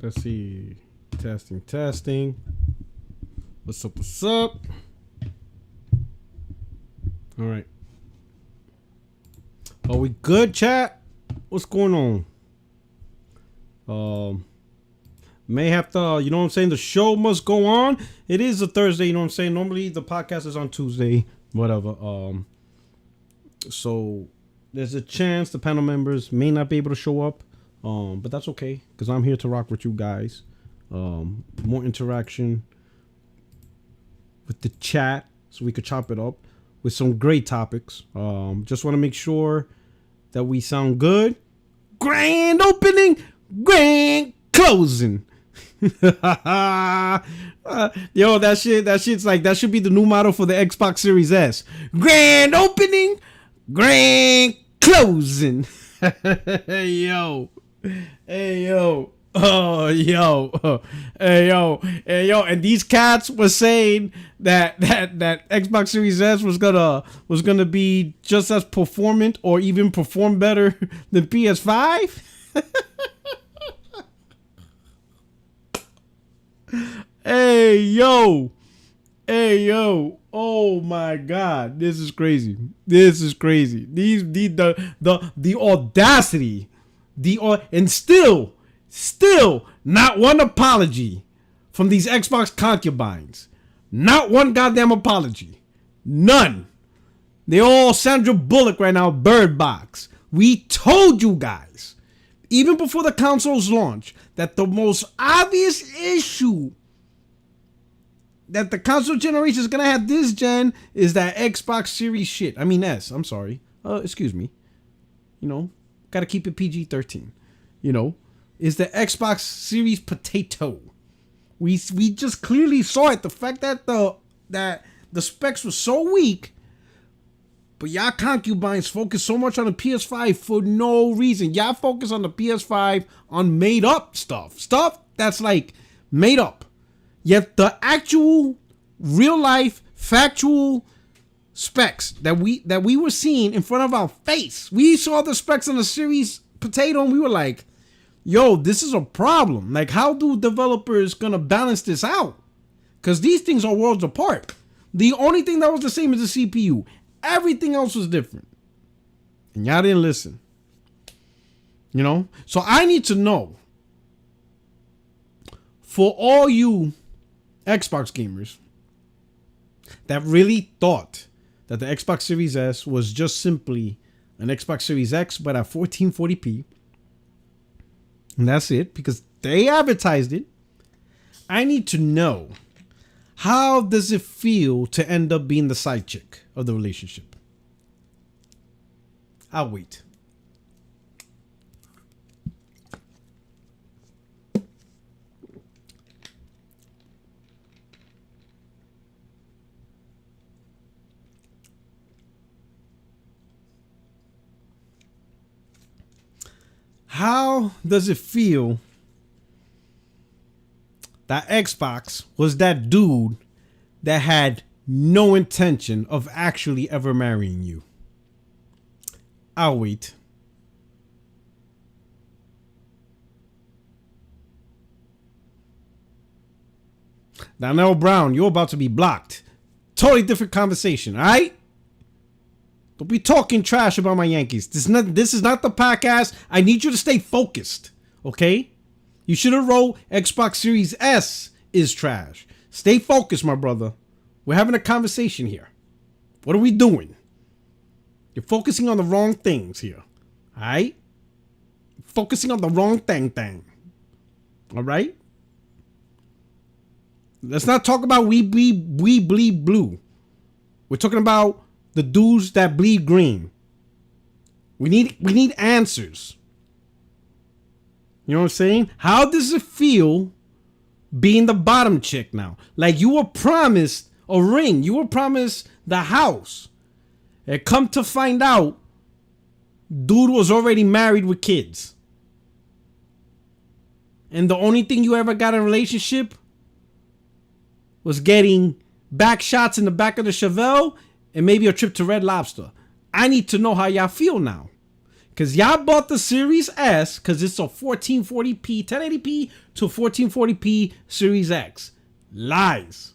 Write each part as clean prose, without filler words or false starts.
Let's see. Testing. What's up? All right. Are we good, chat? What's going on? May have to, you know what I'm saying? The show must go on. It is a Thursday, you know what I'm saying? Normally the podcast is on Tuesday, whatever. So there's a chance the panel members may not be able to show up. But that's okay, because I'm here to rock with you guys. More interaction with the chat so we could chop it up with some great topics. Just want to make sure that we sound good. Grand opening, grand closing. Yo, that shit's like, that should be the new motto for the Xbox Series S. Grand opening, grand closing. Yo. Hey yo, oh yo, hey yo, and these cats were saying that Xbox Series S was gonna be just as performant or even perform better than PS5. Hey yo, oh my God, this is crazy. The audacity. And still not one apology from these Xbox concubines. Not one goddamn apology. None. They all Sandra Bullock right now, Bird Box. We told you guys, even before the console's launch, that the most obvious issue that the console generation is gonna have this gen is that Xbox Series shit. I mean S, I'm sorry. Excuse me. You know, gotta keep it PG-13. You know, is the Xbox Series potato. We just clearly saw it. The fact that the specs were so weak, but y'all concubines focus so much on the PS5 for no reason. Y'all focus on the PS5 on made up stuff that's like made up. Yet the actual real life factual specs that we were seeing in front of our face. We saw the specs on the Series Potato and we were like, yo, this is a problem. Like, how do developers gonna balance this out? Because these things are worlds apart. The only thing that was the same is the CPU. Everything else was different. And y'all didn't listen. You know? So I need to know, for all you Xbox gamers that really thought that the Xbox Series S was just simply an Xbox Series X but at 1440p, and that's it, because they advertised it. I need to know, how does it feel to end up being the side chick of the relationship? I'll wait. How does it feel that Xbox was that dude that had no intention of actually ever marrying you? I'll wait. Donnell Brown, you're about to be blocked. Totally different conversation, all right? Don't be talking trash about my Yankees. This is not the podcast. I need you to stay focused, okay? You should have wrote Xbox Series S is trash. Stay focused, my brother. We're having a conversation here. What are we doing? You're focusing on the wrong things here, all right? Focusing on the wrong thing. All right? Let's not talk about we bleed blue. We're talking about the dudes that bleed green. We need answers. You know what I'm saying? How does it feel being the bottom chick now? Like, you were promised a ring. You were promised the house. And come to find out, dude was already married with kids. And the only thing you ever got in a relationship was getting back shots in the back of the Chevelle and maybe a trip to Red Lobster. I need to know how y'all feel now. Because y'all bought the Series S because it's a 1440p, 1080p to 1440p Series X. Lies.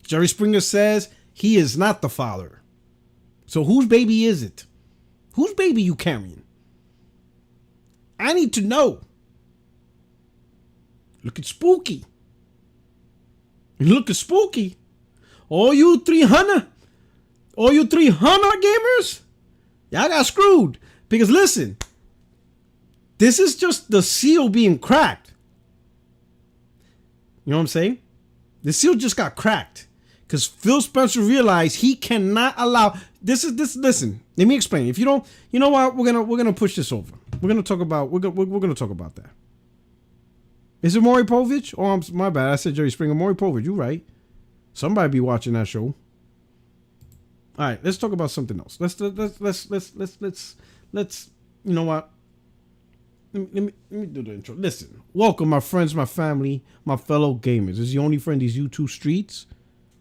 Jerry Springer says he is not the father. So whose baby is it? Whose baby you carrying? I need to know. Looking spooky. Looking spooky. All you 300 gamers, y'all got screwed. Because listen, this is just the seal being cracked. You know what I'm saying? The seal just got cracked. Because Phil Spencer realized he cannot allow this. Listen, let me explain. If you don't, you know what? We're gonna push this over. We're gonna talk about that. Is it Maury Povich? Oh, my bad. I said Jerry Springer. Maury Povich. You right. Somebody be watching that show. All right, let's talk about something else. Let's. You know what? Let me do the intro. Listen, welcome, my friends, my family, my fellow gamers. This is the only friend these YouTube streets,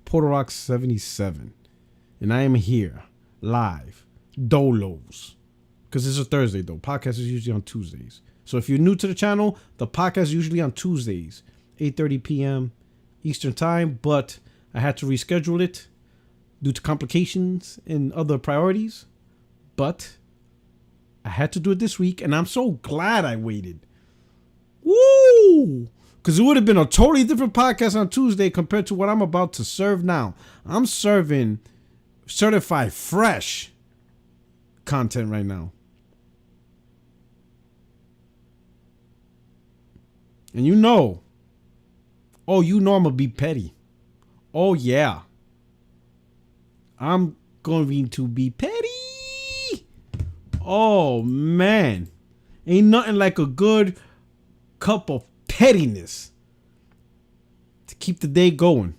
PlayStation77, and I am here live, dolos, because it's a Thursday though. Podcast is usually on Tuesdays. So if you're new to the channel, the podcast is usually on Tuesdays, 8:30 p.m. Eastern time, but I had to reschedule it due to complications and other priorities. But I had to do it this week, and I'm so glad I waited. Woo! Because it would have been a totally different podcast on Tuesday compared to what I'm about to serve now. I'm serving certified fresh content right now. And you know I'm going to be petty. Oh, yeah. I'm going to be petty. Oh, man. Ain't nothing like a good cup of pettiness to keep the day going.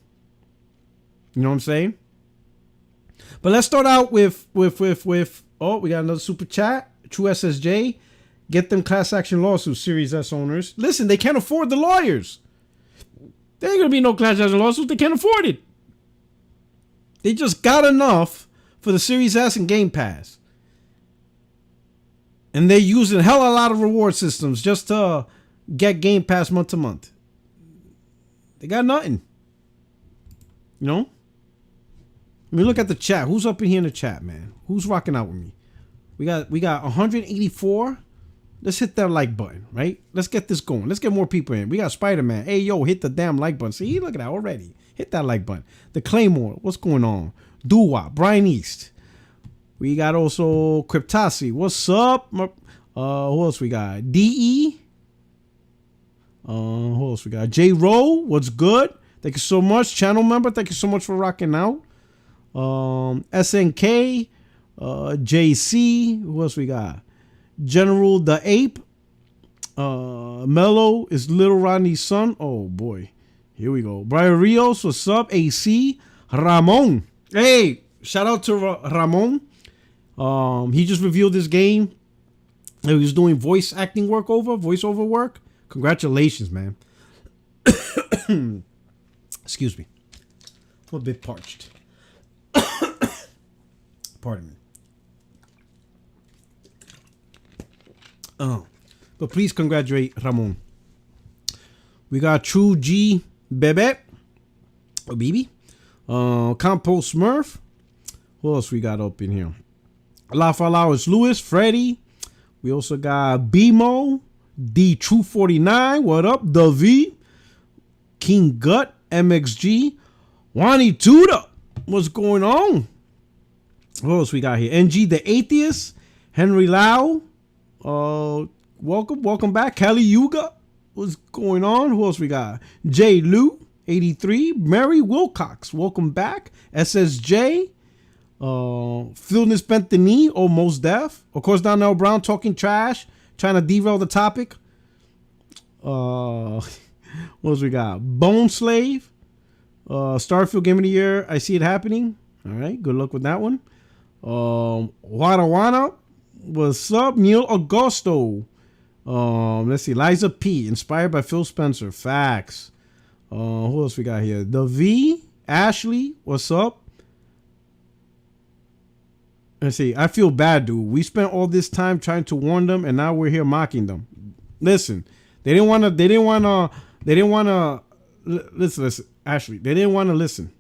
You know what I'm saying? But let's start out with oh, we got another super chat. True SSJ. Get them class action lawsuits, Series S owners. Listen, they can't afford the lawyers. There ain't gonna be no class action lawsuits. They can't afford it. They just got enough for the Series S and Game Pass. And they're using hell a lot of reward systems just to get Game Pass month to month. They got nothing. You know? I mean, look at the chat. Who's up in here in the chat, man? Who's rocking out with me? We got 184. Let's hit that like button, right? Let's get this going. Let's get more people in. We got Spider-Man. Hey, yo, hit the damn like button. See, look at that already. Hit that like button. The Claymore. What's going on? Doo-Wop. Brian East. We got also Cryptasi. What's up? Who else we got? DE. Who else we got? J Rowe. What's good? Thank you so much. Channel member. Thank you so much for rocking out. SNK. JC. Who else we got? General the Ape. Mello is Little Rodney's son. Oh boy. Here we go. Brian Rios, what's up? AC. Ramon. Hey, shout out to Ramon. He just revealed this game. He was doing voiceover work. Congratulations, man. Excuse me. I'm a bit parched. Pardon me. But please congratulate Ramon. We got True G Bebe. Or BB. Compost Smurf. Who else we got up in here? La Flowers Lewis. Freddy. We also got BMO. D True 49. What up? The V. King Gut. MXG. Wani Tuda. What's going on? What else we got here? NG the Atheist. Henry Lau. Welcome back. Kelly Yuga. What's going on? Who else we got? J Lou 83. Mary Wilcox. Welcome back. SSJ. Philness bent the knee. Almost deaf. Of course, Donnell Brown talking trash, trying to derail the topic. What else we got? Bone Slave. Starfield Game of the Year. I see it happening. All right. Good luck with that one. Wadawana. What's up? Neil Augusto. Let's see. Liza P. Inspired by Phil Spencer. Facts. Who else we got here? The V. Ashley. What's up? Let's see. I feel bad, dude. We spent all this time trying to warn them, and now we're here mocking them. Listen, they didn't want to. Listen. Ashley, they didn't want to listen.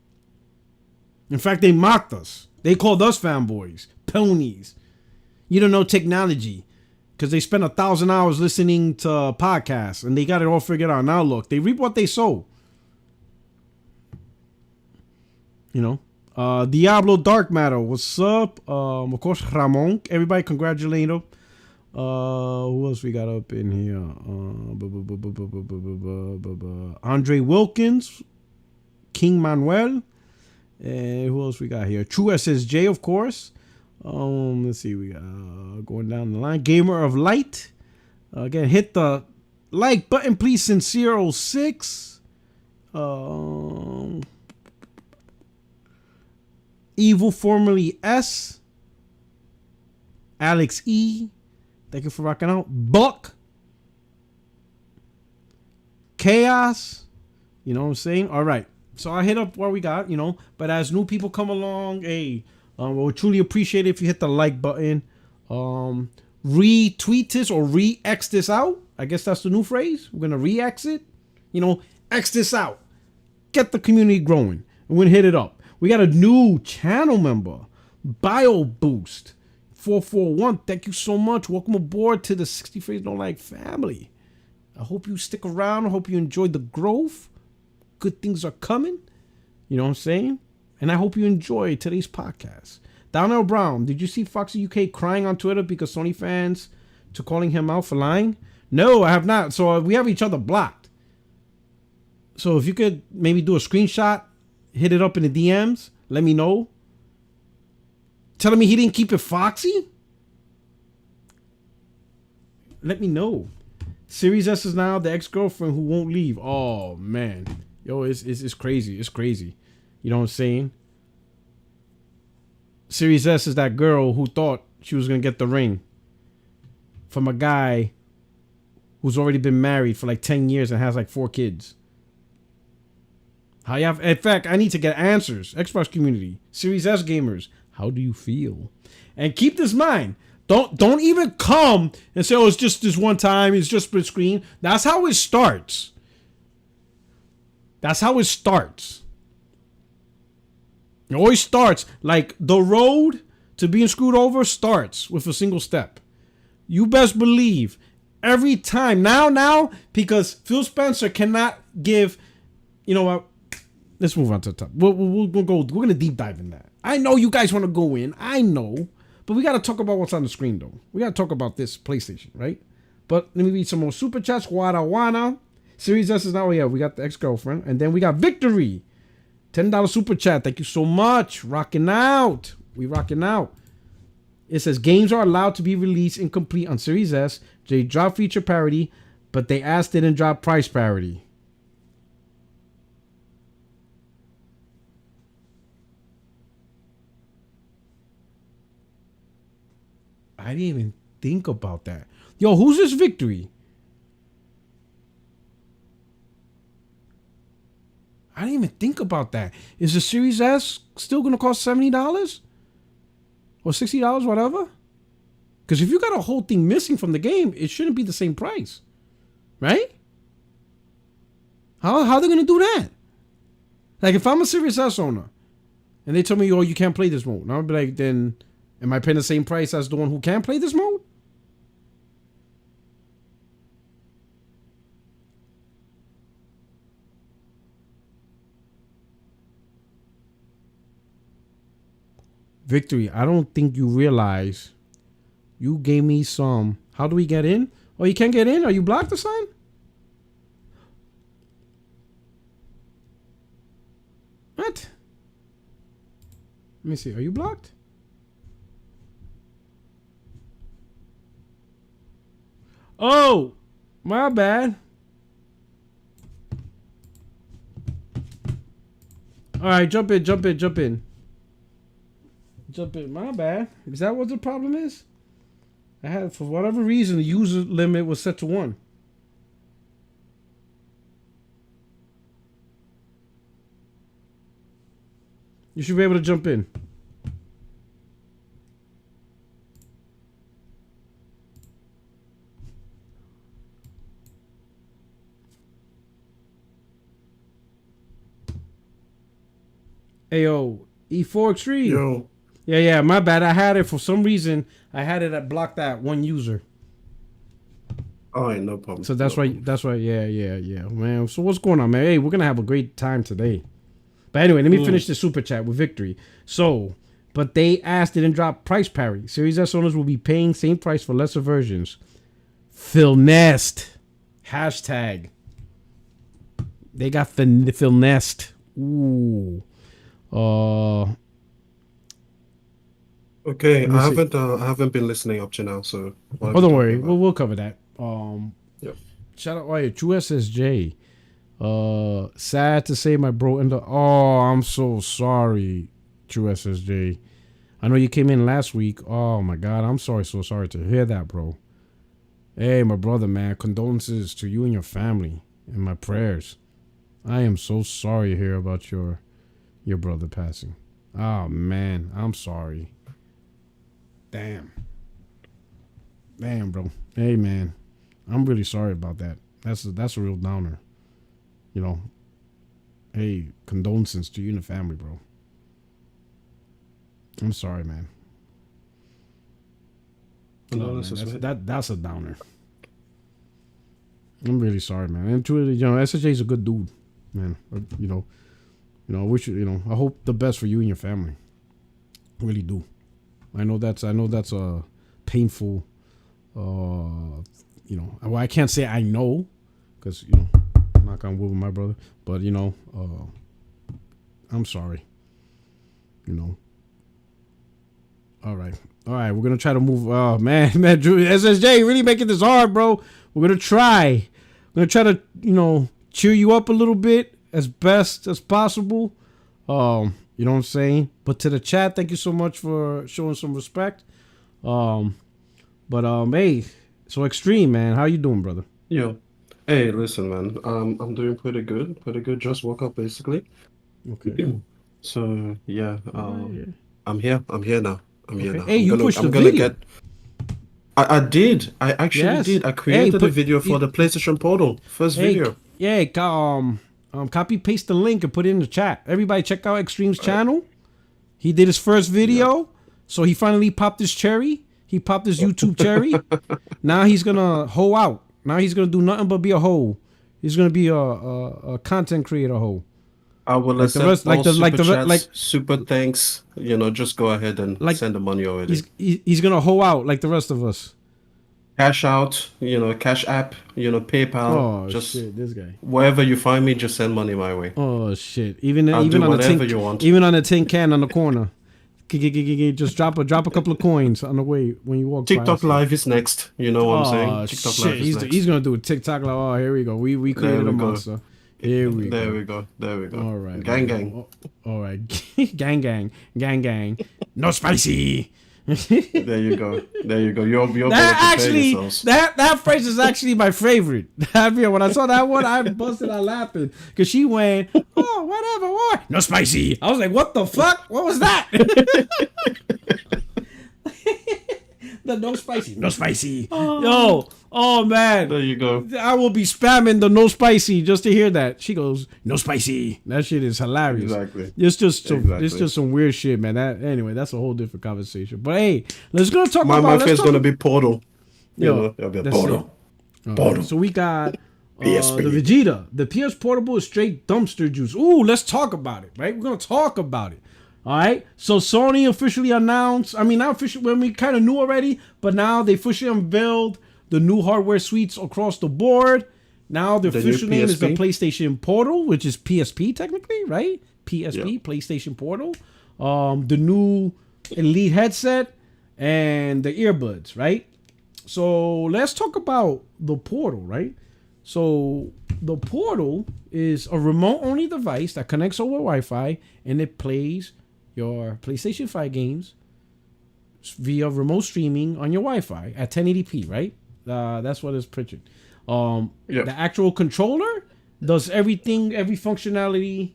In fact, they mocked us. They called us fanboys, ponies. You don't know technology because they spent 1,000 hours listening to podcasts and they got it all figured out. Now look, they reap what they sow. You know. Diablo Dark Matter, what's up? Of course, Ramon. Everybody congratulate him. Who else we got up in here? Andre Wilkins, King Manuel, and who else we got here? True SSJ, of course. Let's see, we got going down the line. Gamer of Light. Again, hit the like button, please. Sincere 06. Evil formerly S. Alex E. Thank you for rocking out. Buck. Chaos. You know what I'm saying? All right. So I hit up what we got, you know. But as new people come along, hey, we'll truly appreciate it if you hit the like button. Retweet this or re-X this out. I guess that's the new phrase. We're going to re-X it. You know, X this out. Get the community growing. And we're going to hit it up. We got a new channel member. Bio Boost 441. Thank you so much. Welcome aboard to the 60 Phrase Don't Like family. I hope you stick around. I hope you enjoyed the growth. Good things are coming. You know what I'm saying? And I hope you enjoy today's podcast. Donnell Brown, did you see Foxy UK crying on Twitter because Sony fans to calling him out for lying? No, I have not. So we have each other blocked. So if you could maybe do a screenshot, hit it up in the DMs, let me know. Telling me he didn't keep it Foxy? Let me know. Series S is now the ex-girlfriend who won't leave. Oh, man. Yo, it's crazy. It's crazy. You know what I'm saying? Series S is that girl who thought she was going to get the ring from a guy who's already been married for like 10 years and has like 4 kids. How you have? In fact, I need to get answers. Xbox community, Series S gamers, how do you feel? And keep this in mind. Don't even come and say, oh, it's just this one time. It's just split screen. That's how it starts. That's how it starts. It always starts like the road to being screwed over starts with a single step. You best believe every time now because Phil Spencer cannot give. You know what? Let's move on to the top. We'll go. We're gonna deep dive in that. I know you guys want to go in. I know, but we gotta talk about what's on the screen though. We gotta talk about this PlayStation, right? But let me read some more super chats. Wadawana. Series S is now here. We got the ex-girlfriend, and then we got Victory. $10 super chat. Thank you so much. Rocking out. We rocking out. It says games are allowed to be released incomplete on Series S. They drop feature parity, but they didn't drop price parity. I didn't even think about that. Yo, who's this Victory? I didn't even think about that. Is the Series S still going to cost $70? Or $60, whatever? Because if you got a whole thing missing from the game, it shouldn't be the same price. Right? How are they going to do that? Like, if I'm a Series S owner, and they tell me, oh, you can't play this mode. And I'll be like, then, am I paying the same price as the one who can play this mode? Victory, I don't think you realize you gave me some. How do we get in? Oh, you can't get in? Are you blocked or something? What? Let me see. Are you blocked? Oh, my bad. All right, jump in. Jump in, my bad. Is that what the problem is? I had, for whatever reason, the user limit was set to 1. You should be able to jump in. Hey, yo, E4xtreme. Yo. Yeah, my bad. I had it for some reason. I had it at blocked that one user. All right, no problem. So that's right. That's right. Yeah, man. So what's going on, man? Hey, we're gonna have a great time today. But anyway, let me finish the super chat with Victory. So, but they asked, didn't drop price parity. Series S owners will be paying same price for lesser versions. Phil Nest. Hashtag. They got Phil Nest. Ooh. Okay, I haven't been listening up to now, so. Oh, don't worry. We'll cover that. Yep. Shout out, True SSJ. Sad to say, my bro. I'm so sorry, True SSJ. I know you came in last week. Oh my God, I'm so sorry to hear that, bro. Hey, my brother, man. Condolences to you and your family, and my prayers. I am so sorry to hear about your brother passing. Oh man, I'm sorry. Damn, bro. Hey, man, I'm really sorry about that. That's a real downer. You know. Hey, condolences to you and the family, bro. I'm sorry, man. That's a downer. I'm really sorry, man. And truly, SSJ is a good dude, man. I wish I hope the best for you and your family. I really do. I know that's a painful. Well, I can't say I know, because knock on wood with my brother. But I'm sorry. All right. We're gonna try to move. Oh man, Drew, SSJ really making this hard, bro. We're gonna try. We're gonna try to cheer you up a little bit as best as possible. You know what I'm saying? But to the chat, thank you so much for showing some respect. Hey, so Extreme, man, how you doing, brother? Yo. Hey, listen, man. I'm doing pretty good. Just woke up basically. Okay. So yeah. Yeah. I'm here now. I'm here now. Hey, you pushed the gonna video. I did. I actually did. I created a video for the PlayStation Portal. First video. Yeah, copy paste the link and put it in the chat. Everybody check out Extreme's channel. He did his first video, so he finally popped his cherry. He popped his YouTube cherry. Now he's gonna hoe out. Now he's gonna do nothing but be a hoe. He's gonna be a content creator hoe. I will accept all super chats, super thanks. Just go ahead and send the money already. He's gonna hoe out like the rest of us. Cash out, Cash App, PayPal. Oh shit, this guy. Wherever you find me, just send money my way. Oh shit, even on the tin can on the corner. Just drop a couple of coins on the way when you walk. TikTok Live is next. You know what I'm saying? TikTok Live is next. He's gonna do a TikTok Live. Oh, here we go. We created a monster. Here we go. There we go. All right. Gang. All right. gang. No spicy. There you go. You're that phrase is actually my favorite. When I saw that one, I busted out laughing because she went, "Oh, whatever, what? No spicy." I was like, "What the fuck? What was that?" The no spicy. Oh man. There you go. I will be spamming the no spicy just to hear that. She goes, "No spicy." That shit is hilarious. Exactly. It's just some weird shit, man. Anyway, that's a whole different conversation. But hey, let's go talk about my favorite's gonna be Portal. It'll be a Portal. Portal. So we got the Vegeta. The PS Portable is straight dumpster juice. Ooh, let's talk about it, right? We're gonna talk about it. All right, so Sony officially announced, not officially, when we kind of knew already, but now they officially unveiled the new hardware suites across the board. Now the official name is the PlayStation Portal, which is PSP technically, right? PSP, PlayStation Portal. The new Elite headset and the earbuds, right? So let's talk about the Portal, right? So the Portal is a remote-only device that connects over Wi-Fi and it plays your PlayStation 5 games via remote streaming on your Wi-Fi at 1080p, right? That's what it's pictured. The actual controller does everything, every functionality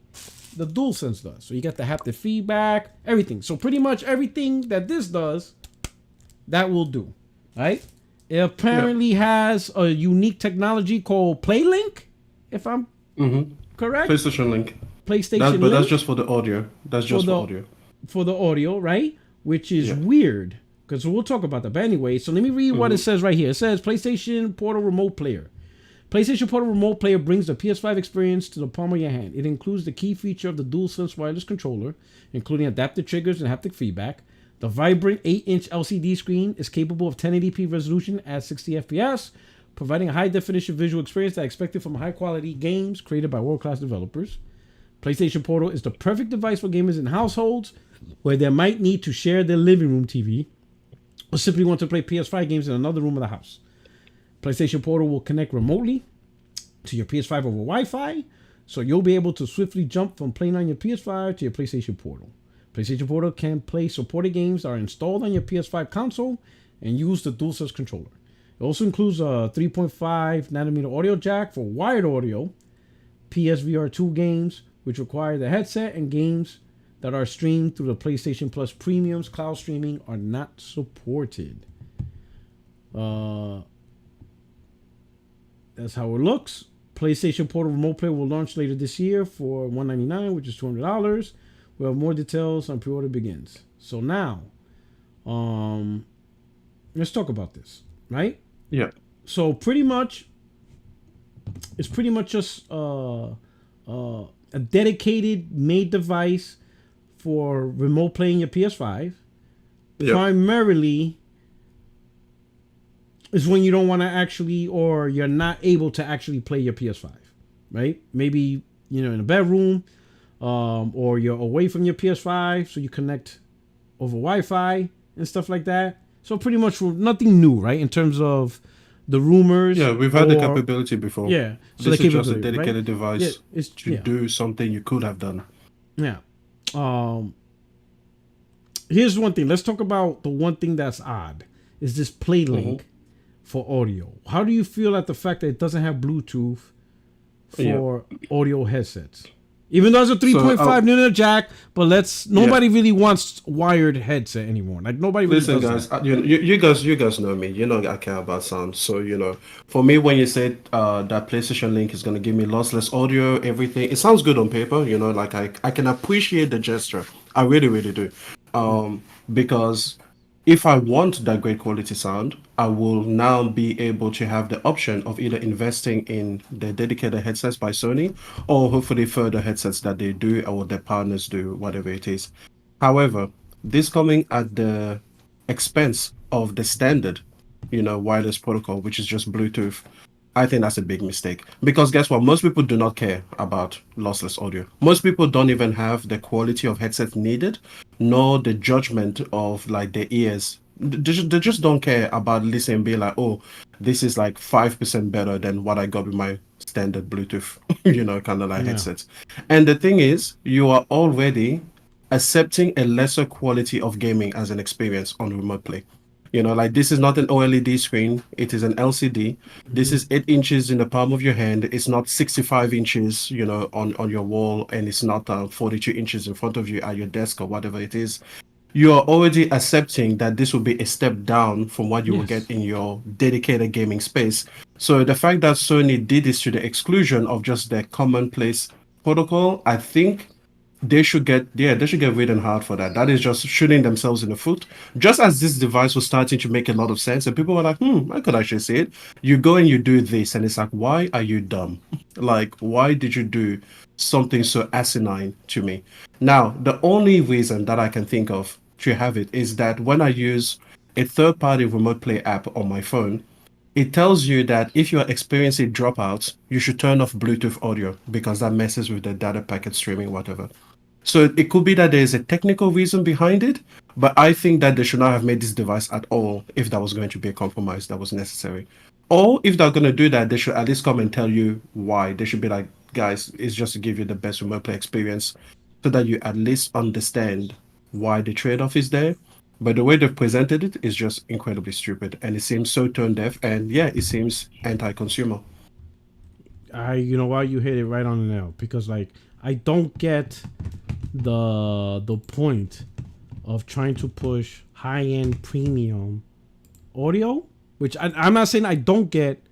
the DualSense does. So you get the haptic feedback, everything. So pretty much everything that this does, that will do, right? It apparently has a unique technology called PlayLink, if I'm correct. PlayStation Link. PlayStation But that's just for the audio. That's just for audio. For the audio, right? Which is weird, because we'll talk about that. But anyway, so let me read what it says right here. It says PlayStation Portal Remote Player. PlayStation Portal Remote Player brings the PS5 experience to the palm of your hand. It includes the key feature of the DualSense wireless controller, including adaptive triggers and haptic feedback. The vibrant 8-inch LCD screen is capable of 1080p resolution at 60 FPS, providing a high-definition visual experience that is expected from high-quality games created by world-class developers. PlayStation Portal is the perfect device for gamers in households where they might need to share their living room TV or simply want to play PS5 games in another room of the house. PlayStation Portal will connect remotely to your PS5 over Wi-Fi, so you'll be able to swiftly jump from playing on your PS5 to your PlayStation Portal. PlayStation Portal can play supported games that are installed on your PS5 console and use the DualSense controller. It also includes a 3.5 nanometer audio jack for wired audio, PSVR 2 games, which require the headset, and games that are streamed through the PlayStation Plus Premium's cloud streaming are not supported. That's how it looks. PlayStation Portal Remote Play will launch later this year for $199, which is $200. We'll have more details on pre-order begins. So now, let's talk about this, right? Yeah. So pretty much, it's pretty much just a dedicated made device for remote playing your PS5. Yep. Primarily is when you don't want to actually, or you're not able to actually play your PS5, right? Maybe, in a bedroom, or you're away from your PS5, so you connect over Wi-Fi and stuff like that. So pretty much nothing new, right? In terms of the rumors. Yeah, we've had the capability before. Yeah. So this is just a dedicated device to do something you could have done. Yeah. Here's one thing. Let's talk about the one thing that's odd. Is this play link for audio? How do you feel at the fact that it doesn't have Bluetooth for audio headsets? Even though it's a 3.5 nanometer jack, but nobody really wants wired headset anymore. Like nobody really Listen, does guys, you guys know me. You know I care about sound. So, for me, when you said that PlayStation Link is going to give me lossless audio, everything, it sounds good on paper. Like I can appreciate the gesture. I really, really do. Because if I want that great quality sound, I will now be able to have the option of either investing in the dedicated headsets by Sony or hopefully further headsets that they do or their partners do, whatever it is. However, this coming at the expense of the standard, wireless protocol, which is just Bluetooth, I think that's a big mistake. Because guess what? Most people do not care about lossless audio. Most people don't even have the quality of headset needed, nor the judgment of like their ears. They just don't care about listening and be like, oh, this is like 5% better than what I got with my standard Bluetooth, kind of like headsets. And the thing is, you are already accepting a lesser quality of gaming as an experience on remote play. Like this is not an OLED screen. It is an LCD. This is 8 inches in the palm of your hand. It's not 65 inches, on your wall, and it's not 42 inches in front of you at your desk or whatever it is. You are already accepting that this will be a step down from what you will get in your dedicated gaming space. So the fact that Sony did this to the exclusion of just their commonplace protocol, I think they should get ridden hard for that. That is just shooting themselves in the foot. Just as this device was starting to make a lot of sense, and people were like, I could actually see it. You go and you do this, and it's like, why are you dumb? Like, why did you do something so asinine to me? Now, the only reason that I can think of to have it is that when I use a third-party remote play app on my phone, it tells you that if you are experiencing dropouts, you should turn off Bluetooth audio because that messes with the data packet streaming, whatever. So it could be that there is a technical reason behind it, but I think that they should not have made this device at all if that was going to be a compromise that was necessary. Or if they're going to do that, they should at least come and tell you why. They should be like, guys, it's just to give you the best remote play experience so that you at least understand why the trade-off is there. But the way they've presented it is just incredibly stupid, and it seems so tone deaf, and it seems anti-consumer. You know why you hit it right on the nail, because like I don't get the point of trying to push high-end premium audio, which I'm not saying I don't get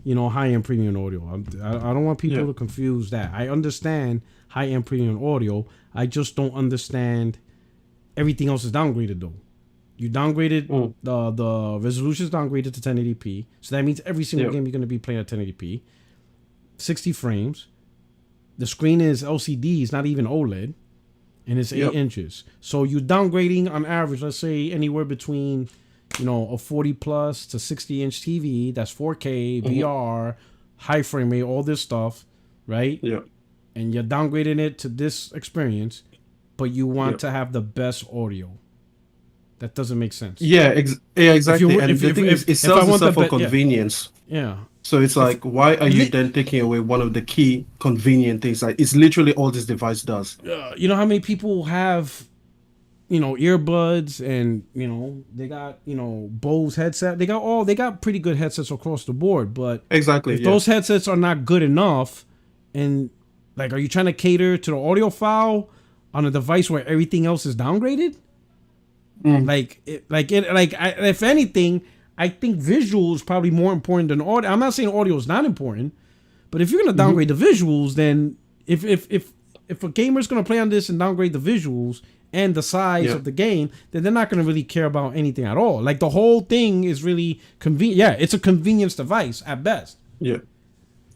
high-end premium audio. I don't want people to confuse that. I understand high-end premium audio. I just don't understand everything else is downgraded though. You downgraded the resolution is downgraded to 1080p, so that means every single game you're going to be playing at 1080p, 60 frames. The screen is LCD, it's not even OLED, and it's 8 inches. So you're downgrading on average, let's say anywhere between, a 40 plus to 60-inch TV. That's 4K, VR, high frame rate, all this stuff, right? Yeah. And you're downgrading it to this experience, but you want to have the best audio. That doesn't make sense. Yeah, exactly. And the thing is, it sells itself for convenience. Yeah. So it's like, why are you then taking away one of the key convenient things? Like, it's literally all this device does. You know how many people have, earbuds and, they got, Bose headset. They got pretty good headsets across the board. But exactly, if those headsets are not good enough, and like, are you trying to cater to the audiophile on a device where everything else is downgraded? If anything, I think visual is probably more important than audio. I'm not saying audio is not important, but if you're gonna downgrade the visuals, then if a gamer's gonna play on this and downgrade the visuals and the size of the game, then they're not gonna really care about anything at all. Like the whole thing is really convenient. Yeah, it's a convenience device at best. Yeah,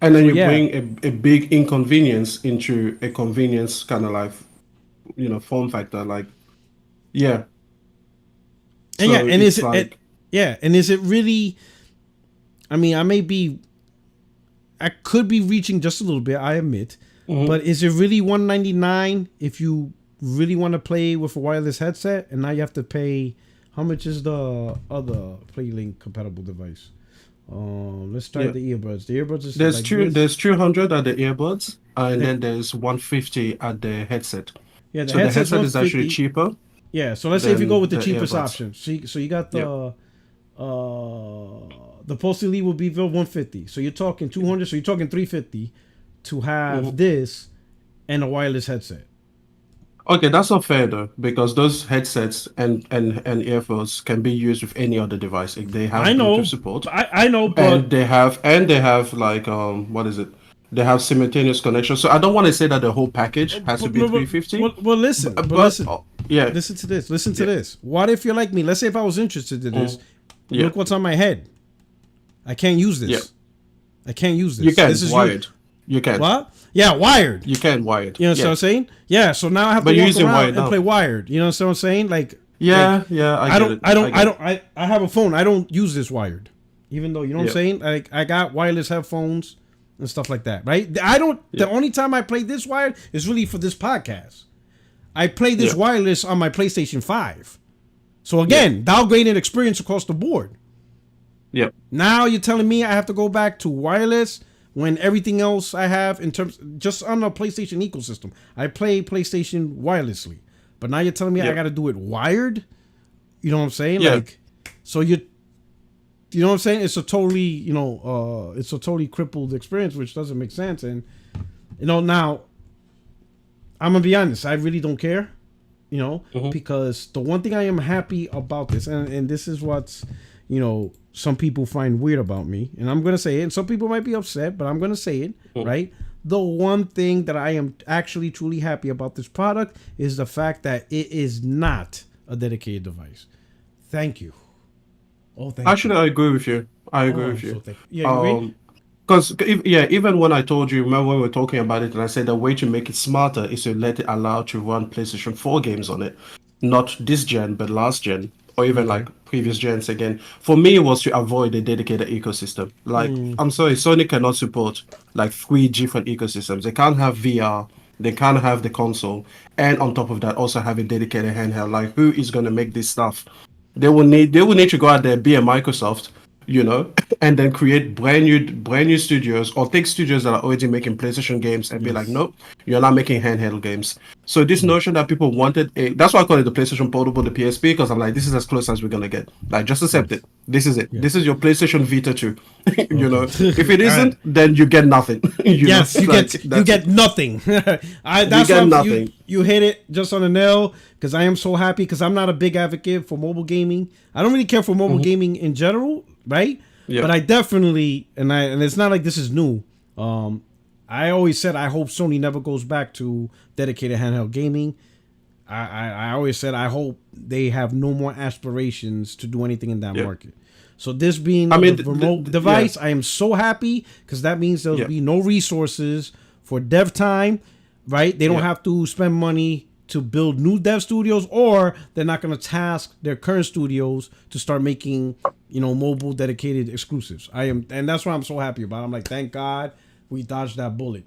and then bring a big inconvenience into a convenience kind of like, form factor. Like, yeah. And so and is like, and is it really? I mean, I could be reaching just a little bit, I admit, but is it really $199 if you really want to play with a wireless headset, and now you have to pay? How much is the other PlayLink compatible device? Let's start the earbuds. The earbuds is there's 200 at the earbuds, and then there's 150 at the headset. Yeah, the headset is actually cheaper. Yeah, so let's say if you go with the cheapest option, so you got the Pulse Elite will be 150. So you're talking 200. So you're talking 350 to have this and a wireless headset. Okay, that's not fair though, because those headsets and earphones can be used with any other device. If they have Bluetooth support. I know, but they have like what is it? They have simultaneous connection. So I don't want to say that the whole package has to be 350. Well, listen. Listen. Yeah. Listen to this. Listen to this. What if you're like me? Let's say if I was interested in this, look what's on my head. I can't use this. Yeah. I can't use this. You can. This is wired. You can. What? Yeah, wired. You can wired. You know what I'm saying? Yeah. So now I have to walk around and play wired. You know what I'm saying? Like. Yeah. I have a phone. I don't use this wired. Even though, you know what I'm saying? Like, I got wireless headphones and stuff like that, right? The only time I play this wired is really for this podcast. I play this wireless on my PlayStation 5. So again, downgraded experience across the board. Yep. Now you're telling me I have to go back to wireless when everything else I have in terms just on the PlayStation ecosystem. I play PlayStation wirelessly. But now you're telling me I got to do it wired? You know what I'm saying? Yeah. Like, so you know what I'm saying? It's a totally, it's a totally crippled experience, which doesn't make sense. And, now, I'm going to be honest. I really don't care, because the one thing I am happy about this, and this is what's, some people find weird about me, and I'm going to say it, and some people might be upset, but I'm going to say it, right? The one thing that I am actually truly happy about this product is the fact that it is not a dedicated device. Thank you. Oh, thank Actually, you. I agree with you. I agree with you. So you agree? Because even when I told you, remember when we were talking about it, and I said the way to make it smarter is to let it allow to run PlayStation 4 games on it, not this gen but last gen, or even like previous gens again. For me, it was to avoid a dedicated ecosystem. Like, I'm sorry, Sony cannot support like 3 different ecosystems. They can't have VR, they can't have the console, and on top of that, also have a dedicated handheld. Like, who is going to make this stuff? They will need to go out there, be a Microsoft, and then create brand new studios, or take studios that are already making PlayStation games and be like, nope, you're not making handheld games. So this notion that people wanted that's why I call it the PlayStation Portable, the PSP, because I'm like, this is as close as we're gonna get. Like, just accept it. This is it. This is your PlayStation Vita 2. If it isn't, then you get nothing. You get nothing. That's get nothing. You hit it just on the nail, because I am so happy, because I'm not a big advocate for mobile gaming. I don't really care for mobile gaming in general, right? But I definitely, and it's not like this is new. I always said I hope Sony never goes back to dedicated handheld gaming. I always said I hope they have no more aspirations to do anything in that market. So this being the remote device, I am so happy because that means there'll be no resources for dev time, right? They don't have to spend money to build new dev studios, or they're not going to task their current studios to start making, mobile dedicated exclusives. And that's what I'm so happy about. I'm like, thank God we dodged that bullet.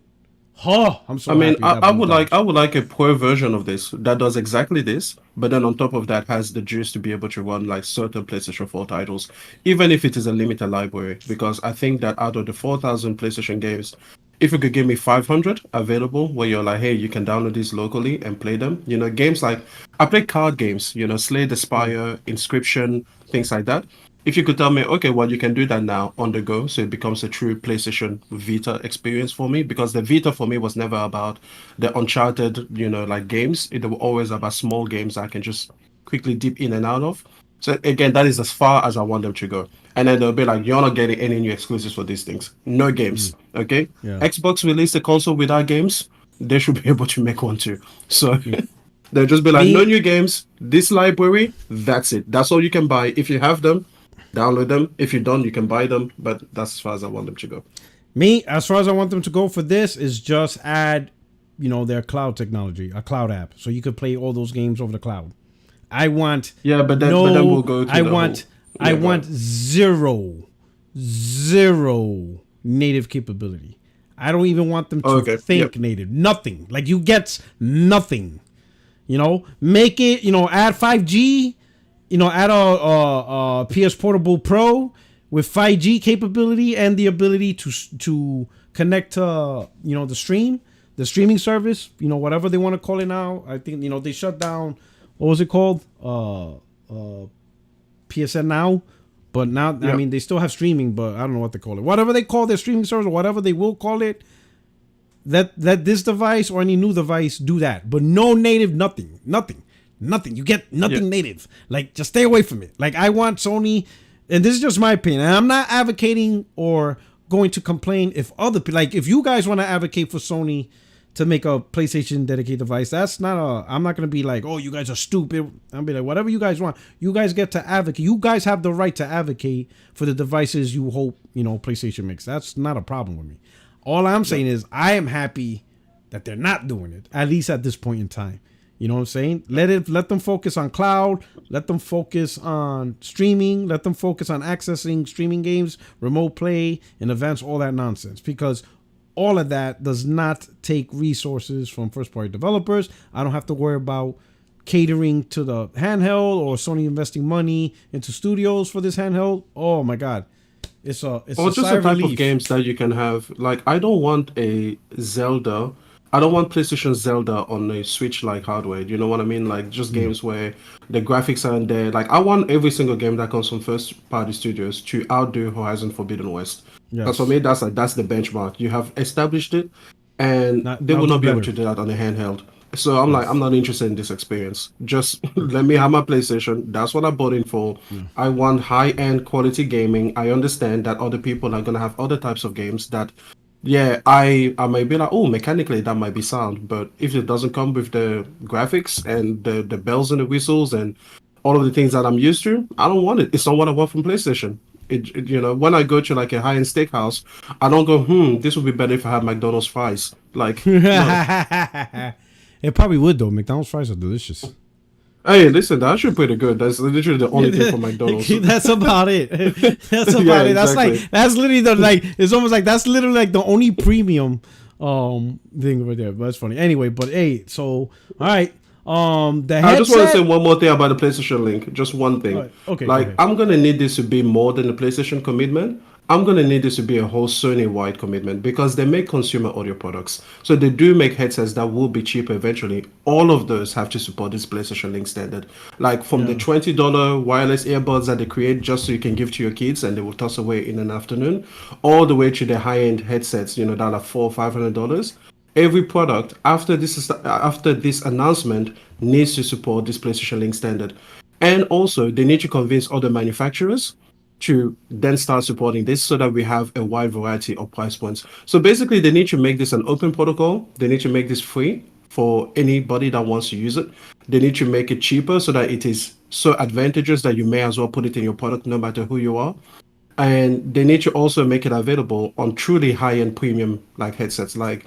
I'm so happy. I would like a pro version of this that does exactly this, but then on top of that has the juice to be able to run like certain PlayStation 4 titles, even if it is a limited library. Because I think that out of the 4,000 PlayStation games, if you could give me 500 available where you're like, hey, you can download these locally and play them. Games like I play card games, Slay the Spire, Inscription, things like that. If you could tell me, okay, well, you can do that now on the go, so it becomes a true PlayStation Vita experience for me, because the Vita for me was never about the Uncharted, like games. It was always about small games I can just quickly dip in and out of. So again, that is as far as I want them to go. And then they'll be like, you're not getting any new exclusives for these things. No games, okay? Yeah. Xbox released a console without games. They should be able to make one too. So they'll just be like, no new games, this library, that's it. That's all you can buy. If you have them, download them. If you don't, you can buy them. But that's as far as I want them to go. Me, as far as I want them to go for this, is just add, their cloud technology, a cloud app, so you could play all those games over the cloud. I want but then we'll go to I want zero native capability. I don't even want them to think native. Nothing. Like you get nothing. Make it, add 5G, add a PS Portable Pro with 5G capability and the ability to connect to, the streaming service, whatever they want to call it now. I think, they shut down, what was it called? PSN Now. But now, I mean, they still have streaming, but I don't know what they call it. Whatever they call their streaming service, or whatever they will call it, let this device or any new device do that. But no native, nothing. You get nothing native. Like, just stay away from it. Like, I want Sony, and this is just my opinion, and I'm not advocating or going to complain if other people, like, if you guys want to advocate for Sony to make a PlayStation dedicated device, that's not I'm not going to be like, oh, you guys are stupid. I'll be like, whatever you guys want. You guys get to advocate. You guys have the right to advocate for the devices you hope, PlayStation makes. That's not a problem with me. All I'm saying is I am happy that they're not doing it, at least at this point in time. You know what I'm saying? Let them focus on cloud. Let them focus on streaming. Let them focus on accessing streaming games, remote play, and events, all that nonsense. Because all of that does not take resources from first-party developers. I don't have to worry about catering to the handheld or Sony investing money into studios for this handheld. Oh my God. It's just a type of games that you can have. Like, I don't want a Zelda. I don't want PlayStation Zelda on a Switch-like hardware. You know what I mean? Like, just games where the graphics aren't there. Like, I want every single game that comes from first-party studios to outdo Horizon Forbidden West. Because for me, that's the benchmark. You have established it, and they will not be able to do that on a handheld. So I'm like, I'm not interested in this experience. Just let me have my PlayStation. That's what I bought it for. I want high-end quality gaming. I understand that other people are going to have other types of games that, I might be like, oh, mechanically that might be sound. But if it doesn't come with the graphics and the bells and the whistles and all of the things that I'm used to, I don't want it. It's not what I want from PlayStation. When I go to like a high-end steakhouse, I don't go, this would be better if I had McDonald's fries. Like, no. It probably would though. McDonald's fries are delicious. Hey, listen, that's actually pretty good. That's literally the only thing from McDonald's. That's about it. That's about it. That's exactly. that's literally it's almost like that's literally like the only premium thing right there. But that's funny. Anyway, but hey, so all right. The headset, I just want to say one more thing about the PlayStation Link. Just one thing. Right. Okay. Like, I'm gonna need this to be more than a PlayStation commitment. I'm gonna need this to be a whole Sony-wide commitment, because they make consumer audio products. So they do make headsets that will be cheaper eventually. All of those have to support this PlayStation Link standard. Like, from the $20 wireless earbuds that they create just so you can give to your kids and they will toss away in an afternoon, all the way to the high-end headsets, that are $400 or $500. Every product after this announcement needs to support this PlayStation Link standard. And also, they need to convince other manufacturers to then start supporting this so that we have a wide variety of price points. So basically, they need to make this an open protocol. They need to make this free for anybody that wants to use it. They need to make it cheaper so that it is so advantageous that you may as well put it in your product no matter who you are. And they need to also make it available on truly high-end premium like headsets. Like,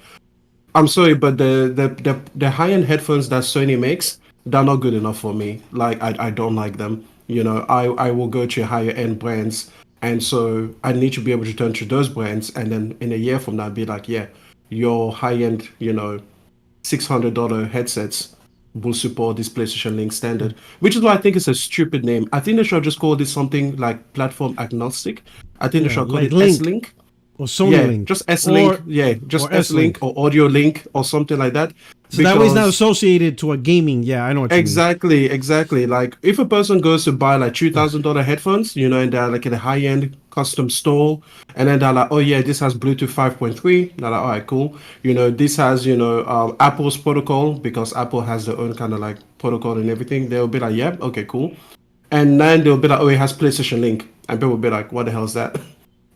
I'm sorry, but the high-end headphones that Sony makes, they're not good enough for me. Like, I don't like them. I will go to higher end brands, and so I need to be able to turn to those brands, and then in a year from now, be like, yeah, your high-end, $600 headsets will support this PlayStation Link standard, which is why I think it's a stupid name. I think they should just call this something like platform agnostic. I think they Yeah, should call like it Link S-Link. or Sony Yeah, Link. just S-Link. Or Yeah, just S-Link. S-Link or Audio Link or something like that. So that way it's not associated to a gaming. Yeah, I know what you mean. Exactly. Like if a person goes to buy like $2,000 headphones, and they're like in a high-end custom store, and then they're like, oh yeah, this has Bluetooth 5.3. They're like, all right, cool. This has Apple's protocol because Apple has their own kind of like protocol and everything. They'll be like, yeah, okay, cool. And then they'll be like, oh, it has PlayStation Link, and people will be like, what the hell is that?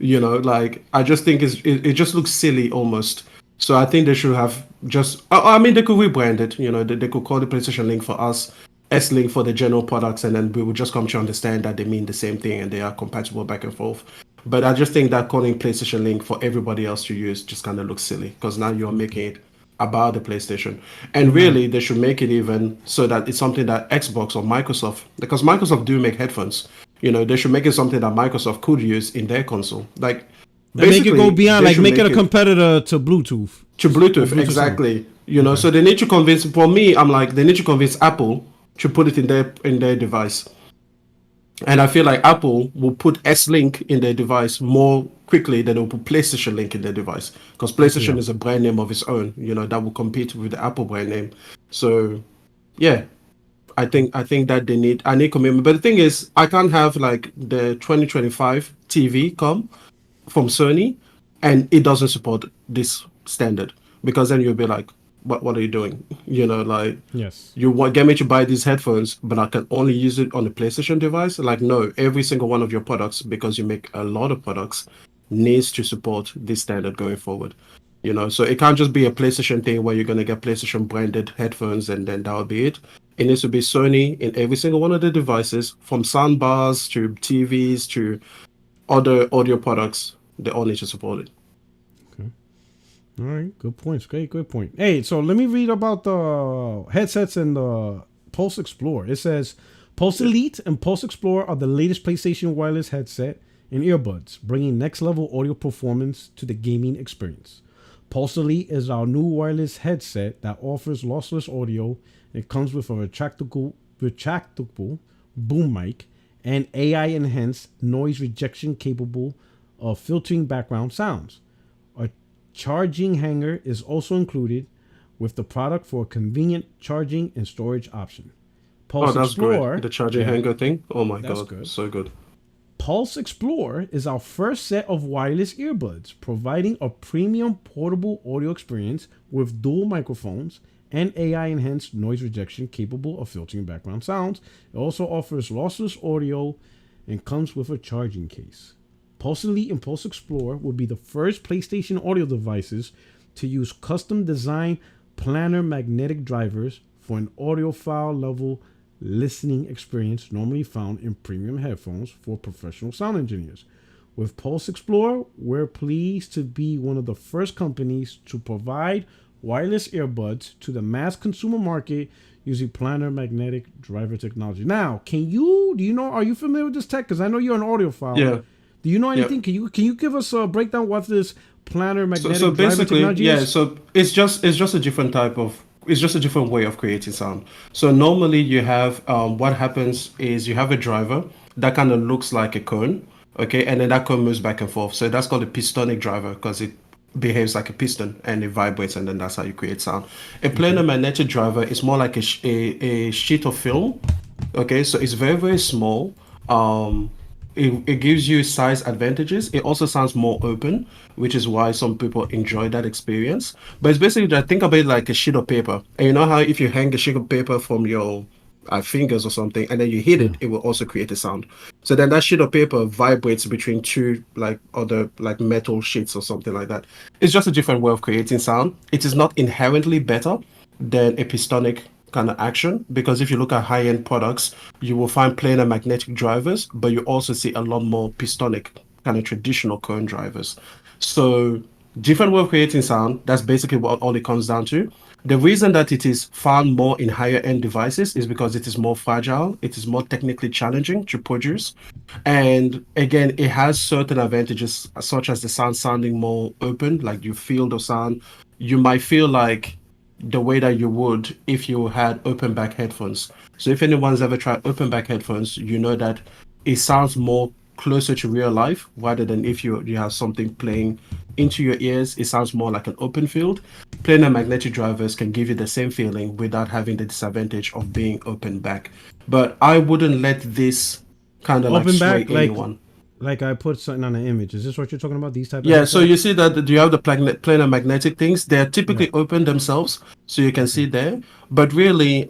Like I just think it just looks silly almost. So I think they should have just. I mean, they could rebrand it. They could call the PlayStation Link for us, S Link for the general products, and then we would just come to understand that they mean the same thing and they are compatible back and forth. But I just think that calling PlayStation Link for everybody else to use just kind of looks silly because now you're making it about the PlayStation. And really, they should make it even so that it's something that Xbox or Microsoft, because Microsoft do make headphones. They should make it something that Microsoft could use in their console. Like, and make it go beyond, like make it a it competitor to Bluetooth. to Bluetooth, exactly. So they need to convince. For me, I'm like they need to convince Apple to put it in their device, and I feel like Apple will put S-Link in their device more quickly than they'll put PlayStation Link in their device because PlayStation is a brand name of its own. That will compete with the Apple brand name. So, yeah. I think that I need commitment. But the thing is, I can't have like the 2025 TV come from Sony and it doesn't support this standard because then you'll be like, what are you doing? Like Yes. you want get me to buy these headphones, but I can only use it on the PlayStation device. Like no, every single one of your products, because you make a lot of products, needs to support this standard going forward. So it can't just be a PlayStation thing where you're gonna get PlayStation branded headphones and then that'll be it. It needs to be Sony in every single one of the devices, from soundbars to TVs to other audio products. They all need to support it. Okay. All right. Good points. Great point. Hey, so let me read about the headsets and the Pulse Explorer. It says Pulse Elite and Pulse Explorer are the latest PlayStation wireless headset and earbuds, bringing next level audio performance to the gaming experience. Pulse Elite is our new wireless headset that offers lossless audio. It comes with a retractable boom mic and AI-enhanced noise rejection capable of filtering background sounds. A charging hanger is also included with the product for a convenient charging and storage option. Pulse that's Explorer, great. The charging hanger thing. Oh my That's god, good. so good. Pulse Explorer is our first set of wireless earbuds, providing a premium portable audio experience with dual microphones and AI-enhanced noise rejection capable of filtering background sounds. It also offers lossless audio and comes with a charging case. Pulse Elite and Pulse Explorer will be the first PlayStation audio devices to use custom-designed planar magnetic drivers for an audiophile level listening experience normally found in premium headphones for professional sound engineers. With Pulse Explorer, we're pleased to be one of the first companies to provide wireless earbuds to the mass consumer market using planar magnetic driver technology. Now, are you familiar with this tech? Because I know you're an audiophile. Yeah. Do you know anything? Yeah. Can you give us a breakdown what this planar magnetic So driver basically, technology yeah. is? So it's just a different type of. It's just a different way of creating sound. So normally you have what happens is you have a driver that kind of looks like a cone, okay, and then that cone moves back and forth. So that's called a pistonic driver because it behaves like a piston and it vibrates, and then that's how you create sound. A planar magnetic driver is more like a sheet of film, okay, so it's very, very small. It gives you size advantages. It also sounds more open, which is why some people enjoy that experience. But it's basically, I think about it like a sheet of paper. And you know how if you hang a sheet of paper from your fingers or something, and then you hit it, it will also create a sound. So then that sheet of paper vibrates between two like other like metal sheets or something like that. It's just a different way of creating sound. It is not inherently better than a pistonic kind of action, because if you look at high-end products, you will find planar magnetic drivers, but you also see a lot more pistonic kind of traditional cone drivers. So different way of creating sound. That's basically what all it comes down to. The reason that it is found more in higher end devices is because it is more fragile, it is more technically challenging to produce. And again, it has certain advantages, such as the sound sounding more open, like you feel the sound. You might feel like the way that you would if you had open back headphones. So if anyone's ever tried open back headphones, you know that it sounds more closer to real life rather than if you have something playing into your ears. It sounds more like an open field. Planar magnetic drivers can give you the same feeling without having the disadvantage of being open back. But I wouldn't let this kind of like Open sway back, like anyone. I put something on an image. Is this what you're talking about? These type of Yeah, so headsets? you see that do you have the planar magnetic things? They're typically Right. open themselves, so you can see there. But really,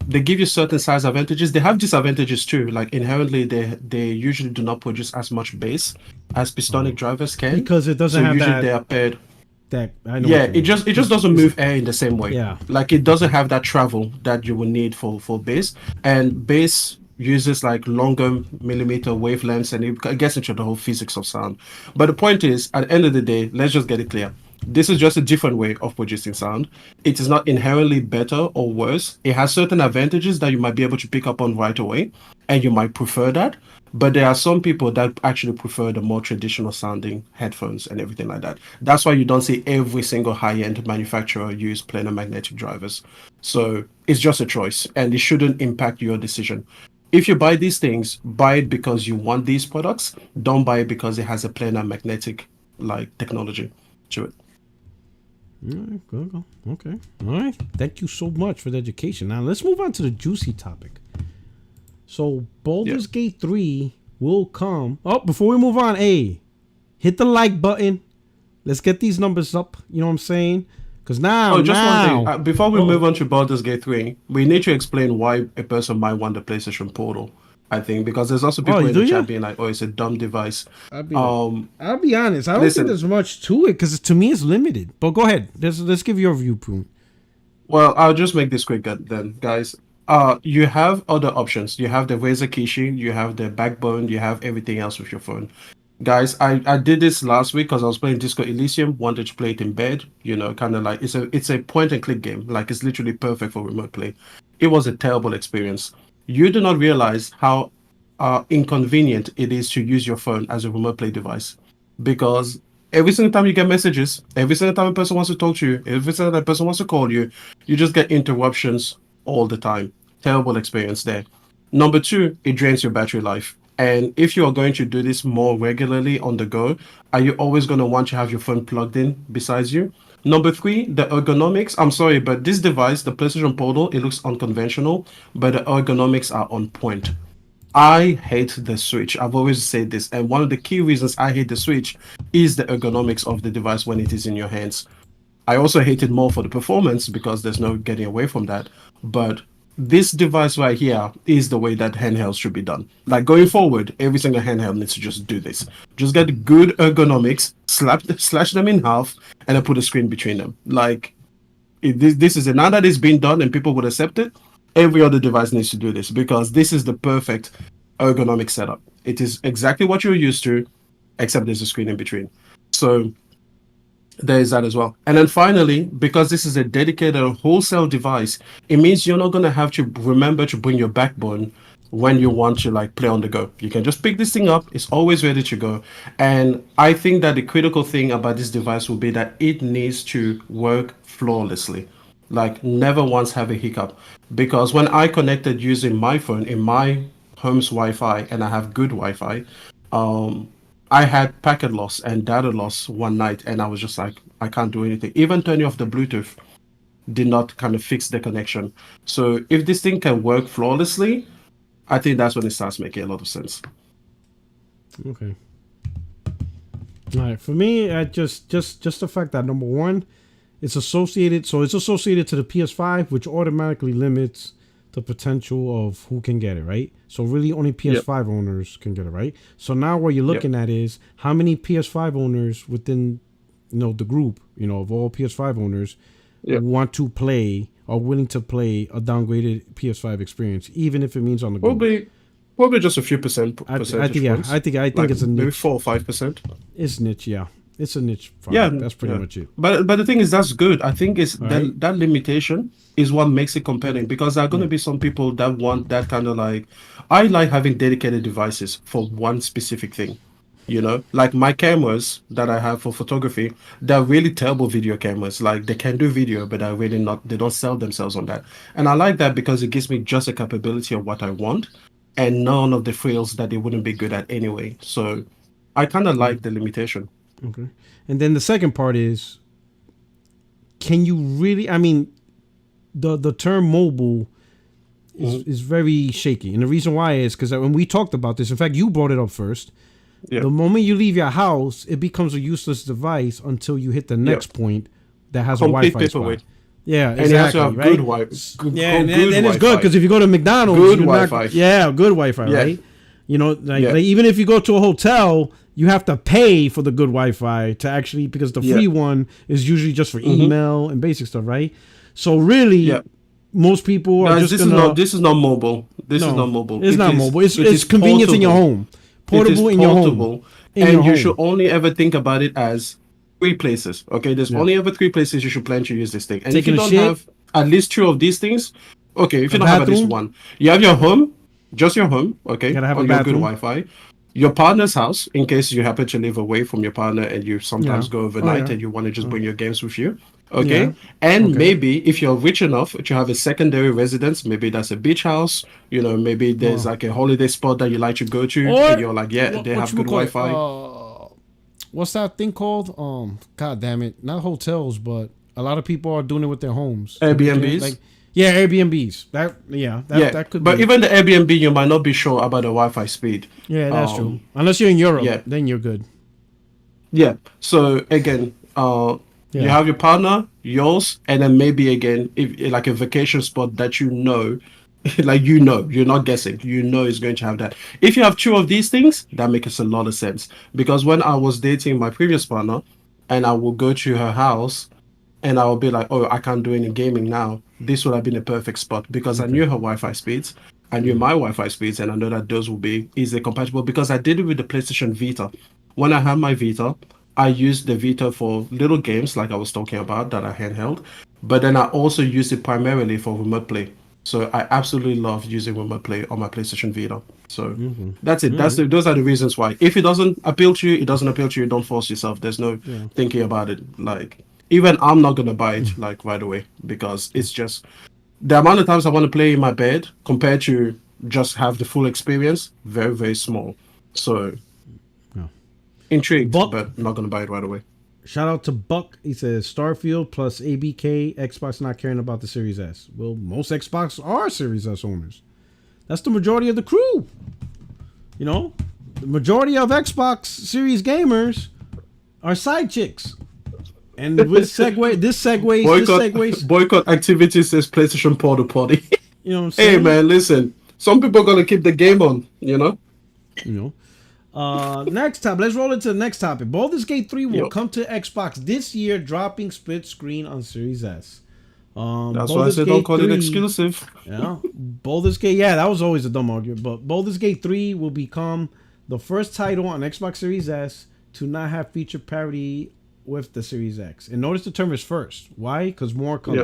they give you certain size advantages. They have disadvantages too. Like inherently, they usually do not produce as much bass as pistonic drivers can. Because it So doesn't have usually they that are paired. I know Yeah, what you it mean. just doesn't move air in the same way. Yeah. Like it doesn't have that travel that you will need for bass. And bass uses like longer millimeter wavelengths, and it gets into the whole physics of sound. But the point is, at the end of the day, let's just get it clear. This is just a different way of producing sound. It is not inherently better or worse. It has certain advantages that you might be able to pick up on right away, and you might prefer that. But there are some people that actually prefer the more traditional sounding headphones and everything like that. That's why you don't see every single high-end manufacturer use planar magnetic drivers. So it's just a choice, and it shouldn't impact your decision. If you buy these things, buy it because you want these products. Don't buy it because it has a planar magnetic like technology to it. All right, go. Okay. All right. Thank you so much for the education. Now let's move on to the juicy topic. So Baldur's Gate 3 will come. Oh, before we move on, hit the like button. Let's get these numbers up. You know what I'm saying? Because now, one thing. Before we move on to Baldur's Gate 3, we need to explain why a person might want the PlayStation Portal. I think because there's also people in the chat being like, "Oh, it's a dumb device." I'll be honest. I don't think there's much to it because to me it's limited. But go ahead. Let's give your viewpoint. Well, I'll just make this quick then, guys. You have other options. You have the Razer Kishi, you have the Backbone, you have everything else with your phone. Guys, I did this last week because I was playing Disco Elysium, wanted to play it in bed, kind of like it's a point and click game. Like it's literally perfect for remote play. It was a terrible experience. You do not realize how inconvenient it is to use your phone as a remote play device, because every single time you get messages, every single time a person wants to talk to you, every single time a person wants to call you, you just get interruptions all the time. Terrible experience there. Number two, it drains your battery life. And if you are going to do this more regularly on the go, are you always going to want to have your phone plugged in besides you? Number three, the ergonomics. I'm sorry, but this device, the PlayStation Portal, it looks unconventional, but the ergonomics are on point. I hate the Switch. I've always said this. And one of the key reasons I hate the Switch is the ergonomics of the device when it is in your hands. I also hate it more for the performance because there's no getting away from that. But this device right here is the way that handhelds should be done. Like going forward, every single handheld needs to just do this. Just get good ergonomics, slash them in half, and then put a screen between them. Like this is it. Now that it's been done and people would accept it, every other device needs to do this because this is the perfect ergonomic setup. It is exactly what you're used to, except there's a screen in between. So there is that as well. And then finally, because this is a dedicated wholesale device, it means you're not going to have to remember to bring your Backbone when you want to like play on the go. You can just pick this thing up. It's always ready to go. And I think that the critical thing about this device will be that it needs to work flawlessly. Like never once have a hiccup. Because when I connected using my phone in my home's Wi-Fi, and I have good Wi-Fi, I had packet loss and data loss one night, and I was just like, I can't do anything. Even turning off the Bluetooth did not kind of fix the connection. So if this thing can work flawlessly, I think that's when it starts making a lot of sense. Okay. All right. For me, just the fact that number one, it's associated to the PS5, which automatically limits the potential of who can get it, right? So really only PS5 owners can get it, right? So now what you're looking at is how many PS5 owners within, the group, of all PS5 owners want to play or willing to play a downgraded PS5 experience, even if it means on the go. Probably just a few percentage I think points. I think like it's a niche. Maybe 4 or 5%. It's niche, yeah. It's a niche product. That's pretty much it. But the thing is, that's good. I think it's that limitation is what makes it compelling, because there are going to be some people that want that kind of like, I like having dedicated devices for one specific thing. Like my cameras that I have for photography, they're really terrible video cameras. Like they can do video, but they're really not, they don't sell themselves on that. And I like that because it gives me just a capability of what I want and none of the frills that they wouldn't be good at anyway. So I kind of like the limitation. Okay. And then the second part is, can you really, the term mobile is very shaky. And the reason why is because when we talked about this, in fact, you brought it up first. Yeah. The moment you leave your house, it becomes a useless device until you hit the next point that has a Wi-Fi spot. Yeah, exactly. And it has to have good Wi-Fi. Yeah, and it's good because if you go to McDonald's, good Wi-Fi. Good Wi-Fi, right? Like even if you go to a hotel, you have to pay for the good Wi-Fi to actually, because the free one is usually just for email and basic stuff, right? So really, most people are just this is not mobile. This is not mobile. It's not mobile. It's convenience in your home. Portable in your home. And you should only ever think about it as 3 places. Okay, there's only ever 3 places you should plan to use this thing. And if you don't have at least 2 of these things, okay, if you don't have at least 1, you have your home, just your home, okay, gotta have on your good Wi-Fi. Your partner's house, in case you happen to live away from your partner and you sometimes go overnight and you want to just bring your games with you. Okay. Maybe if you're rich enough to have a secondary residence, maybe that's a beach house, maybe there's like a holiday spot that you like to go to, and you're like, they have good Wi-Fi. What's that thing called? God damn it. Not hotels, but a lot of people are doing it with their homes. Airbnbs? Airbnbs. That could be. But even the Airbnb, you might not be sure about the Wi-Fi speed. Yeah, that's true. Unless you're in Europe, then you're good. Yeah. So again, you have your partner, yours, and then maybe again, if like a vacation spot that like you're not guessing, is going to have that. If you have 2 of these things, that makes a lot of sense. Because when I was dating my previous partner, and I would go to her house, and I would be like, oh, I can't do any gaming now. This would have been a perfect spot because I knew her Wi-Fi speeds, I knew my Wi-Fi speeds, and I know that those will be easily compatible because I did it with the PlayStation Vita. When I had my Vita, I used the Vita for little games like I was talking about that are handheld, but then I also used it primarily for remote play. So I absolutely love using remote play on my PlayStation Vita. So that's it. Those are the reasons why. If it doesn't appeal to you, it doesn't appeal to you. Don't force yourself. There's no thinking about it. Like even I'm not gonna buy it like right away because it's just the amount of times I want to play in my bed compared to just have the full experience. Very, very small. So intrigued, but not gonna buy it right away. Shout out to Buck. He says Starfield plus ABK. Xbox not caring about the Series S. Well, most Xbox are Series S owners. That's the majority of the crew. The majority of Xbox Series gamers are side chicks. And with this segues. Boycott activity says PlayStation Portal Party. You know what I'm saying? Hey man, listen. Some people are gonna keep the game on. Next topic. Let's roll into the next topic. Baldur's Gate 3 will come to Xbox this year, dropping split screen on Series S. That's why I said don't call it exclusive. Yeah, Baldur's Gate. Yeah, that was always a dumb argument. But Baldur's Gate 3 will become the first title on Xbox Series S to not have feature parity with the Series X. And notice the term is first. Why? Because more coming.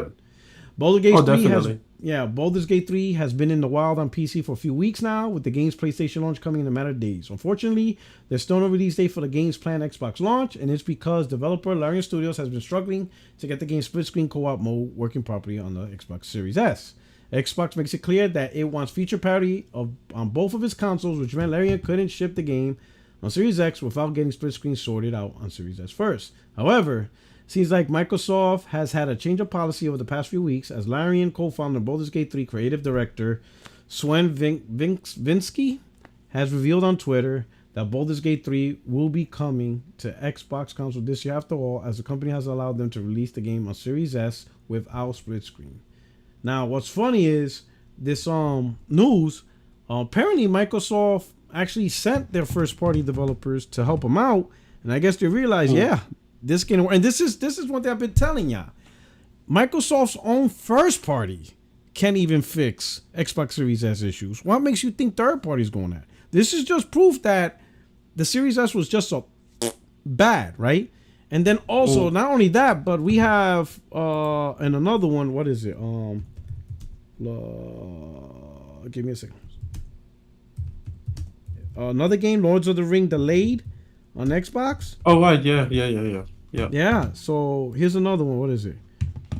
Yeah. Baldur's Gate 3 has been in the wild on PC for a few weeks now, with the game's PlayStation launch coming in a matter of days. Unfortunately, there's still no release date for the game's planned Xbox launch, and it's because developer Larian Studios has been struggling to get the game's split-screen co-op mode working properly on the Xbox Series S. Xbox makes it clear that it wants feature parity on both of its consoles, which meant Larian couldn't ship the game on Series X without getting split-screen sorted out on Series S first. However, seems like Microsoft has had a change of policy over the past few weeks, as Larian co-founder Baldur's Gate 3 creative director Sven Vinsky has revealed on Twitter that Baldur's Gate 3 will be coming to Xbox console this year after all, as the company has allowed them to release the game on Series S without split screen. Now, what's funny is this news, apparently Microsoft actually sent their first party developers to help them out, and I guess they realized, this can work. And this is one thing I've been telling y'all. Microsoft's own first party can't even fix Xbox Series S issues. What makes you think third party's going at? This is just proof that the Series S was just so bad, right? And then also, not only that, but we have and another one. What is it? Give me a second. Another game, Lords of the Ring, delayed on Xbox. Oh right, yeah. Yeah. So here's another one. What is it?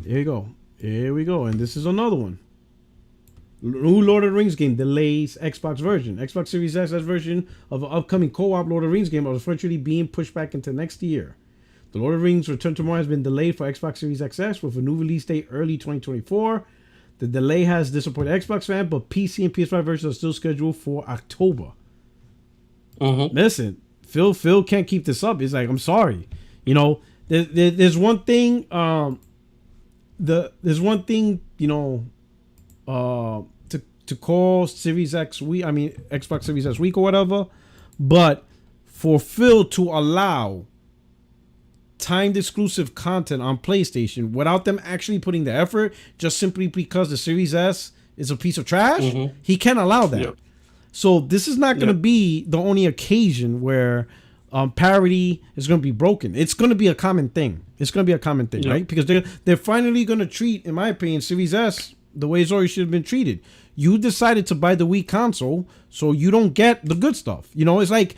Here you go. Here we go. And this is another one. New Lord of the Rings game delays Xbox version. Xbox Series S version of an upcoming co-op Lord of the Rings game is virtually being pushed back into next year. The Lord of the Rings Return to Tomorrow has been delayed for Xbox Series XS with a new release date early 2024. The delay has disappointed Xbox fans, but PC and PS5 versions are still scheduled for October. Listen, Phil can't keep this up. It's like, I'm sorry. You know, there's one thing. There's one thing, you know, to call Series X Xbox Series S weak or whatever, but for Phil to allow timed exclusive content on PlayStation without them actually putting the effort, just simply because the Series S is a piece of trash, he can't allow that. Yep. So this is not going to be the only occasion where parity is going to be broken. It's going to be a common thing. Right? Because they're finally going to treat, in my opinion, Series S the way it's always should have been treated. You decided to buy the Wii console, so you don't get the good stuff. You know, it's like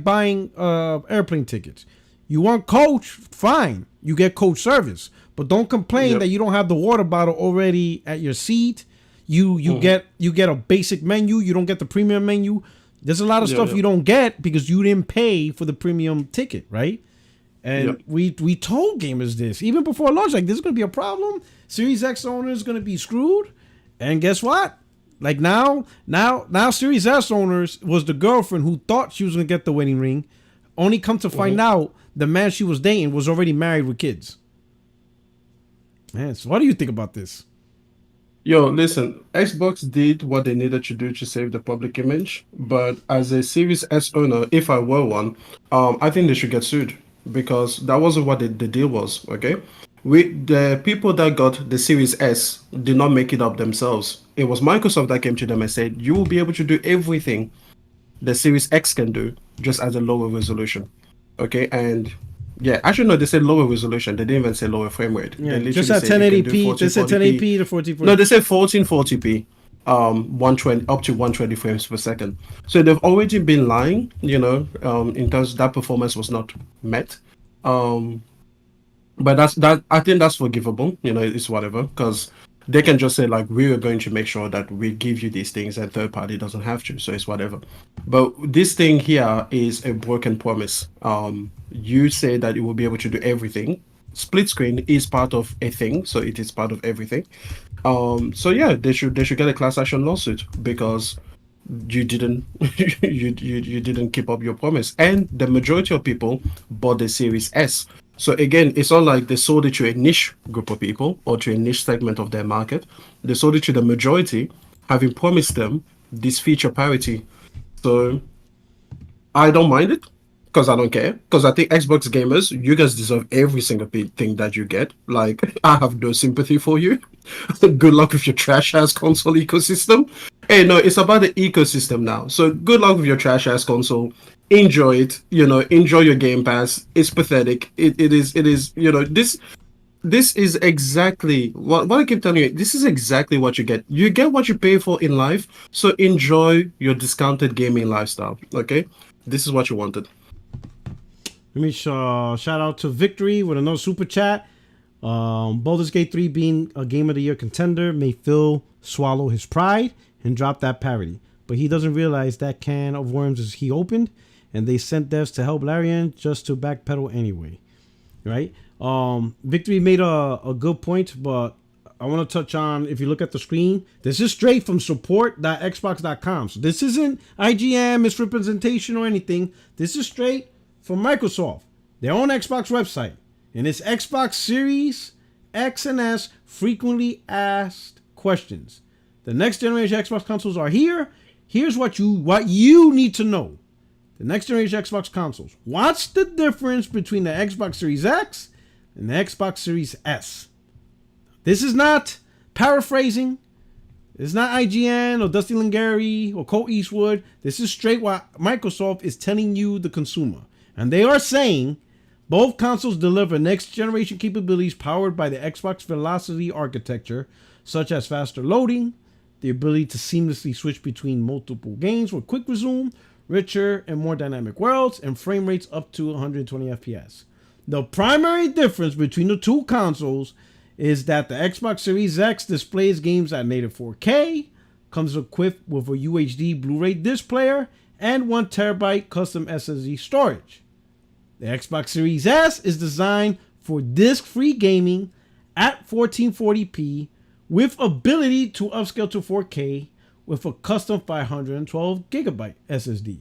buying airplane tickets. You want coach, fine. You get coach service, but don't complain that you don't have the water bottle already at your seat. You get a basic menu. You don't get the premium menu. There's a lot of stuff you don't get because you didn't pay for the premium ticket, right? And we told gamers this even before launch, like, this is going to be a problem. Series X owners going to be screwed. And guess what? Like now Series S owners was the girlfriend who thought she was going to get the wedding ring. Only come to find out the man she was dating was already married with kids. Man, so what do you think about this? Yo, listen, Xbox did what they needed to do to save the public image, but as a Series S owner, if I were one, I think they should get sued because that wasn't what the deal was, okay? The people that got the Series S did not make it up themselves. It was Microsoft that came to them and said, you will be able to do everything the Series X can do, just as a lower resolution, okay? And yeah, actually, no, they said lower resolution. They didn't even say lower frame rate. Yeah, just at 1080p. They said 1080p to 1440p. No, they said 1440p, 120 up to 120 frames per second. So they've already been lying, you know, in terms of that performance was not met. But that I think that's forgivable. You know, it's whatever, because they can just say, like, we are going to make sure that we give you these things and third party doesn't have to, so it's whatever. But this thing here is a broken promise. You say that it will be able to do everything. Split screen is part of a thing, so it is part of everything. So yeah, they should get a class action lawsuit because you didn't you didn't keep up your promise. And the majority of people bought the Series S. So again, it's not like they sold it to a niche group of people or to a niche segment of their market. They sold it to the majority, having promised them this feature parity. So I don't mind it because I don't care. Because I think Xbox gamers, you guys deserve every single thing that you get. Like, I have no sympathy for you. Good luck with your trash ass console ecosystem. Hey, no, it's about the ecosystem now. So good luck with your trash ass console. Enjoy it, you know, enjoy your Game Pass. It's pathetic. It is, you know, this is exactly what I keep telling you. This is exactly what you get. You get what you pay for in life. So enjoy your discounted gaming lifestyle. Okay, this is what you wanted. Let me shout out to Victory with another super chat. Baldur's Gate 3 being a Game of the Year contender may Phil swallow his pride and drop that parody, but he doesn't realize that can of worms is he opened. And they sent devs to help Larian just to backpedal anyway, right? Victory made a good point, but I want to touch on, if you look at the screen, this is straight from support.xbox.com. So this isn't IGN, misrepresentation or anything. This is straight from Microsoft, their own Xbox website. And it's Xbox Series X and S frequently asked questions. The next generation Xbox consoles are here. Here's what you need to know. The next generation Xbox consoles. What's the difference between the Xbox Series X and the Xbox Series S? This is not paraphrasing. It's not IGN or Dusty Lingari or Cole Eastwood. This is straight what Microsoft is telling you, the consumer. And they are saying both consoles deliver next generation capabilities powered by the Xbox Velocity architecture, such as faster loading, the ability to seamlessly switch between multiple games with quick resume, richer and more dynamic worlds, and frame rates up to 120 FPS. The primary difference between the two consoles is that the Xbox Series X displays games at native 4K, comes equipped with a UHD Blu-ray disc player, and 1TB custom SSD storage. The Xbox Series S is designed for disc-free gaming at 1440p with ability to upscale to 4K with a custom 512GB SSD.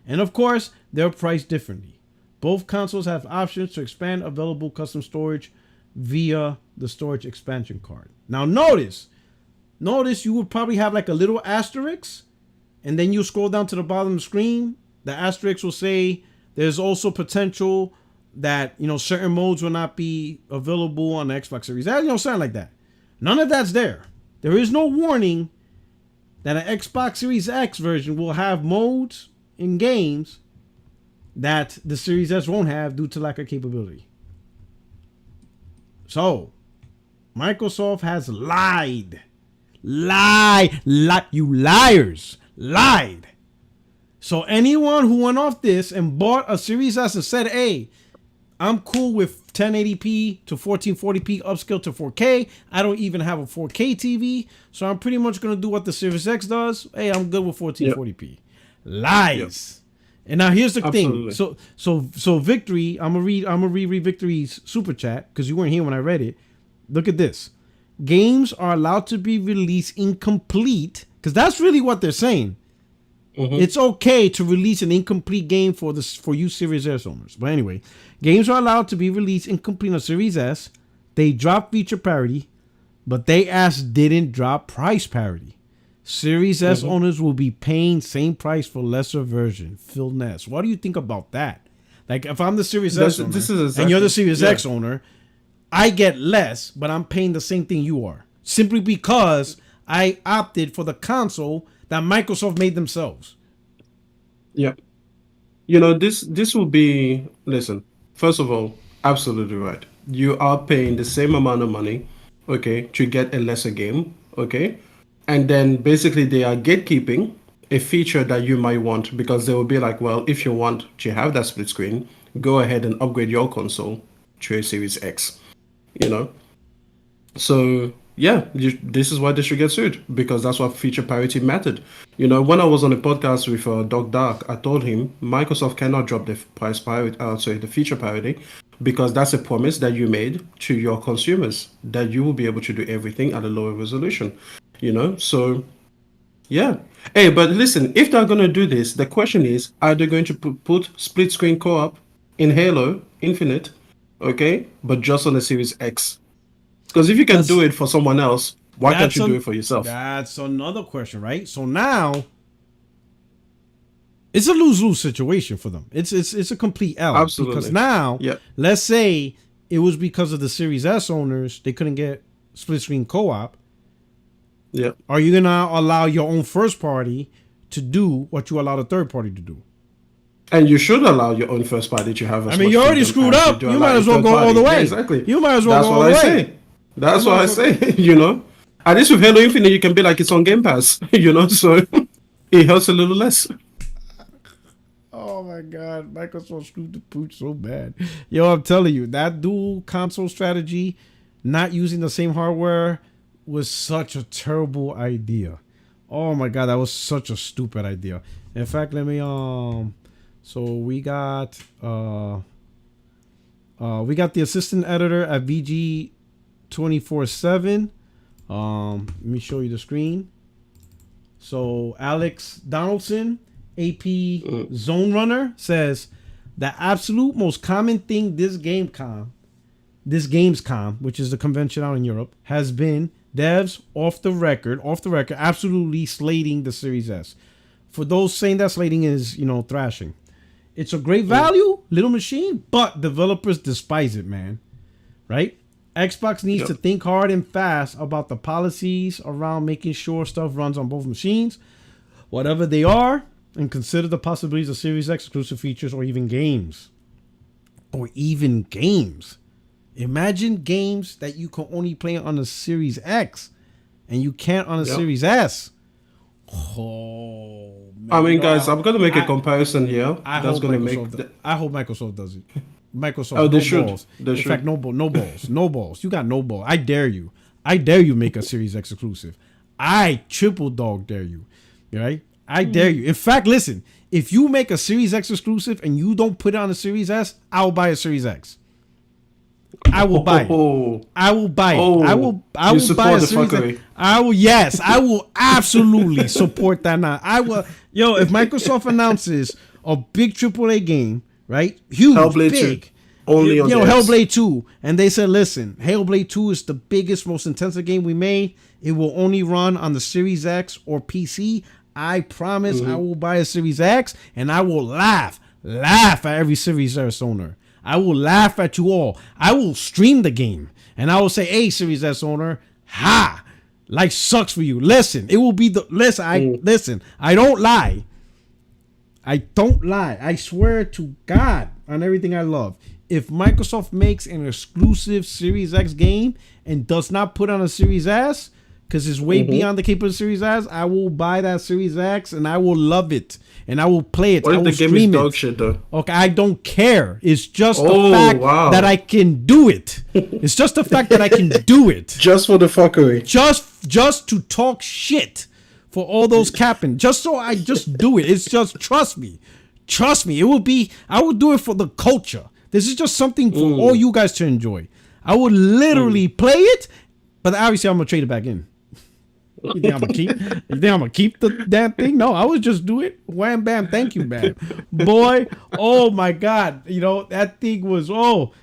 And of course, they're priced differently. Both consoles have options to expand available custom storage via the storage expansion card. Now notice you would probably have like a little asterisk, and then you scroll down to the bottom of the screen. The asterisk will say there's also potential that, certain modes will not be available on the Xbox Series S, something like that. None of that's there. There is no warning that an Xbox Series X version will have modes in games that the Series S won't have due to lack of capability. So, Microsoft has lied. You liars. Lied. So anyone who went off this and bought a Series S and said, hey, I'm cool with 1080p to 1440p upscale to 4K. I don't even have a 4K TV, so I'm pretty much going to do what the Series X does. Hey, I'm good with 1440p. Yep. Lies. Yep. And now here's the thing. So Victory, I'm gonna reread Victory's super chat because you weren't here when I read it. Look at this. Games are allowed to be released incomplete, because that's really what they're saying. Mm-hmm. It's okay to release an incomplete game for you Series S owners. But anyway, games are allowed to be released incomplete on Series S. They drop feature parity, but they didn't drop price parity. Series S owners will be paying same price for lesser version. Phil Ness, what do you think about that? Like, if I'm the Series S owner and you're the Series X owner, I get less, but I'm paying the same thing you are, simply because I opted for the console that Microsoft made themselves. Yep. This will be, listen, first of all, absolutely right. You are paying the same amount of money, okay, to get a lesser game, okay? And then basically they are gatekeeping a feature that you might want, because they will be like, well, if you want to have that split screen, go ahead and upgrade your console to a Series X, So, yeah, this is why they should get sued, because that's what feature parity mattered. When I was on a podcast with Doc Dark, I told him Microsoft cannot drop the the feature parity, because that's a promise that you made to your consumers, that you will be able to do everything at a lower resolution. So, yeah. Hey, but listen, if they're going to do this, the question is, are they going to put split screen co-op in Halo Infinite, okay, but just on the Series X? Because if you can do it for someone else, why can't you do it for yourself? That's another question, right? So now, it's a lose-lose situation for them. It's a complete L. Absolutely. Because now, let's say it was because of the Series S owners, they couldn't get split screen co-op. Yeah. Are you going to allow your own first party to do what you allow the third party to do? And you should allow your own first party to have. You already screwed up. You might as well go all the way. Yeah, exactly. You might as well go all the way. That's what I say. At least with Halo Infinite, you can be like, it's on Game Pass. So it hurts a little less. Oh my God, Microsoft screwed the pooch so bad. Yo, I'm telling you, that dual console strategy, not using the same hardware, was such a terrible idea. Oh my God, that was such a stupid idea. In fact, let me so we got the assistant editor at VG247. Let me show you the screen. So Alex Donaldson, AP Zone Runner, says the absolute most common thing this Gamescom, which is the convention out in Europe, has been devs off the record, absolutely slating the Series S. For those saying that slating is, thrashing. It's a great value, little machine, but developers despise it, man. Right? Xbox needs to think hard and fast about the policies around making sure stuff runs on both machines, whatever they are, and consider the possibilities of Series X exclusive features or even games. Imagine games that you can only play on the Series X and you can't on the Series S. Oh, man. I mean, guys, I'm going to make a comparison here. I hope Microsoft does it. Microsoft. Oh, they no should. Balls. They In should. fact, no balls. No balls. You got no ball. I dare you. I dare you make a Series X exclusive. I triple dog dare you. Right? I dare you. In fact, listen. If you make a Series X exclusive and you don't put it on the Series S, I will buy a Series X. I will buy it. I will buy it. I will buy a Series X. I will absolutely support that now. If Microsoft announces a big AAA game, right? Huge, Hellblade big. 2. Only on Hellblade 2. And they said, listen, Hellblade 2 is the biggest, most intensive game we made. It will only run on the Series X or PC. I promise I will buy a Series X and I will laugh at every Series S owner. I will laugh at you all. I will stream the game and I will say, hey, Series S owner, life sucks for you. Listen, it will be listen, I don't lie. I swear to God on everything I love. If Microsoft makes an exclusive Series X game and does not put on a Series S, because it's way beyond the capability of Series S, I will buy that Series X and I will love it. And I will play it. What I if will the game is stream dog it. shit, though? Okay, I don't care. It's just the fact that I can do it. It's just the fact that I can do it. Just for the fuckery. Just to talk shit for all those capping. Just so I just do it. It's just, trust me. Trust me. I will do it for the culture. This is just something for all you guys to enjoy. I would literally play it, but obviously I'm going to trade it back in. You think I'm gonna keep the damn thing? No, I would just do it. Wham bam, thank you, man. Boy, oh my God. That thing was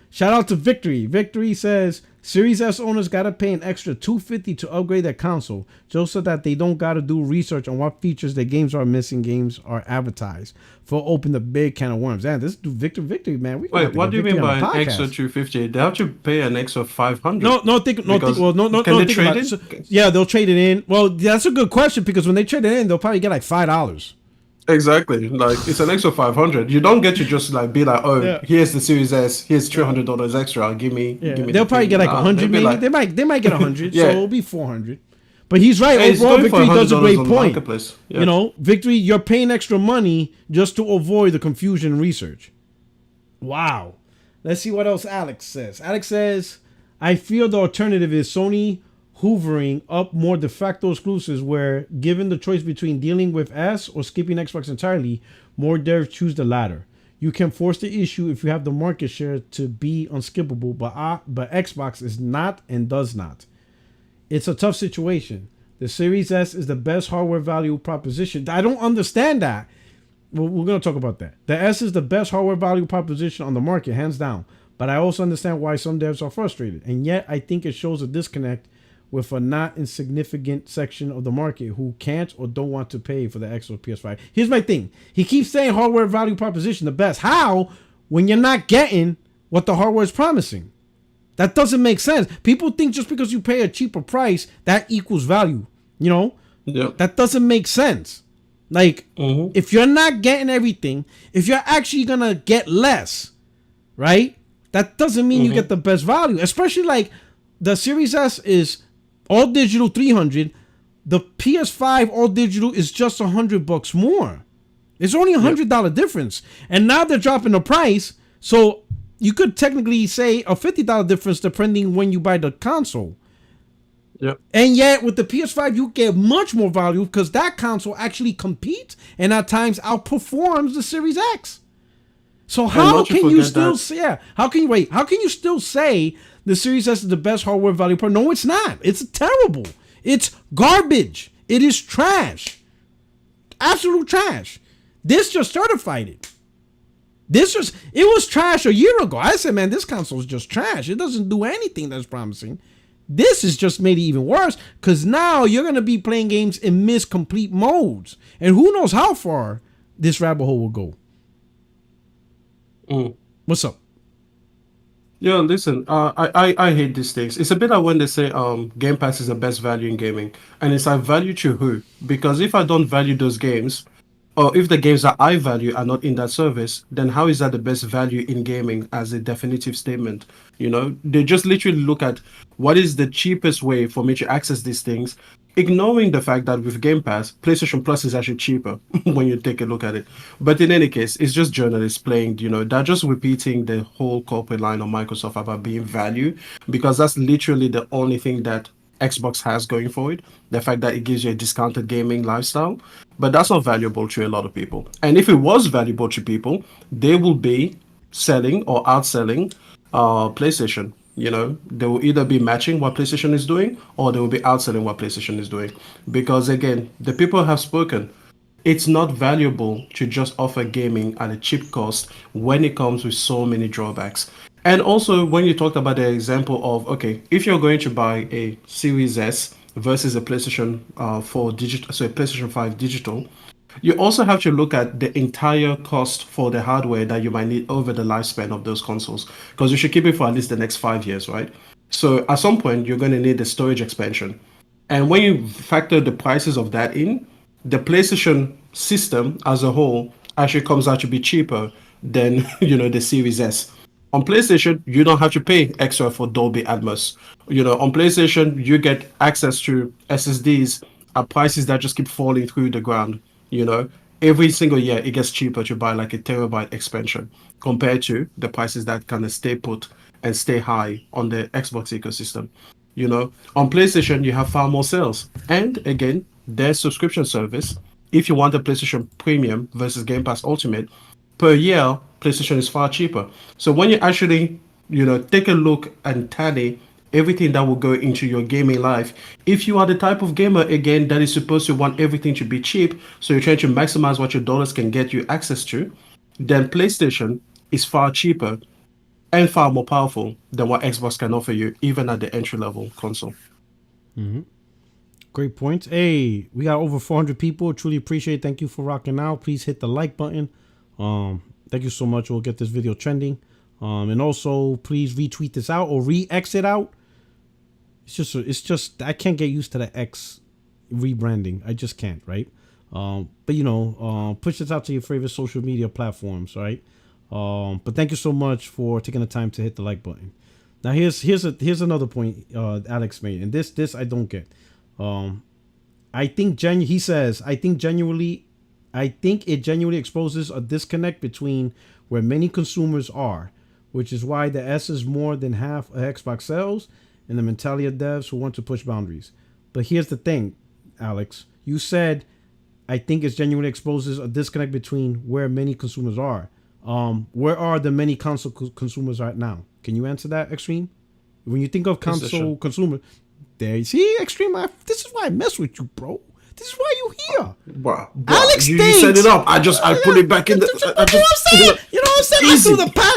shout out to Victory. Victory says Series S owners gotta pay an extra $250 to upgrade their console, just so that they don't gotta do research on what features their games are missing, games are advertised. For open the big can of worms. And this dude Victory, man. Wait, what do you mean by an extra $250? They have to pay an extra $500. Can they trade it? So, yeah, they'll trade it in. Well, that's a good question because when they trade it in, they'll probably get like $5. Exactly. Like, it's an extra $500. You don't get to just like be like, here's the Series S, here's $300 extra. Give me. They'll probably get like 100. Maybe they might get 100. So it'll be 400. But he's right. Hey, overall, Victory does a great point. Yeah. Victory, you're paying extra money just to avoid the confusion and research. Wow. Let's see what else Alex says. Alex says, I feel the alternative is Sony hoovering up more de facto exclusives where, given the choice between dealing with S or skipping Xbox entirely, more devs choose the latter. You can force the issue if you have the market share to be unskippable, but Xbox is not and does not. It's a tough situation. The Series S is the best hardware value proposition. I don't understand that. We're going to talk about that. The S is the best hardware value proposition on the market, hands down. But I also understand why some devs are frustrated. And yet, I think it shows a disconnect with a not insignificant section of the market who can't or don't want to pay for the X or PS5. Here's my thing. He keeps saying hardware value proposition the best. How? When you're not getting what the hardware is promising. That doesn't make sense. People think just because you pay a cheaper price, that equals value. That doesn't make sense. Like, if you're not getting everything, if you're actually going to get less, right? That doesn't mean you get the best value. Especially like the Series S is all digital 300. The PS5 all digital is just $100 more. It's only $100 difference. And now they're dropping the price. So you could technically say a $50 difference depending when you buy the console. Yep. And yet with the PS5, you get much more value because that console actually competes and at times outperforms the Series X. So how can you still say, how can you still say the Series S is the best hardware value? No, it's not. It's terrible. It's garbage. It is trash. Absolute trash. This just certified it. It was trash a year ago. I said, man, this console is just trash. It doesn't do anything that's promising. This has just made it even worse because now you're going to be playing games in complete modes. And who knows how far this rabbit hole will go. What's up? Yeah, listen, I hate these things. It's a bit like when they say Game Pass is the best value in gaming. And it's like value to who? Because if I don't value those games, or if the games that I value are not in that service, then how is that the best value in gaming as a definitive statement? You know, they just literally look at what is the cheapest way for me to access these things, ignoring the fact that with Game Pass, PlayStation Plus is actually cheaper when you take a look at it. But in any case, it's just journalists playing, you know, they're just repeating the whole corporate line on Microsoft about being value, because that's literally the only thing that Xbox has going for it, the fact that it gives you a discounted gaming lifestyle. But that's not valuable to a lot of people. And if it was valuable to people, they will be selling or outselling PlayStation. You know, they will either be matching what PlayStation is doing, or they will be outselling what PlayStation is doing. Because again, the people have spoken. It's not valuable to just offer gaming at a cheap cost when it comes with so many drawbacks. And also, when you talked about the example of, okay, if you're going to buy a Series S versus a PlayStation 4 digital, so a PlayStation 5 digital, you also have to look at the entire cost for the hardware that you might need over the lifespan of those consoles, because you should keep it for at least the next 5 years, right? So at some point, you're going to need the storage expansion. And when you factor the prices of that in, the PlayStation system as a whole actually comes out to be cheaper than the Series S. On PlayStation, you don't have to pay extra for Dolby Atmos. On PlayStation, you get access to SSDs at prices that just keep falling through the ground. Every single year it gets cheaper to buy like a terabyte expansion compared to the prices that kind of stay put and stay high on the Xbox ecosystem. On PlayStation, you have far more sales. And again, their subscription service, if you want a PlayStation Premium versus Game Pass Ultimate, per year, PlayStation is far cheaper. So when you actually, take a look and tally everything that will go into your gaming life, if you are the type of gamer, again, that is supposed to want everything to be cheap, so you're trying to maximize what your dollars can get you access to, then PlayStation is far cheaper and far more powerful than what Xbox can offer you, even at the entry-level console. Mm-hmm. Great points. Hey, we got over 400 people. Truly appreciate it. Thank you for rocking out. Please hit the like button. Thank you so much. We'll get this video trending. And also, please retweet this out or re-exit out. It's just I can't get used to the X rebranding. I just can't, right? But push this out to your favorite social media platforms, right? But thank you so much for taking the time to hit the like button. Now here's another point Alex made, and this I don't get. I think it genuinely exposes a disconnect between where many consumers are, which is why the S is more than half of Xbox sales, and the mentality of devs who want to push boundaries. But here's the thing, Alex. You said, I think it genuinely exposes a disconnect between where many consumers are. Where are the many console consumers right now? Can you answer that, Extreme? When you think of console consumer, there you see, Extreme. This is why I mess with you, bro. This is why you here. Wow. Alex, you set it up. I put it back in the. You know what I'm saying? Easy. I threw the pass.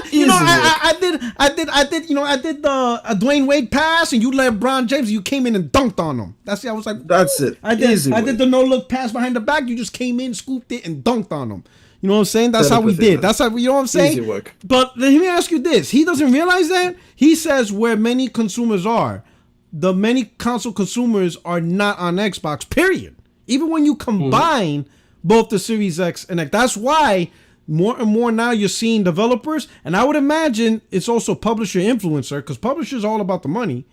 I did the Dwayne Wade pass, and you let LeBron James. You came in and dunked on him. I was like, that's it. I did the no look pass behind the back. You just came in, scooped it, and dunked on him. You know what I'm saying? That's how we did. That's how, you know what I'm saying? Easy work. But let me ask you this. He doesn't realize that. He says where many consumers are. The many console consumers are not on Xbox, period. Even when you combine both the Series X and X. That's why more and more now you're seeing developers. And I would imagine it's also publisher influencer, because publishers are all about the money.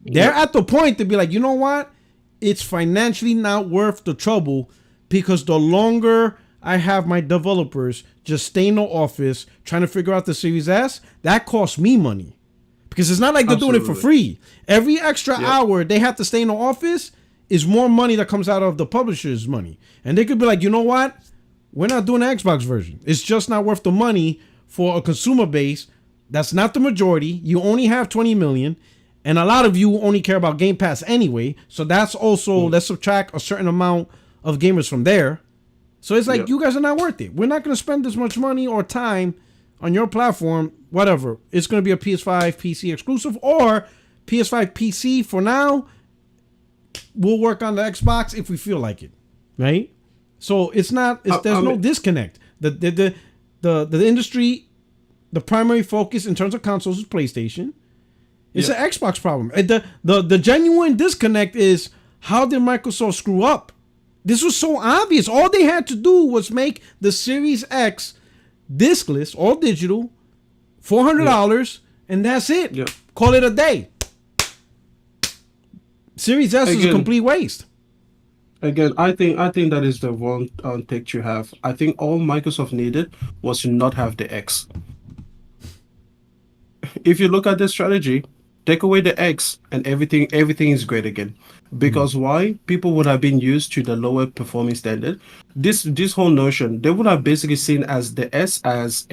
They're at the point to be like, you know what? It's financially not worth the trouble, because the longer I have my developers just stay in the office trying to figure out the Series S, that costs me money. Because it's not like they're doing it for free. Every extra hour they have to stay in the office is more money that comes out of the publisher's money. And they could be like, you know what? We're not doing the Xbox version. It's just not worth the money for a consumer base. That's not the majority. You only have 20 million. And a lot of you only care about Game Pass anyway. So that's also, let's subtract a certain amount of gamers from there. So it's like, you guys are not worth it. We're not going to spend this much money or time on your platform, whatever. It's going to be a PS5, PC exclusive, or PS5 PC for now. We'll work on the Xbox if we feel like it, right? So it's not. There's no disconnect. The industry, the primary focus in terms of consoles is PlayStation. It's an Xbox problem. The genuine disconnect is, how did Microsoft screw up? This was so obvious. All they had to do was make the Series X discless, all digital, $400, and that's it. Yeah. Call it a day. Series S is a complete waste. Again, I think that is the wrong take you have. I think all Microsoft needed was to not have the X. If you look at the strategy, take away the X and everything is great again. Because why? People would have been used to the lower performing standard. This whole notion, they would have basically seen as the S as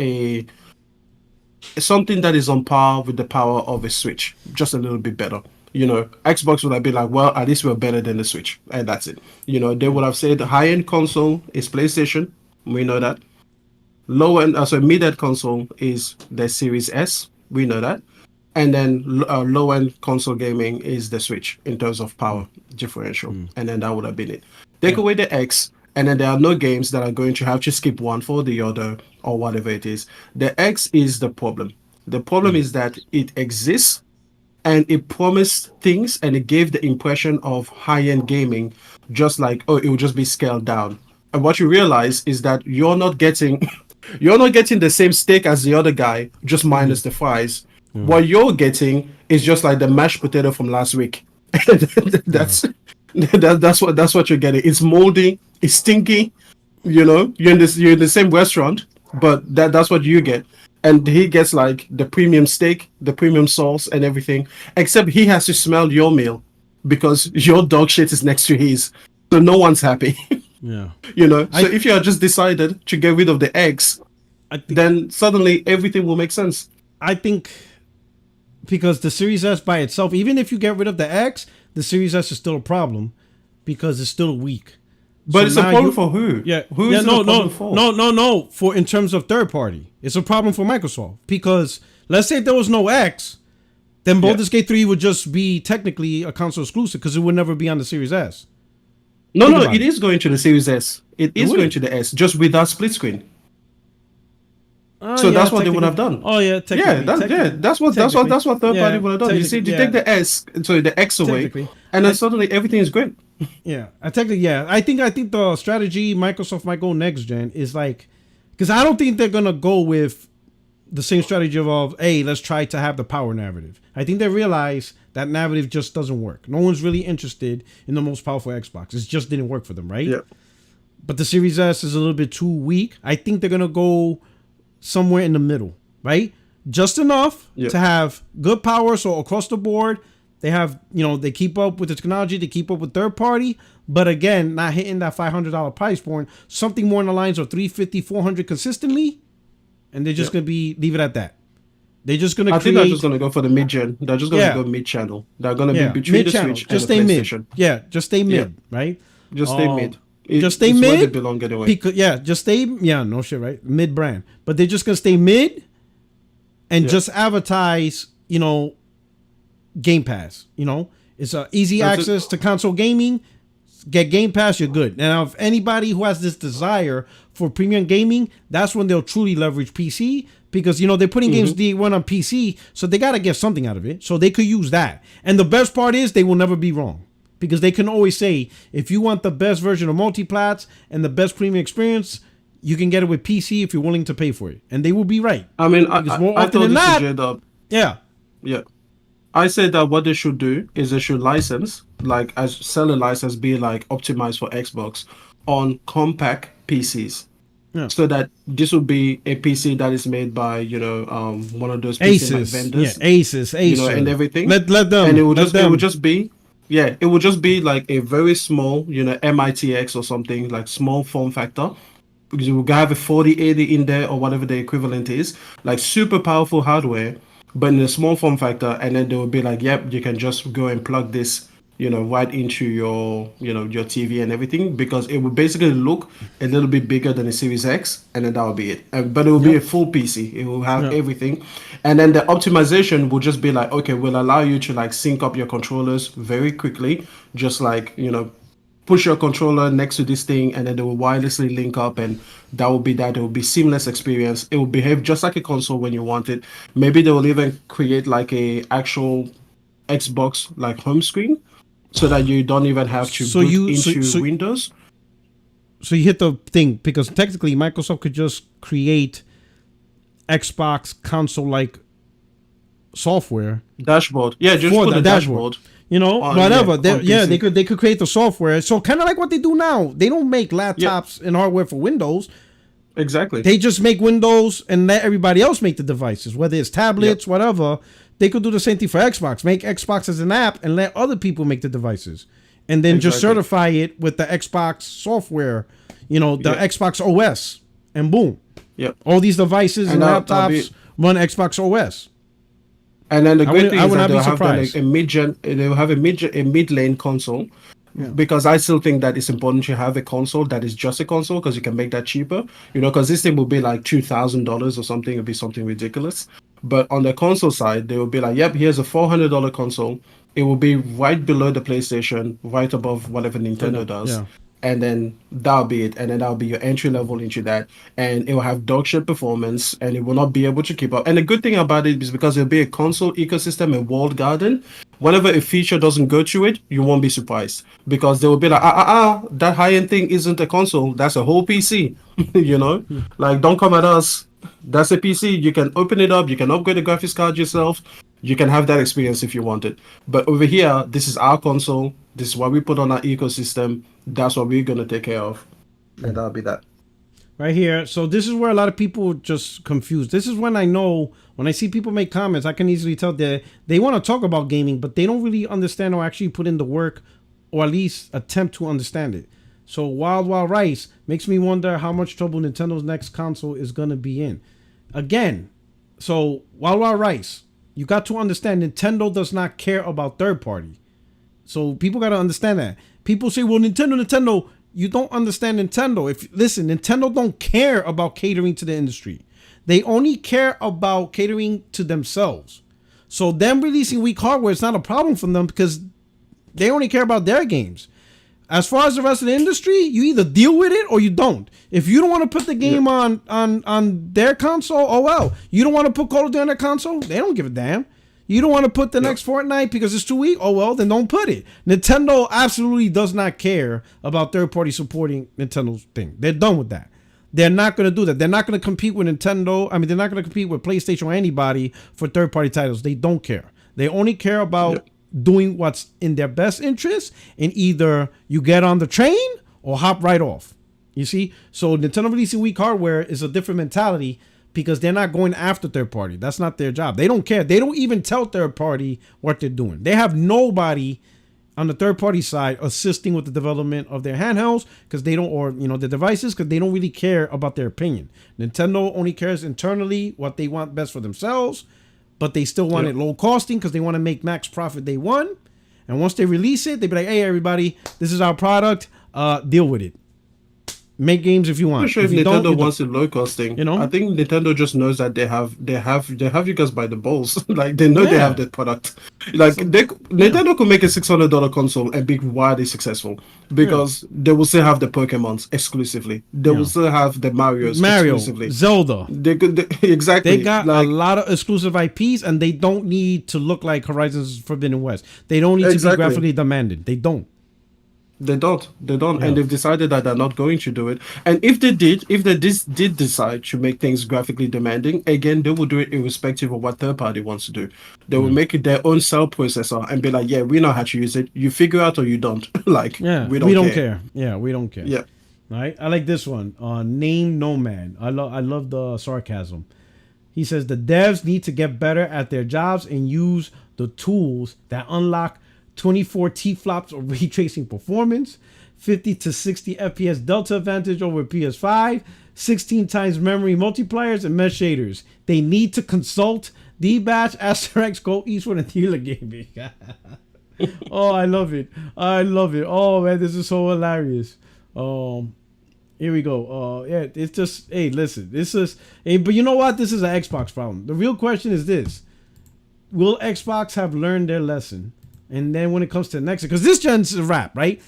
something that is on par with the power of a Switch, just a little bit better. Xbox would have been like, well, at least we're better than the Switch, and that's it. They would have said the high-end console is PlayStation. We know that. Low-end, mid-end console is the Series S. We know that. And then low-end console gaming is the Switch in terms of power differential. And then that would have been it. Take away the X, and then there are no games that are going to have to skip one for the other or whatever it is. The X is the problem. The problem is that it exists, and it promised things, and it gave the impression of high-end gaming, just like, oh, it will just be scaled down. And what you realize is that you're not getting the same steak as the other guy, just minus the fries. What you're getting is just like the mashed potato from last week. that's what you're getting. It's moldy, it's stinky. You're in the same restaurant, but that's what you get. And he gets like the premium steak, the premium sauce, and everything. Except he has to smell your meal because your dog shit is next to his. So no one's happy. Yeah. So if you had just decided to get rid of the eggs, then suddenly everything will make sense. I think because the Series S by itself, even if you get rid of the X, the Series S is still a problem because it's still weak. But so it's a problem for who? Yeah. Who is the problem for? No. For in terms of third party, it's a problem for Microsoft because let's say if there was no X, then Baldur's Gate 3 would just be technically a console exclusive because it would never be on the Series S. No, it is going to the Series S. It is going to the S, just without split screen. So that's what they would have done. Oh yeah, that's what third party would have done. You see, you take the X away, and then suddenly everything is great. Yeah, I think the strategy Microsoft might go next gen is like, because I don't think they're gonna go with the same strategy of, hey, let's try to have the power narrative. I think they realize that narrative just doesn't work. No one's really interested in the most powerful Xbox. It just didn't work for them, right? Yeah. But the Series S is a little bit too weak. I think they're gonna go somewhere in the middle, right? Just enough to have good power, so across the board they have, they keep up with the technology, they keep up with third party, but again, not hitting that $500 price point, something more in the lines of $350, $400 consistently, and they're just gonna leave it at that. They're just gonna. I think they're just gonna go for the mid-gen. They're just gonna go mid-channel. They're gonna be between the Switch and the PlayStation. Just stay mid, right? Just stay mid. Just stay mid. Where they belong anyway. Because, just stay. Yeah, no shit, right? Mid brand, but they're just gonna stay mid, and just advertise. Game Pass. It's a easy access to console gaming. Get Game Pass, you're good. Now, if anybody who has this desire for premium gaming, that's when they'll truly leverage PC because they're putting games day one on PC, so they gotta get something out of it. So they could use that. And the best part is they will never be wrong. Because they can always say, if you want the best version of multiplats and the best premium experience, you can get it with PC if you're willing to pay for it. And they will be right. I mean, I thought this straight up. Yeah. I said that what they should do is they should license, like sell a license, be like optimized for Xbox on compact PCs. Yeah. So that this would be a PC that is made by, one of those PC vendors. Yeah, Asus. And everything. Let them. And it would just be like a very small, MITX or something, like small form factor. Because you will have a 4080 in there or whatever the equivalent is, like super powerful hardware, but in a small form factor, and then they will be like, yep, you can just go and plug this right into your, your TV and everything, because it would basically look a little bit bigger than a Series X, and then that will be it. But it will be Yep. a full PC. It will have Yeah. everything, and then the optimization will just be like, okay, we'll allow you to like sync up your controllers very quickly, just like push your controller next to this thing, and then they will wirelessly link up, and that will be that. It will be seamless experience. It will behave just like a console when you want it. Maybe they will even create like a actual Xbox like home screen, so that you don't even have to So boot you so into so Windows. so you hit the thing because technically Microsoft could just create Xbox console like software Dashboard. Yeah, just for put the a dashboard. dashboard You know, on, yeah, whatever. on Yeah, PC. they could create the software. So kind of like what they do now. They don't make Yeah, laptops and hardware for Windows. exactly. They just make Windows and let everybody else make the devices, whether it's Yep, tablets, whatever. They could do the same thing for Xbox. Make Xbox as an app and let other people make the devices, and then just exactly. certify it with the Xbox software. The Yep, Xbox OS, and boom, yep. all these devices and And that'll be. laptops run Xbox OS. And then the great thing I is would that not be they'll have then surprised. a mid-gen, they'll have a mid-lane console, Yeah. because I still think that it's important to have a console that is just a console, because you can make that cheaper, because this thing will be like $2,000 or something. It'll be something ridiculous. But on the console side, they will be like, yep, here's a $400 console. It will be right below the PlayStation, right above whatever For Nintendo them, does. yeah. And then that'll be it. And then that'll be your entry level into that. And it will have dog shit performance, and it will not be able to keep up. And the good thing about it is because it'll be a console ecosystem, a walled garden. Whenever a feature doesn't go to it, you won't be surprised, because they will be like, that high end thing isn't a console. That's a whole PC. you know, like, don't come at us. That's a PC. You can open it up. You can upgrade the graphics card yourself. You can have that experience if you want it. But over here, this is our console. This is what we put on our ecosystem. That's what we're gonna take care of, and that'll be that. Right here. So this is where a lot of people just confused. This is when I know when I see people make comments, I can easily tell that they want to talk about gaming, but they don't really understand or actually put in the work, or at least attempt to understand it. So Wild Wild Rice makes me wonder how much trouble Nintendo's next console is gonna be in. Again, so Wild Wild Rice, you got to understand Nintendo does not care about third party. So people got to understand that. People say, "Well, Nintendo." You don't understand Nintendo. Listen, Nintendo don't care about catering to the industry. They only care about catering to themselves. So them releasing weak hardware is not a problem for them because they only care about their games. As far as the rest of the industry, you either deal with it or you don't. If you don't want to put the game on their console, oh well. You don't want to put Call of Duty on their console, they don't give a damn. You don't want to put the next Fortnite because it's too weak? Oh, well, then don't put it. Nintendo absolutely does not care about third party supporting Nintendo's thing. They're done with that. They're not going to do that. They're not going to compete with Nintendo. I mean, they're not going to compete with PlayStation or anybody for third party titles. They don't care. They only care about doing what's in their best interest, and either you get on the train or hop right off. You see? So Nintendo releasing weak hardware is a different mentality, because they're not going after third party. That's not their job. They don't care. They don't even tell third party what they're doing. They have nobody on the third party side assisting with the development of their handhelds, because they don't, or the devices, because they don't really care about their opinion. Nintendo only cares internally what they want best for themselves, but they still want it low costing because they want to make max profit day one. And once they release it, they be like, "Hey everybody, this is our product. Deal with it. Make games if you want. I'm not sure if you don't, Nintendo wants it low costing. you know." I think Nintendo just knows that they have you guys by the balls. Like, they know they have Yeah. that product. Like, Nintendo could make a $600 console and be wildly successful, Yeah. because they will still have the Pokemons exclusively. They will still have the Marios Mario, exclusively. Zelda. They could exactly. They got a like, lot of exclusive IPs, and they don't need to look like Horizon's Forbidden West. They don't need to be Exactly. graphically demanded. They don't. They don't. They don't. Yeah. And they've decided that they're not going to do it. And if they did decide to make things graphically demanding, again, they will do it irrespective of what third party wants to do. They will make it their own cell processor and be like, yeah, we know how to use it. You figure out or you don't. Like, Yeah, we don't care. Yeah, we don't care. Yeah. All right, I like this one. Name Nomad. I love the sarcasm. He says the devs need to get better at their jobs and use the tools that unlock 24 T-flops of ray tracing performance, 50 to 60 FPS delta advantage over PS5, 16 times memory multipliers, and mesh shaders. They need to consult D-Batch, Asterix, Go Eastward, and Tila Gaming. Oh, I love it. I love it. Oh man, this is so hilarious. Here we go. Yeah, it's just, hey, listen, this is, hey, but you know what? This is an Xbox problem. The real question is this: will Xbox have learned their lesson? And then when it comes to next, because this gen's a wrap, right?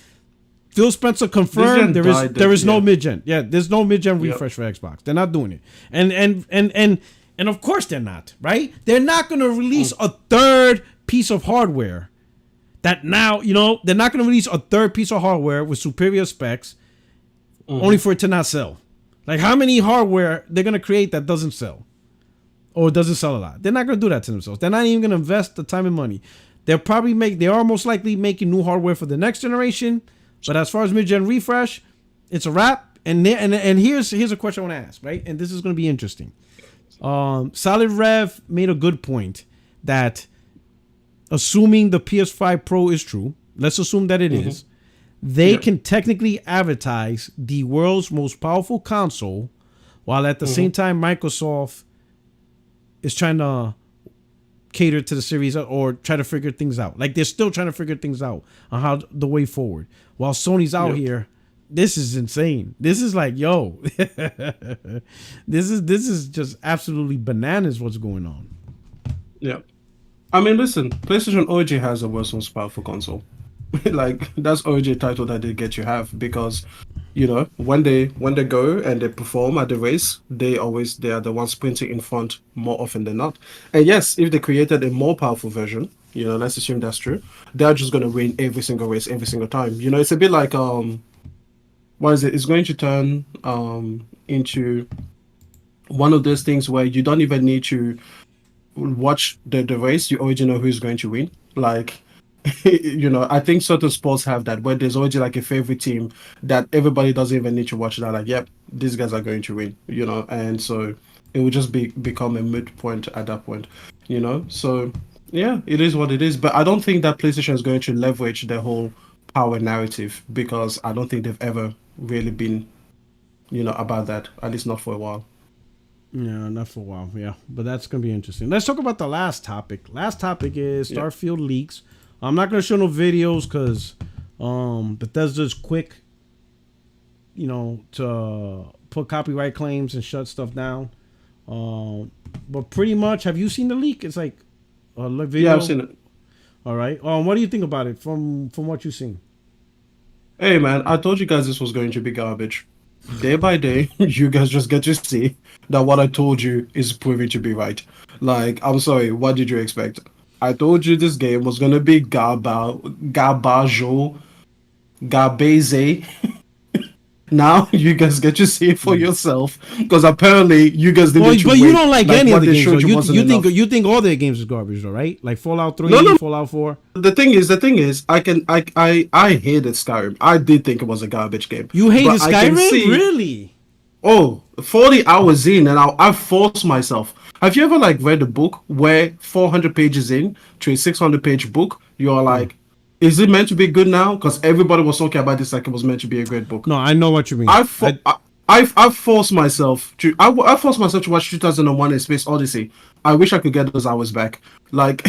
Phil Spencer confirmed there is no mid-gen. Yeah, there's no mid-gen refresh for Xbox. They're not doing it. And of course they're not, right? They're not going to release a third piece of hardware that now, they're not going to release a third piece of hardware with superior specs only for it to not sell. Like, how many hardware they're going to create that doesn't sell or doesn't sell a lot? They're not going to do that to themselves. They're not even going to invest the time and money. They are most likely making new hardware for the next generation. But as far as mid-gen refresh, it's a wrap. And here's a question I want to ask, right? And this is going to be interesting. Solid Rev made a good point that assuming the PS5 Pro is true, let's assume that it is, they can technically advertise the world's most powerful console while at the same time Microsoft is trying to cater to the series or try to figure things out. Like, they're still trying to figure things out on how the way forward. While Sony's out here, this is insane. This is like, yo, this is just absolutely bananas what's going on. Yeah. I mean, listen, PlayStation OG has the world's most powerful console. Like, that's OG title that they get you have because, when they go and they perform at the race, they are the ones sprinting in front more often than not. And yes, if they created a more powerful version, let's assume that's true, they're just going to win every single race every single time. It's a bit like what is it? It's going to turn into one of those things where you don't even need to watch the race. You already know who's going to win. Like, I think certain sports have that where there's already like a favorite team that everybody doesn't even need to watch that. Like, yep, these guys are going to win, and so it will just become a moot point at that point, So yeah, it is what it is. But I don't think that PlayStation is going to leverage the whole power narrative because I don't think they've ever really been, about that, at least not for a while. Yeah, not for a while. Yeah, but that's gonna be interesting. Let's talk about the last topic. Last topic is Starfield leaks. I'm not gonna show no videos because Bethesda's quick, to put copyright claims and shut stuff down. But pretty much, have you seen the leak? It's like a video. Yeah, I've seen it. All right. What do you think about it from what you've seen? Hey man, I told you guys this was going to be garbage. Day by day, you guys just get to see that what I told you is proving to be right. Like, I'm sorry, what did you expect? I told you this game was gonna be garbajo, garbage. Now you guys get to see it for yourself because apparently you guys didn't. But you don't like any of the games. You think all their games is garbage, though, right? Like Fallout 3, Fallout 4. The thing is, I hated Skyrim. I did think it was a garbage game. You hated Skyrim, really? Oh, 40 hours in, and I forced myself. Have you ever read a book where 400 pages in to a 600-page book, you're like, is it meant to be good now? Because everybody was talking about this like it was meant to be a great book. No, I know what you mean. I forced myself to watch 2001: A Space Odyssey. I wish I could get those hours back. Like,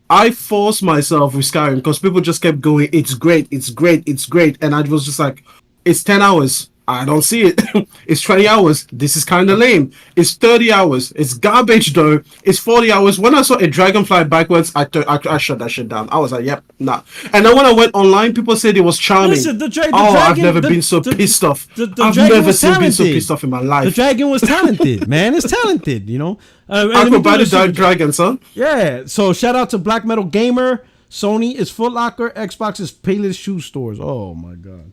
I forced myself with Skyrim because people just kept going, it's great, it's great, it's great. And I was just like, it's 10 hours. I don't see it. It's 20 hours. This is kind of lame. It's 30 hours. It's garbage though. It's 40 hours. When I saw a dragon fly backwards, I shut that shit down. I was like, yep, nah. And then when I went online, people said it was charming. Listen, I've never been so pissed off. I've never been so pissed off in my life. The dragon was talented, man. It's talented, Acrobatic dragon, son. Yeah. So shout out to Black Metal Gamer. Sony is Foot Locker. Xbox is Payless Shoe Stores. Oh my god.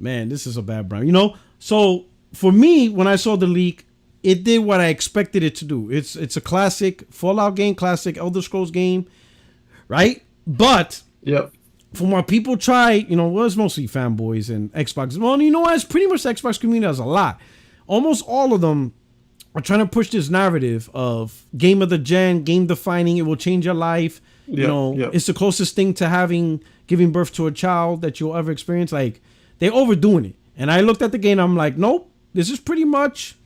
Man, this is a bad brand. So for me, when I saw the leak, it did what I expected it to do. It's a classic Fallout game, classic Elder Scrolls game, right? But from what people tried, it was mostly fanboys and Xbox. Well, you know what? It's pretty much the Xbox community has a lot. Almost all of them are trying to push this narrative of game of the gen, game defining. It will change your life. It's the closest thing to giving birth to a child that you'll ever experience. Like, they're overdoing it. And I looked at the game, I'm like, nope, this is pretty much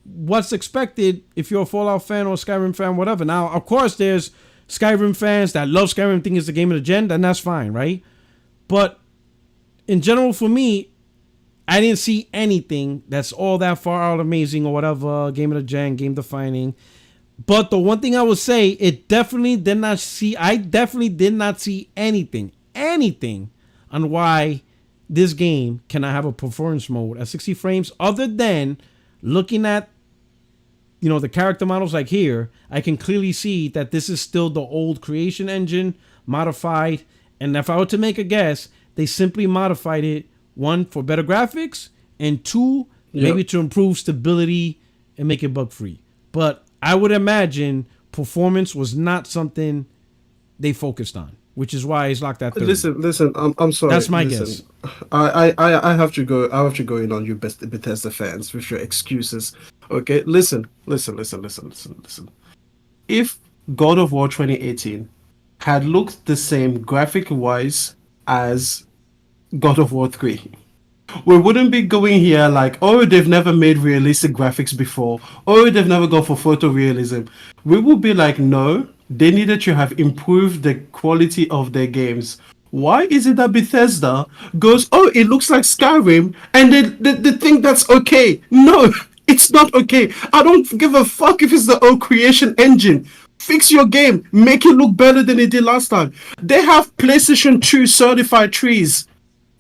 what's expected if you're a Fallout fan or a Skyrim fan, whatever. Now, of course, there's Skyrim fans that love Skyrim think it's the game of the gen, then that's fine, right? But in general, for me, I didn't see anything that's all that far out amazing or whatever, game of the gen, game defining. But the one thing I would say, I definitely did not see anything on why this game cannot have a performance mode at 60 frames, other than looking at, the character models like here. I can clearly see that this is still the old creation engine modified. And if I were to make a guess, they simply modified it, one, for better graphics, and two, maybe to improve stability and make it bug free. But I would imagine performance was not something they focused on, which is why it's locked at 30. Listen. I'm sorry. That's my guess. I have to go. I have to go in on you, Bethesda fans, with your excuses. Okay, listen. If God of War 2018 had looked the same graphic wise as God of War 3, we wouldn't be going here like, oh, they've never made realistic graphics before. Oh, they've never gone for photorealism. We would be like, no, they needed to have improved the quality of their games. Why is it that Bethesda goes, oh, it looks like Skyrim, and they think that's okay? No, it's not okay. I don't give a fuck if it's the old creation engine. Fix your game. Make it look better than it did last time. They have PlayStation 2 certified trees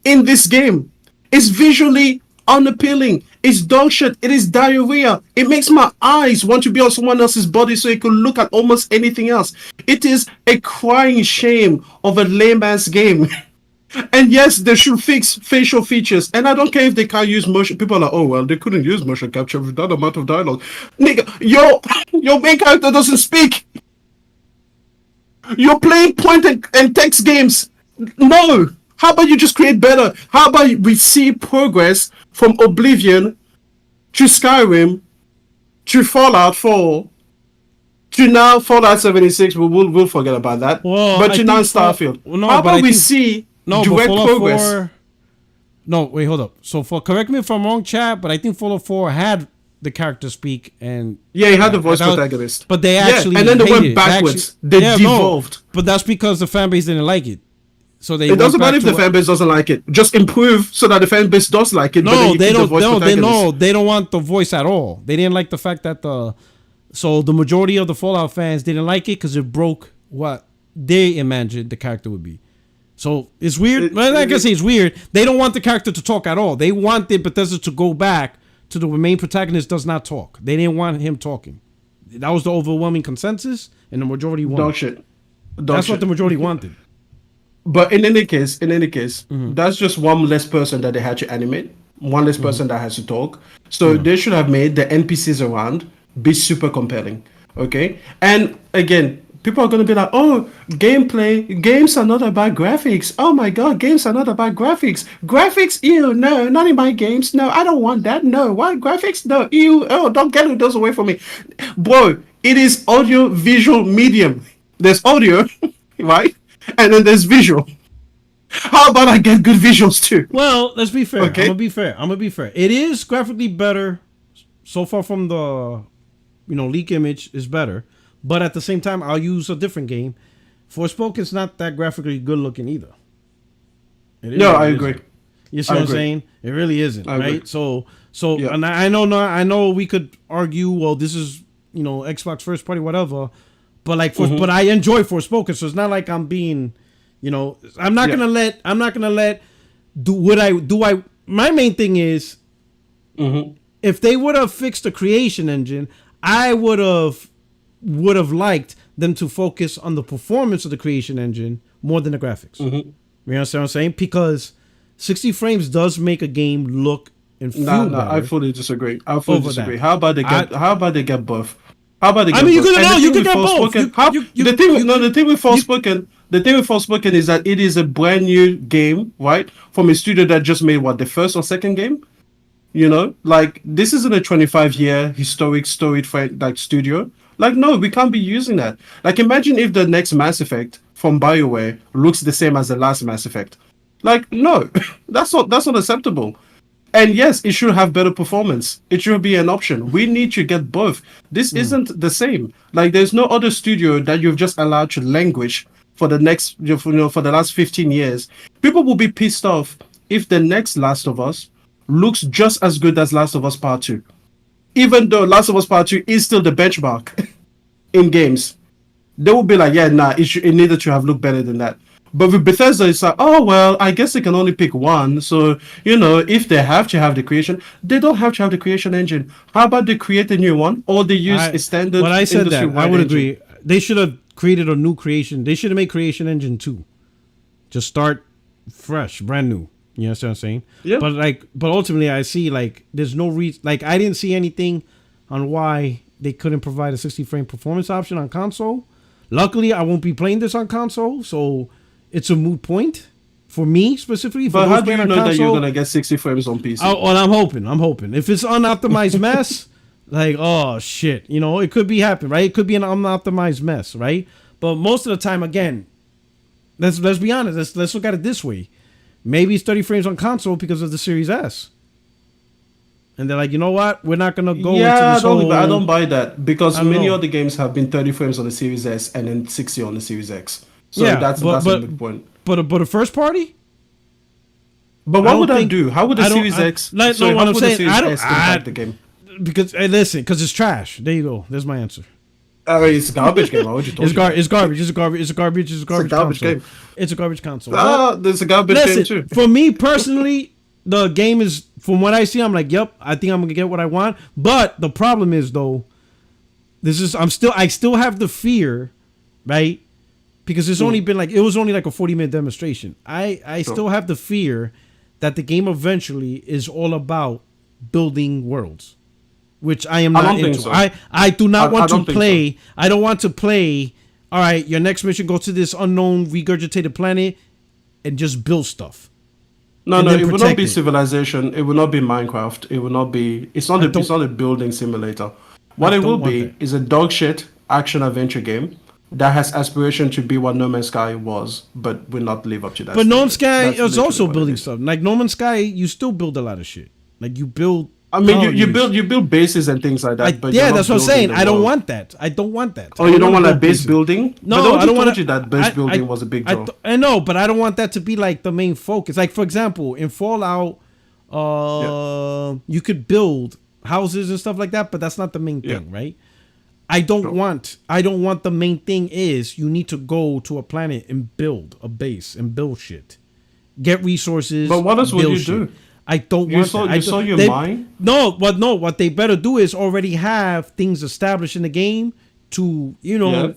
in this game. It's visually unappealing. It's dog shit. It is diarrhea. It makes my eyes want to be on someone else's body so it can look at almost anything else. It is a crying shame of a layman's game. And yes, they should fix facial features. And I don't care if they can't use motion. People are like, oh, well, they couldn't use motion capture with that amount of dialogue. Nigga, your main character doesn't speak. You're playing point and text games. No. How about you just create better? How about we see progress from Oblivion to Skyrim to Fallout 4 to now Fallout 76? We'll forget about that. Well, but to now Starfield. How about we see direct progress? No, wait, hold up. So correct me if I'm wrong, chat, but I think Fallout 4 had the character speak and he had the voice protagonist. But they actually and then they went backwards. They devolved. But that's because the fan base didn't like it. So it doesn't matter if the fan base doesn't like it. Just improve so that the fan base does like it. No, they don't. They don't want the voice at all. They didn't like the fact that the majority of the Fallout fans didn't like it because it broke what they imagined the character would be. So it's weird. I can say it's weird. They don't want the character to talk at all. They wanted Bethesda to go back to the main protagonist does not talk. They didn't want him talking. That was the overwhelming consensus, and the majority wanted. Dog shit. That's what the majority wanted. But in any case, that's just one less person that they had to animate, one less person that has to talk. So they should have made the NPCs around be super compelling, okay? And again, people are going to be like, oh, games are not about graphics. Oh my God, games are not about graphics. Graphics, ew, no, not in my games. No, I don't want that. No, what, graphics? No, ew, oh, don't get those away from me. Bro, it is audio visual medium. There's audio, right? And then there's visual. How about I get good visuals too? Well, let's be fair. Okay? I'm gonna be fair. It is graphically better so far from the, leak image is better. But at the same time, I'll use a different game. Forspoken's not that graphically good looking either. I agree. You see what I'm saying? It really isn't, right? So, yeah. And I know we could argue, well, this is Xbox first party, whatever. But but I enjoy Forspoken, so it's not like I'm being, I'm not gonna let. My main thing is, if they would have fixed the creation engine, I would have liked them to focus on the performance of the creation engine more than the graphics. You understand what I'm saying? Because 60 frames does make a game look and feel better. I fully disagree. How about they get both? How about the game? I mean, you could get both. The thing with Forspoken is that it is a brand new game, right? From a studio that just made the first or second game. This isn't a 25-year historic storied studio. No, we can't be using that. Imagine if the next Mass Effect from BioWare looks the same as the last Mass Effect. No, that's not acceptable. And yes, it should have better performance. It should be an option. We need to get both. This isn't the same. Like, there's no other studio that you've just allowed to languish for the next, for the last 15 years. People will be pissed off if the next Last of Us looks just as good as Last of Us Part 2. Even though Last of Us Part 2 is still the benchmark in games. They will be like, yeah, nah, it needed to have looked better than that. But with Bethesda, it's like, oh, well, I guess they can only pick one. So, if they have to have the creation, they don't have to have the creation engine. How about they create a new one? Or they use a standard When I said that, I would engine? agree. They should have created a new creation. They should have made Creation Engine 2. Just start fresh, brand new. You understand what I'm saying? Yeah. But ultimately, I see, there's no reason. I didn't see anything on why they couldn't provide a 60 frame performance option on console. Luckily, I won't be playing this on console, so it's a moot point for me specifically. But how do you know that you're gonna get 60 frames on PC? Well, I'm hoping. If it's unoptimized mess, oh shit, it could be happening, right? It could be an unoptimized mess, right? But most of the time, again, let's be honest. Let's look at it this way. Maybe it's 30 frames on console because of the Series S. And they're like, you know what? We're not gonna go into this I don't buy that because many other games have been 30 frames on the Series S and then 60 on the Series X. So that's a good point. But a first party? But what would I do? How would the Series X? How would the Series S impact the game? Because because it's trash. There you go. There's my answer. It's a garbage game. Why would you talk? It's garbage. It's a garbage garbage console. game. It's a garbage console. There's a garbage game too. For me personally, the game is, from what I see, I'm like, yep, I think I'm gonna get what I want. But the problem is though, I still have the fear, right? Because it's only been it was only a 40-minute demonstration. I still have the fear that the game eventually is all about building worlds, which I am not into. So. I do not want to play. So. I don't want to play. All right, your next mission, go to this unknown regurgitated planet and just build stuff. No, it will not be Civilization. It will not be Minecraft. It will not be. It's not a building simulator. What it will be is a dog shit action adventure game that has aspiration to be what No Man's Sky was, but will not live up to that. But No Man's Sky is also building stuff. No Man's Sky, you still build a lot of shit. You build. I mean, you build bases and things like that. But that's what I'm saying. I don't want that. I don't want that. Oh, you don't want that base building? No, I don't want you that base building was a big draw. I know, but I don't want that to be the main focus. For example, in Fallout, you could build houses and stuff like that, but that's not the main thing, right? I don't want the main thing is you need to go to a planet and build a base and build shit. Get resources. But what else would you do? I don't want that. You saw your mind? No, what they better do is already have things established in the game to,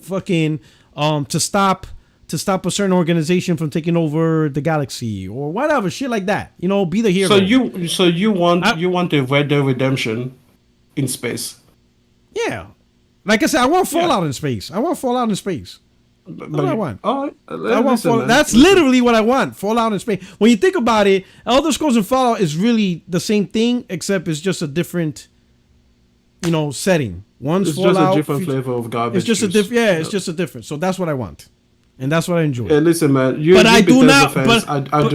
fucking to stop a certain organization from taking over the galaxy or whatever, shit like that. Be the hero. So you want a Red Dead Redemption in space? Yeah. Like I said, I want Fallout in space. That's what I want. All right. I want Fallout. That's literally what I want. Fallout in space. When you think about it, Elder Scrolls and Fallout is really the same thing, except it's just a different, setting. One's it's Fallout. Just a different flavor of garbage. It's just a different. Yeah, it's just a different. So that's what I want, and that's what I enjoy. Yeah, listen, man. I do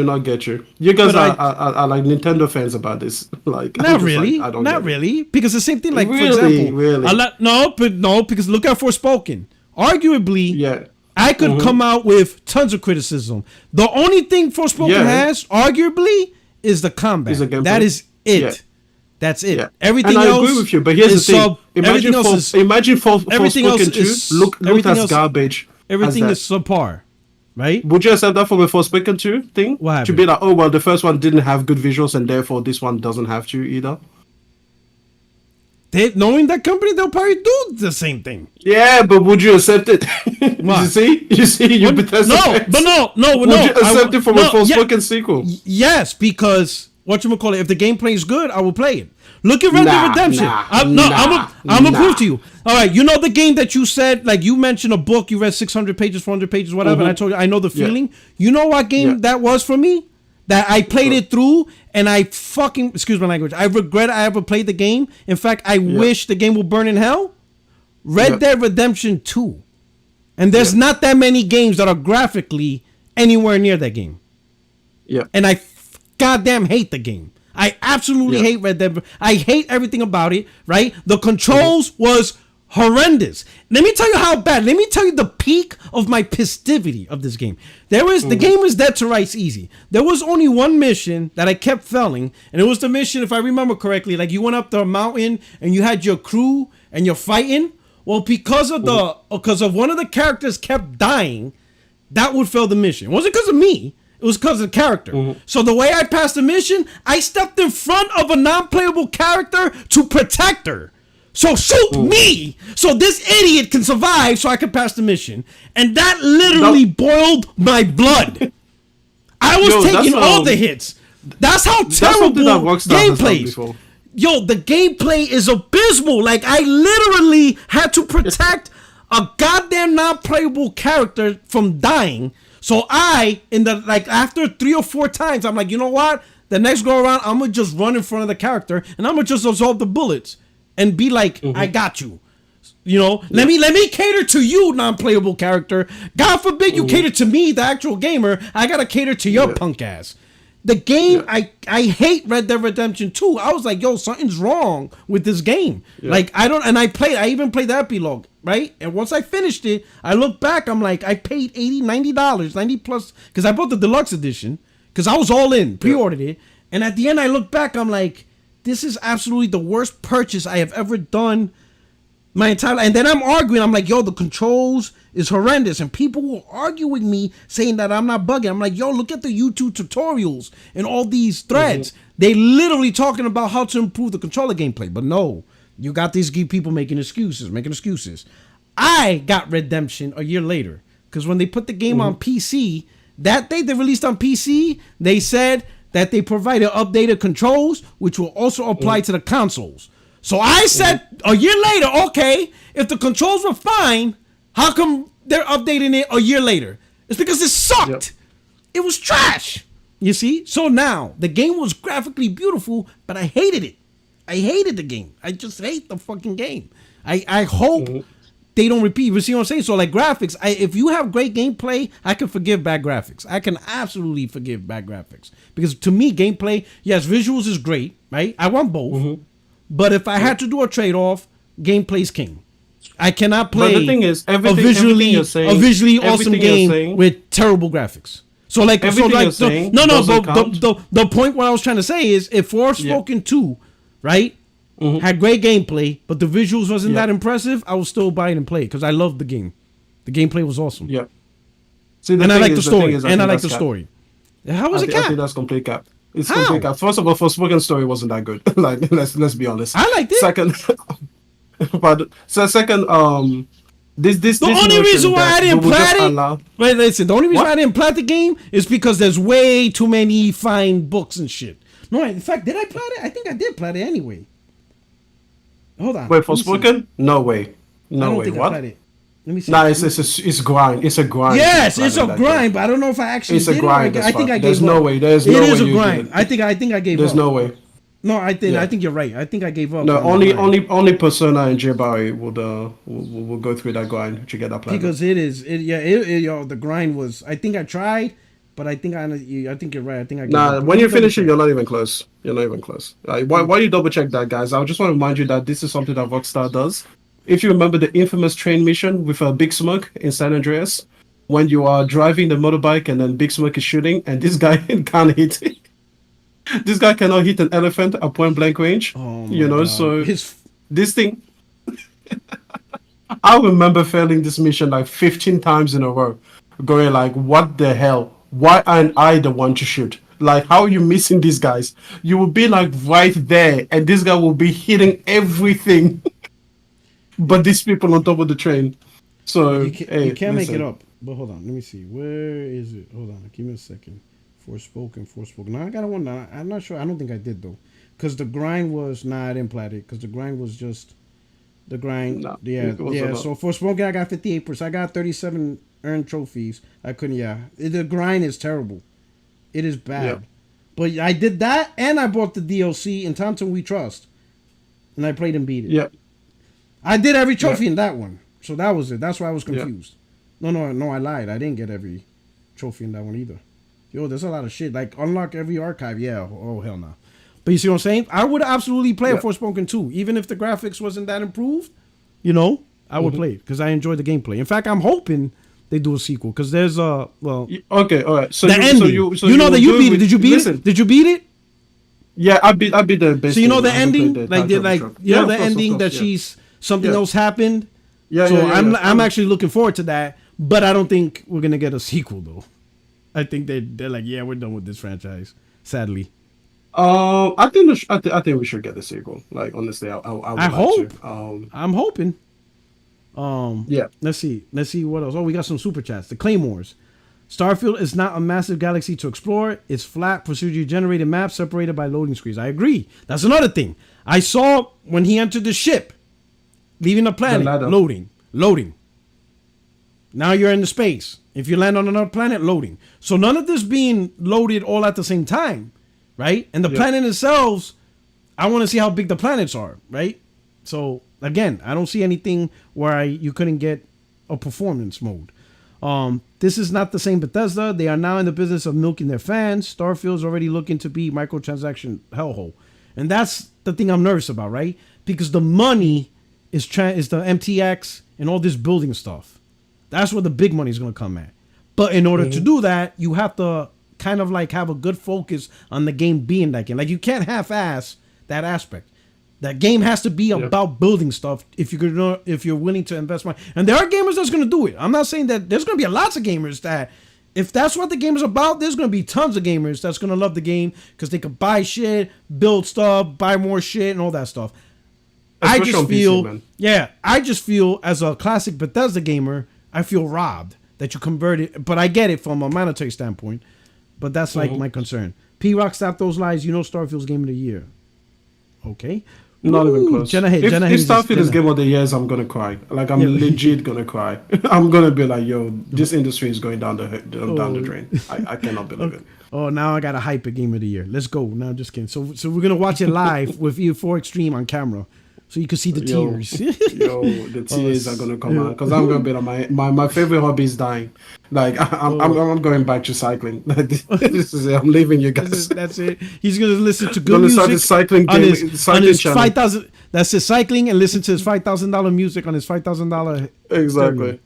not get you. You guys are like Nintendo fans about this. Not really. Not really. Because the same thing. For example, really. Because look at Forspoken. Arguably, I could come out with tons of criticism. The only thing Forspoken has, arguably, is the combat. That is it. Yeah. That's it. Yeah. Everything else. I agree with you, but here's the thing. Imagine Forspoken 2 looked as garbage. Everything is subpar, right? Would you accept that from a Forspoken 2 thing? To be like, oh, well, the first one didn't have good visuals and therefore this one doesn't have to either? Knowing that company, they'll probably do the same thing. Yeah, but would you accept it? You see, you Bethesda fans. Would you accept it from a Forspoken sequel? Yes, because whatchamacallit, if the gameplay is good, I will play it. Look at Red Dead Redemption. I'm gonna prove to you. All right, you know the game that you said, you mentioned a book, you read 600 pages, 400 pages, whatever, and I told you I know the feeling. You know what game that was for me? That I played it through, and I fucking, excuse my language, I regret I ever played the game. In fact, I wish the game will burn in hell. Red Dead Redemption 2. And there's not that many games that are graphically anywhere near that game. Yeah. And I goddamn hate the game. I absolutely Yeah. hate Red Dead. I hate everything about it, right? The controls was horrendous. Let me tell you how bad. Let me tell you the peak of my pistivity of this game. The game is dead to rights easy. There was only one mission that I kept failing, and it was the mission, if I remember correctly, like you went up the mountain and you had your crew and you're fighting. Well, because of one of the characters kept dying, that would fail the mission. It wasn't because of me. It was because of the character. So the way I passed the mission, I stepped in front of a non-playable character to protect her. So shoot me, so this idiot can survive, so I can pass the mission. And that literally boiled my blood. I was taking all the hits. That's how terrible gameplay is. Yo, the gameplay is abysmal. Like, I literally had to protect a goddamn non-playable character from dying. So after 3 or 4 times, I'm like, you know what? The next go around, I'm gonna just run in front of the character and I'm gonna just absorb the bullets and be like, I got you. You know, let me cater to you, non-playable character. God forbid you cater to me, the actual gamer. I gotta cater to your punk ass. The game, I hate Red Dead Redemption 2. I was like, yo, something's wrong with this game. Like, I even played the epilogue, right? And once I finished it, I look back, I'm like, I paid $90, 90 plus, because I bought the deluxe edition, because I was all in, pre-ordered it. And at the end, I look back, I'm like, this is absolutely the worst purchase I have ever done my entire life. And then I'm arguing, I'm like, yo, the controls is horrendous, and people will argue with me saying that I'm not bugging. I'm like, yo, look at the YouTube tutorials and all these threads. They literally talking about how to improve the controller gameplay. But no, you got these people making excuses. I got Redemption a year later, because when they put the game on PC, that day they released on PC, they said that they provided updated controls, which will also apply to the consoles. So I said a year later, okay, if the controls were fine, how come they're updating it a year later? It's because it sucked. It was trash. You see? So now, the game was graphically beautiful, but I hated it. I hated the game. I just hate the fucking game. I hope they don't repeat. You see what I'm saying? So like graphics, if you have great gameplay, I can forgive bad graphics. I can absolutely forgive bad graphics. Because to me, gameplay, yes, visuals is great, right? I want both. But if I had to do a trade-off, gameplay's king. I cannot play but the thing is, a visually awesome game with terrible graphics. So like, the point what I was trying to say is, if Forspoken 2, right, had great gameplay, but the visuals wasn't that impressive, I would still buy it and play it because I loved the game. The gameplay was awesome. Yeah. See, I like the story. And I like the story. How was it cap? I think that's complete cap. It's complete cap. First of all, Forspoken story wasn't that good. Like, let's be honest. I liked it. Second, the only reason why I didn't plat it. Wait, listen. The only reason why I didn't plat the game is because there's way too many fine books and shit. No, in fact, did I plat it? I think I did plat it anyway. Hold on. Wait, Forspoken? No way. No way. What? Let me see. Nah, it's grind. It's a grind. Yes, it's a grind, but I don't know if I actually did. It's a grind. I think I gave There's up. No way. There's no way. It is a grind. I think I gave up. There's no way. No, I think you're right. I think I gave up. No, only Persona and J-Barry will go through that grind to get that plan. Because the grind was. I think I tried, but I think you're right. I think I gave up. When you finish it, you're not even close. You're not even close. Why you double check that, guys? I just want to remind you that this is something that Rockstar does. If you remember the infamous train mission with Big Smoke in San Andreas, when you are driving the motorbike and then Big Smoke is shooting and this guy can't hit it. This guy cannot hit an elephant at point blank range. Oh my God. So this thing. I remember failing this mission like 15 times in a row, going like, "What the hell? Why aren't I the one to shoot? Like, how are you missing these guys? You will be like right there, and this guy will be hitting everything, but these people on top of the train." So you can't make it up. But hold on, let me see. Where is it? Hold on, give me a second. Forspoken. No, I got one. I'm not sure. I don't think I did though, because the grind was I didn't plat it because the grind was just the grind. No, yeah. So Forspoken, I got 58%. I got 37 earned trophies. I couldn't. Yeah, the grind is terrible. It is bad. Yeah. But I did that, and I bought the DLC in Thompson We Trust, and I played and beat it. Yeah. I did every trophy in that one, so that was it. That's why I was confused. Yeah. No, I lied. I didn't get every trophy in that one either. Yo, there's a lot of shit. Like, unlock every archive. Yeah. Oh, hell no. But you see what I'm saying? I would absolutely play Yeah. a Forspoken 2, even if the graphics wasn't that improved. You know, I would play it because I enjoy the gameplay. In fact, I'm hoping they do a sequel because there's a Okay, all right. So the ending. You know that you beat it. Did you beat it? Did you beat it? Yeah, I beat the best. So you know the I haven't played ending, the like Time like Travel Truck. you know Of the course, ending that yeah. she's something Yeah. else happened. Yeah, So yeah, yeah. I'm actually looking forward to that, but I don't think we're gonna get a sequel though. I think they're like, yeah, we're done with this franchise. Sadly, I think I think we should get the sequel. Like honestly, I would I like hope. to. I'm hoping. Yeah. Let's see what else. Oh, we got some super chats. The Claymores. Starfield is not a massive galaxy to explore. It's flat, procedurally generated maps separated by loading screens. I agree. That's another thing. I saw when he entered the ship, leaving the planet, loading. Now you're in the space. If you land on another planet, loading. So none of this being loaded all at the same time, right? And the planet itself, I want to see how big the planets are, right? So again, I don't see anything where you couldn't get a performance mode. This is not the same Bethesda. They are now in the business of milking their fans. Starfield's already looking to be microtransaction hellhole. And that's the thing I'm nervous about, right? Because the money is the MTX and all this building stuff. That's where the big money is going to come at. But in order to do that, you have to kind of like have a good focus on the game being that game. Like you can't half-ass that aspect. That game has to be about building stuff if you're willing to invest money. And there are gamers that's going to do it. I'm not saying that there's going to be lots of gamers that if that's what the game is about, there's going to be tons of gamers that's going to love the game because they could buy shit, build stuff, buy more shit and all that stuff. Especially on PC, man. I just feel as a classic Bethesda gamer, I feel robbed that you converted. But I get it from a monetary standpoint. But that's like my concern. P-Rock, stop those lies. You know Starfield's game of the year. Okay. Not even close. Jenna if Starfield is game of the year, I'm gonna cry. Like I'm legit gonna cry. I'm gonna be like, yo, this industry is going down the drain. I cannot believe it. Oh, now I got a hype at game of the year. Let's go. No, just kidding. So we're gonna watch it live with E4xtreme on camera, so you can see the tears. Yo, the tears are gonna come out because I'm gonna be like my favorite hobby is dying. Like I'm going back to cycling. This is it. I'm leaving you guys. That's it. He's gonna listen to good music start the cycling on his channel. 5,000. That's his cycling and listen to his $5,000 music on his $5,000. Exactly.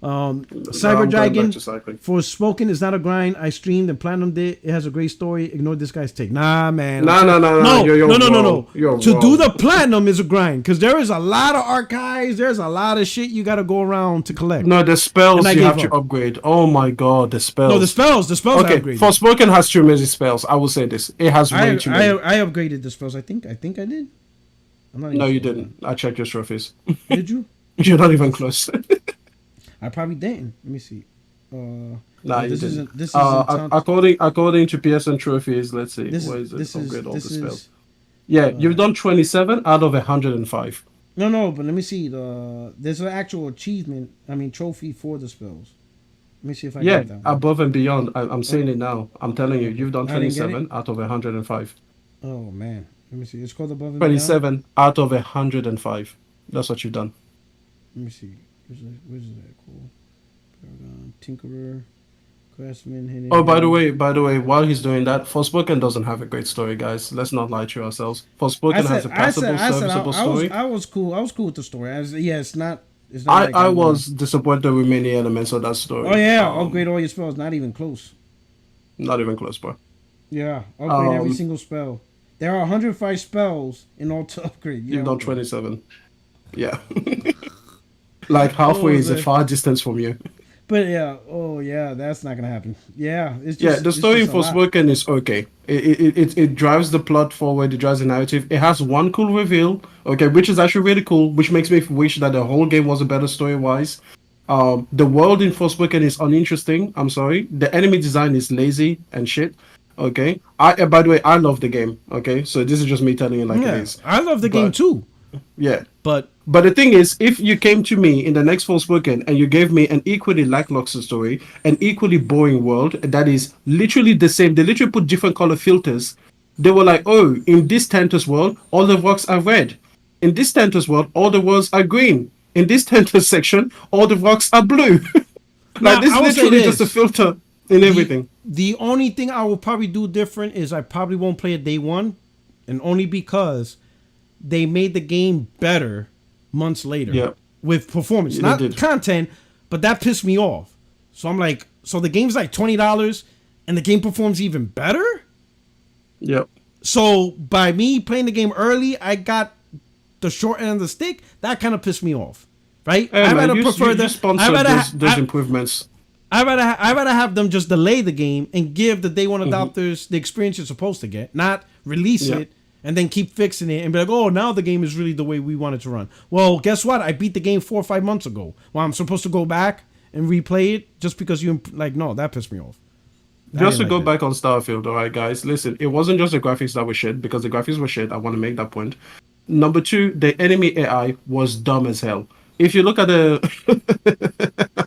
Cyber Dragon for Spoken is not a grind. I streamed and platinumed it. It has a great story. Ignore this guy's take. Nah, man. No. To do the platinum is a grind because there is a lot of archives. There's a lot of shit you got to go around to collect. No, the spells you have to upgrade. Oh my god, the spells. No, the spells. Okay, I upgraded. Forspoken has too many spells. I will say this. It has way too many. I upgraded the spells. I think I did. I'm not no, you didn't. I checked your trophies. Did you? You're not even close. I probably didn't. Let me see. Nah, you didn't. According to PSN trophies, let's see. Where is it? Upgrade all the spells. Yeah, you've done 27 out of 105. No, but let me see. There's an actual achievement. I mean, trophy for the spells. Let me see if I get that one. Above and beyond. I'm saying it now. I'm telling you, you've done 27 out of 105. Oh man, let me see. It's called above and 27 beyond. out of 105. That's what you've done. Let me see. Where's that? Cool. Paragon, Tinkerer, Craftsman. Hidden. Oh, by the way, while he's doing that, Forspoken doesn't have a great story, guys. Let's not lie to ourselves. Forspoken has a passable, serviceable story. I was cool. I was cool with the story. It's not. I was disappointed with many elements of that story. Oh yeah, upgrade all your spells. Not even close. Not even close, bro. Yeah, upgrade every single spell. There are 105 spells in all to upgrade. You've done 27. Yeah. Like halfway is a far distance from you. But that's not gonna happen. Yeah, it's just the story in Forspoken is okay. It drives the plot forward. It drives the narrative. It has one cool reveal, okay, which is actually really cool, which makes me wish that the whole game was a better story wise. The world in Forspoken is uninteresting. I'm sorry. The enemy design is lazy and shit. Okay. By the way, I love the game. Okay, so this is just me telling you like it is. I love the game too. Yeah, but the thing is, if you came to me in the next Forspoken and you gave me an equally lackluster story, an equally boring world that is literally the same, they literally put different color filters. They were like, oh, in this Tentus world, all the rocks are red. In this Tentus world, all the worlds are green. In this Tentus section, all the rocks are blue. Like this is literally just a filter in everything. The only thing I will probably do different is I probably won't play it day one. and only because they made the game better months later with performance, not content, but that pissed me off. So I'm like, so the game's like $20 and the game performs even better? Yep. So by me playing the game early, I got the short end of the stick. That kind of pissed me off, right? Hey, I rather prefer those improvements. I rather have them just delay the game and give the day one adopters the experience you're supposed to get, not release it and then keep fixing it and be like, oh, now the game is really the way we want it to run. Well, guess what? I beat the game 4 or 5 months ago. Well, I'm supposed to go back and replay it just because you like, no, that pissed me off. Just to go back on Starfield, all right, guys, listen, it wasn't just the graphics that were shit, because the graphics were shit. I want to make that point. Number 2, the enemy AI was dumb as hell. If you look at the...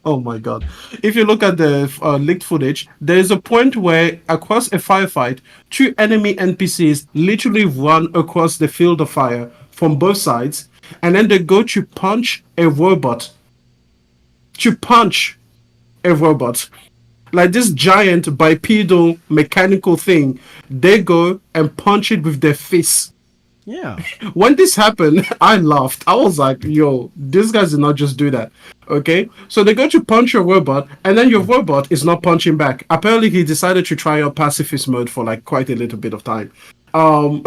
oh my god. If you look at the leaked footage, there is a point where across a firefight, 2 enemy NPCs literally run across the field of fire from both sides, and then they go to punch a robot. Like this giant bipedal mechanical thing, they go and punch it with their fists. Yeah. When this happened, I laughed. I was like, yo, these guys did not just do that. Okay? So they go to punch your robot, and then your robot is not punching back. Apparently, he decided to try out pacifist mode for like quite a little bit of time. Oh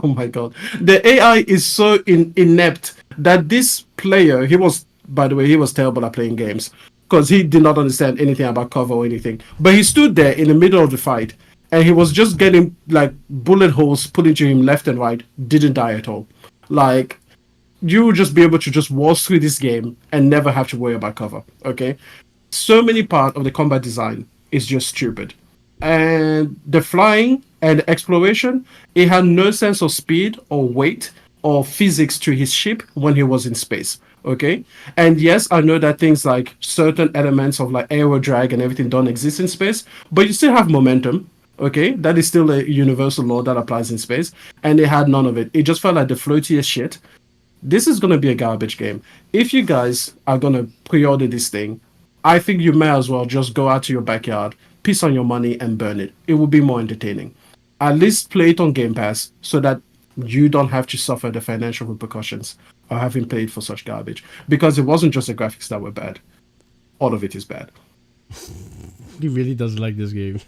my god. The AI is so inept that this player, he was terrible at playing games, because he did not understand anything about cover or anything. But he stood there in the middle of the fight, and he was just getting like bullet holes put into him left and right. Didn't die at all. Like, you will just be able to just waltz through this game and never have to worry about cover. Okay? So many parts of the combat design is just stupid. And the flying and the exploration, it had no sense of speed or weight or physics to his ship when he was in space. Okay, and yes, I know that things like certain elements of like aero drag and everything don't exist in space, but you still have momentum. Okay, that is still a universal law that applies in space, and it had none of it. It just felt like the floatiest shit. This is gonna be a garbage game. If you guys are gonna pre-order this thing, I think you may as well just go out to your backyard, piss on your money, and burn it. It will be more entertaining. At least play it on Game Pass so that you don't have to suffer the financial repercussions of having paid for such garbage. Because it wasn't just the graphics that were bad. All of it is bad. He really doesn't like this game.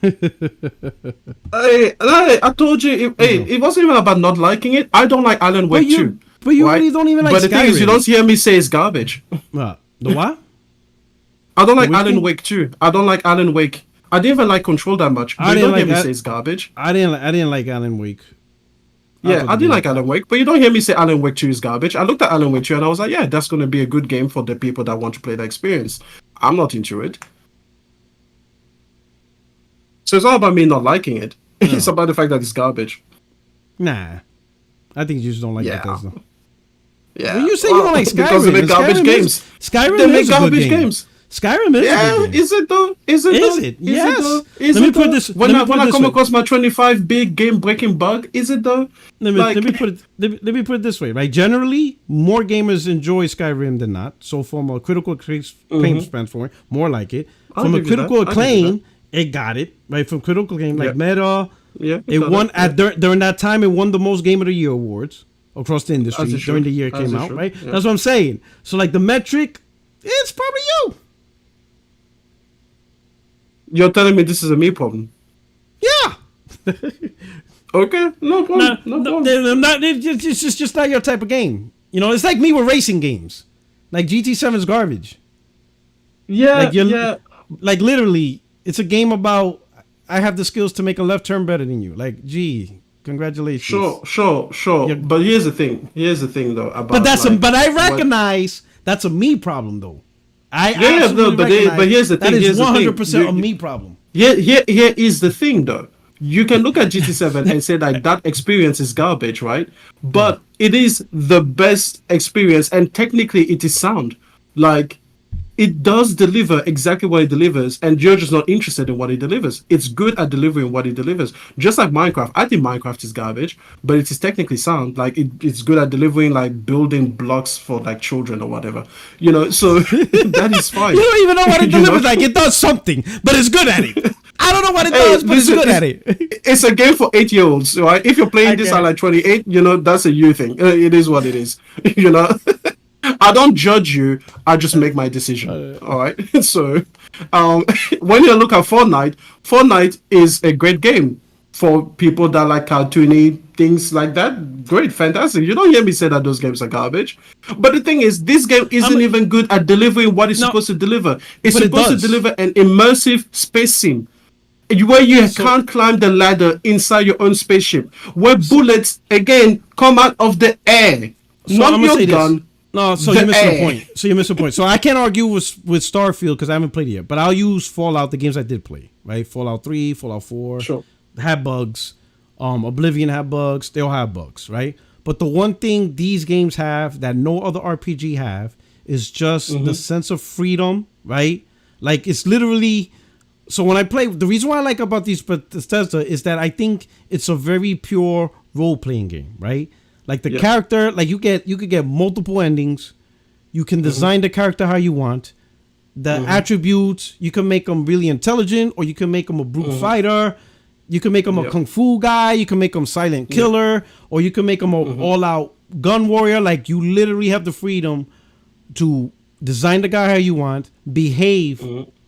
I told you, it wasn't even about not liking it. I don't like Alan Wake 2. But you really don't even like Skyrim. But the thing is, you don't hear me say it's garbage. The what? I don't like Alan Wake 2. I don't like Alan Wake. I didn't even like Control that much. But you don't hear me say it's garbage. I didn't like Alan Wake. Yeah, I didn't like Alan Wake, but you don't hear me say Alan Wake 2 is garbage. I looked at Alan Wake 2 and I was like, yeah, that's going to be a good game for the people that want to play the experience. I'm not into it. So it's not about me not liking it. No. It's about the fact that it's garbage. Nah. I think you just don't like Bethesda. Yeah. When you say you don't like Skyrim, because they make garbage games. They make garbage games. Skyrim is a good game. Is it though? Is it? Yes. Let me put this. When I come across my 25 big game breaking bug, is it though? Let me put it this way. Right, generally, more gamers enjoy Skyrim than not. So from a critical acclaim standpoint, more like it. From a critical acclaim, it got it right. From critical acclaim, like Meta, it won during that time. It won the most Game of the Year awards across the industry during the year it came out. Right, that's what I'm saying. So like the metric, it's probably you. You're telling me this is a me problem? Yeah. Okay, no problem. No problem. It's just not your type of game. You know, it's like me with racing games. Like GT7 is garbage. Yeah, Like literally, it's a game about I have the skills to make a left turn better than you. Like, gee, congratulations. Sure. But here's the thing. Though. But I recognize that's a me problem though. But here's the thing. That is 100% a me problem. Here is the thing, though. You can look at GT7 and say that experience is garbage, right? But it is the best experience, and technically it is sound. Like, it does deliver exactly what it delivers, and you're just not interested in what it delivers. It's good at delivering what it delivers. Just like Minecraft. I think Minecraft is garbage, but it is technically sound. Like it's good at delivering like building blocks for like children or whatever. So that is fine. You don't even know what it delivers. Like it does something, but it's good at it. I don't know what it does, but it's good at it. It's a game for 8-year-olds, right? If you're playing this at like 28, that's a you thing. It is what it is. I don't judge you. I just make my decision. All right. So, when you look at Fortnite is a great game for people that like cartoony things like that. Great, fantastic. You don't hear me say that those games are garbage. But the thing is, this game isn't even good at delivering what it's supposed to deliver. It's supposed to deliver an immersive space sim where you can't climb the ladder inside your own spaceship, where bullets again come out of the air, not your gun. No, so you're missing the point. So I can't argue with Starfield because I haven't played it yet. But I'll use Fallout, the games I did play, right? Fallout 3, Fallout 4, had bugs. Oblivion had bugs. They all have bugs, right? But the one thing these games have that no other RPG have is just the sense of freedom, right? Like it's literally. So when I play, the reason why I like about these Bethesda is that I think it's a very pure role-playing game, right? Like the character, like you could get multiple endings. You can design the character how you want. The attributes, you can make them really intelligent, or you can make them a brute fighter. You can make them a kung fu guy. You can make them silent killer, or you can make them a all-out gun warrior. Like you literally have the freedom to design the guy how you want, behave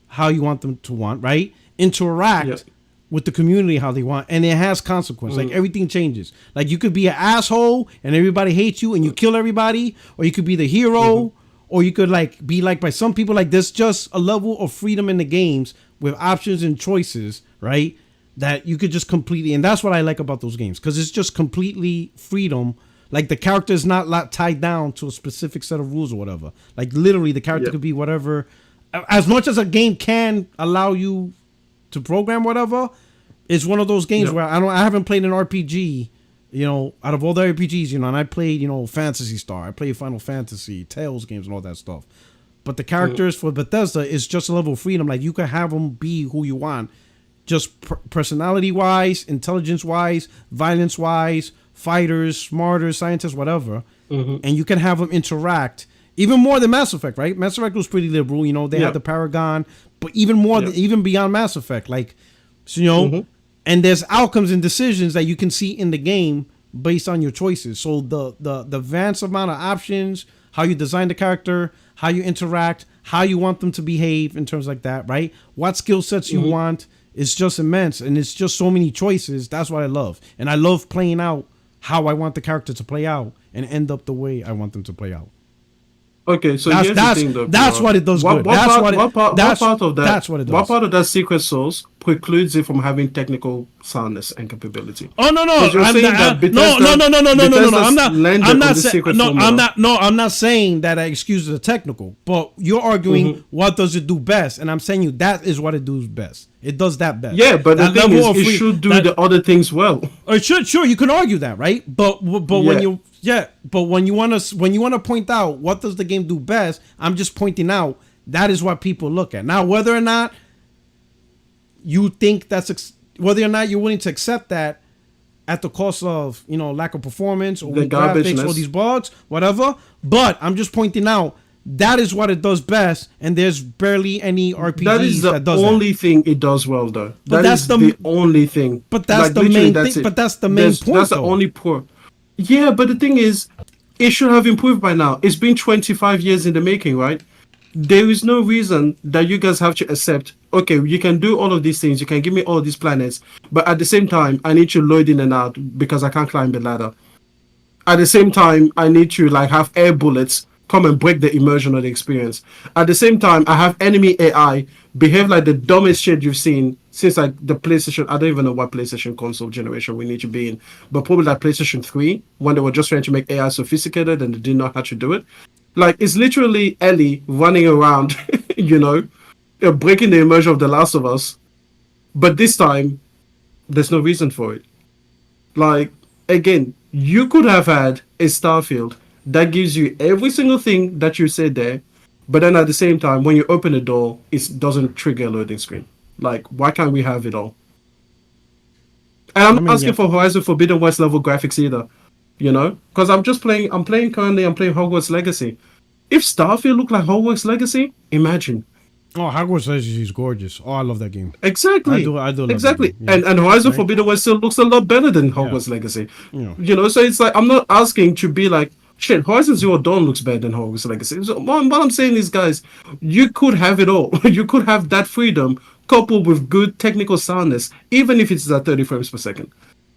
how you want them to want, right? Interact with the community how they want, and it has consequence. Like everything changes. Like you could be an asshole and everybody hates you and you kill everybody, or you could be the hero, or you could like be like by some people. Like there's just a level of freedom in the games with options and choices, right? That you could just completely, and that's what I like about those games, because it's just completely freedom. Like the character is not tied down to a specific set of rules or whatever. Like literally the character could be whatever. As much as a game can allow you to program whatever, it's one of those games where I haven't played an RPG, out of all the RPGs, and I played, Phantasy Star, I played Final Fantasy, Tales games and all that stuff. But the characters for Bethesda is just a level of freedom. Like you can have them be who you want, just personality wise, intelligence wise, violence wise, fighters, smarter, scientists, whatever. And you can have them interact. Even more than Mass Effect, right? Mass Effect was pretty liberal. They had the Paragon, but even more, even beyond Mass Effect, like, so, and there's outcomes and decisions that you can see in the game based on your choices. So the vast amount of options, how you design the character, how you interact, how you want them to behave in terms like that, right? What skill sets you want is just immense, and it's just so many choices. That's what I love, and I love playing out how I want the character to play out and end up the way I want them to play out. Okay, so here's the thing, though. That's what it does good. What part of that Secret secret sauce precludes it from having technical soundness and capability? Oh no, I'm not saying that I excuse the technical, but you're arguing what does it do best, and I'm saying that is what it does best. It does that best. Yeah, but the thing is, it should do the other things well. It should, sure, you can argue that, right? But when you want to point out what does the game do best, I'm just pointing out that is what people look at. Now, whether or not you think whether or not you're willing to accept that at the cost of lack of performance or graphics or these bugs, whatever. But I'm just pointing out that is what it does best, and there's barely any RPGs that does that. That is the only thing it does well, though. But that's the only thing. But that's the main thing. But that's the main point. That's the only point. Yeah, but the thing is, it should have improved by now. It's been 25 years in the making, right? There is no reason that you guys have to accept, okay, you can do all of these things, you can give me all these planets, but at the same time, I need to load in and out because I can't climb the ladder. At the same time, I need to have air bullets come and break the immersion of the experience. At the same time, I have enemy AI behave like the dumbest shit you've seen since the PlayStation. I don't even know what PlayStation console generation we need to be in, but probably PlayStation 3, when they were just trying to make AI sophisticated and they didn't know how to do it. It's literally Ellie running around, breaking the immersion of The Last of Us. But this time, there's no reason for it. Again, you could have had a Starfield that gives you every single thing that you said there, But then at the same time, when you open the door, it doesn't trigger a loading screen. Like, why can't we have it all? And I'm not asking for Horizon Forbidden West level graphics either, you know, because I'm playing Hogwarts Legacy. If Starfield looked like Hogwarts Legacy, imagine. Oh, Hogwarts Legacy is gorgeous. Oh, I love that game. Exactly. I do love exactly. That game. Yeah. And Horizon Forbidden West still looks a lot better than Hogwarts Legacy. Yeah. You know, so it's like I'm not asking to be like, shit, Horizon Zero Dawn looks better than Hogwarts Legacy. So what I'm saying is, guys, you could have it all. You could have that freedom coupled with good technical soundness, even if it's at 30 frames per second.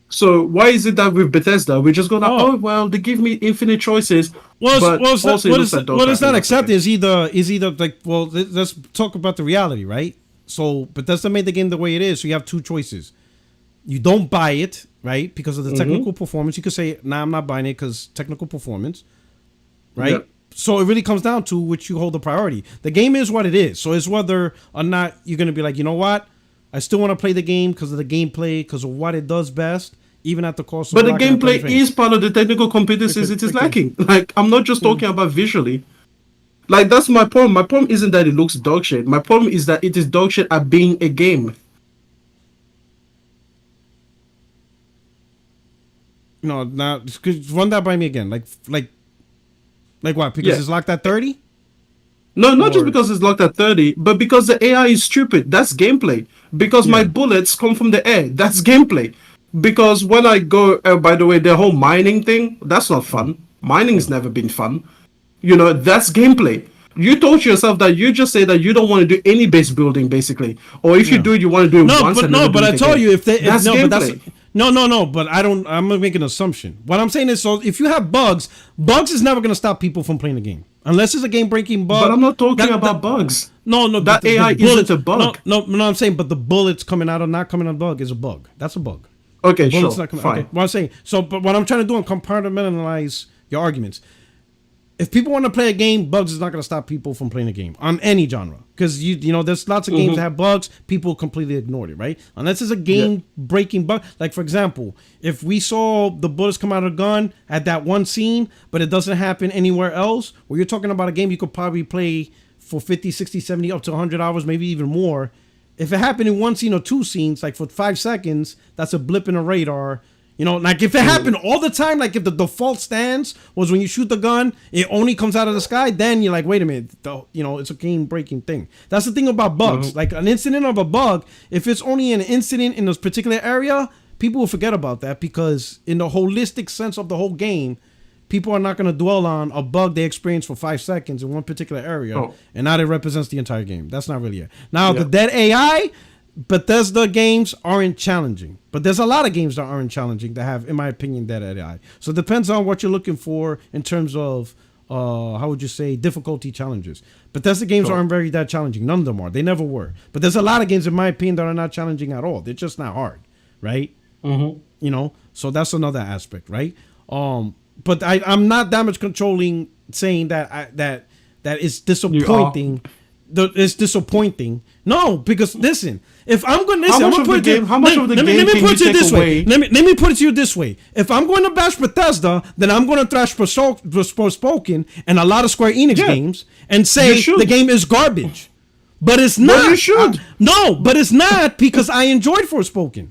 So why is it that with Bethesda we just go like, oh well, they give me infinite choices? What is not accepted is either like, well, let's talk about the reality, right? So Bethesda made the game the way it is, so you have two choices. You don't buy it, right, because of the technical performance. You could say, nah, I'm not buying it because technical performance, right? Yep. So it really comes down to which you hold the priority. The game is what it is. So it's whether or not you're going to be like, you know what? I still want to play the game because of the gameplay, because of what it does best, even at the cost of... But the gameplay is part of the technical competencies it is lacking. Like, I'm not just talking about visually. Like, that's my problem. My problem isn't that it looks dog shit. My problem is that it is dog shit at being a game. No, now, run that by me again. Like what? Because it's locked at 30? No, not just because it's locked at 30, but because the AI is stupid. That's gameplay. Because my bullets come from the air. That's gameplay. Because when I go, by the way, the whole mining thing, that's not fun. Mining's never been fun. You know, that's gameplay. You told yourself that you just say that you don't want to do any base building, basically. Or if you do it, you want to do it once. But I told you if they... That's gameplay. But I'm gonna make an assumption. What I'm saying is, so if you have bugs is never gonna stop people from playing the game. Unless it's a game-breaking bug. But I'm not talking about bugs. No. That AI isn't a bug. No, I'm saying, but the bullets coming out or not coming out of bug is a bug. That's a bug. Okay, sure, fine. Okay, what I'm saying. So, but what I'm trying to do is compartmentalize your arguments. If people want to play a game, bugs is not going to stop people from playing a game on any genre. Because, you know, there's lots of games that have bugs. People completely ignored it, right? Unless it's a game-breaking bug. Like, for example, if we saw the bullets come out of a gun at that one scene, but it doesn't happen anywhere else, well, you're talking about a game you could probably play for 50, 60, 70, up to 100 hours, maybe even more. If it happened in one scene or two scenes, like for 5 seconds, that's a blip in the radar. You know, like if it happened all the time, like if the default stance was when you shoot the gun, it only comes out of the sky, then you're like, wait a minute, you know, it's a game-breaking thing. That's the thing about bugs. Like an incident of a bug, if it's only an incident in this particular area, people will forget about that because in the holistic sense of the whole game, people are not going to dwell on a bug they experienced for 5 seconds in one particular area, and now it represents the entire game. That's not really it. Now, the dead AI... Bethesda games aren't challenging, but there's a lot of games that aren't challenging that have, in my opinion, dead AI. So it depends on what you're looking for in terms of, how would you say, difficulty challenges. Bethesda games aren't very that challenging. None of them are. They never were. But there's a lot of games, in my opinion, that are not challenging at all. They're just not hard, right? You know, so that's another aspect, right? But I'm not damage controlling saying that it's disappointing. It's disappointing. No, because listen, if I'm going to listen, let me put it to you this way. If I'm going to bash Bethesda, then I'm going to thrash Forspoken and a lot of Square Enix games and say the game is garbage. But it's not. But you should. But it's not because I enjoyed Forspoken.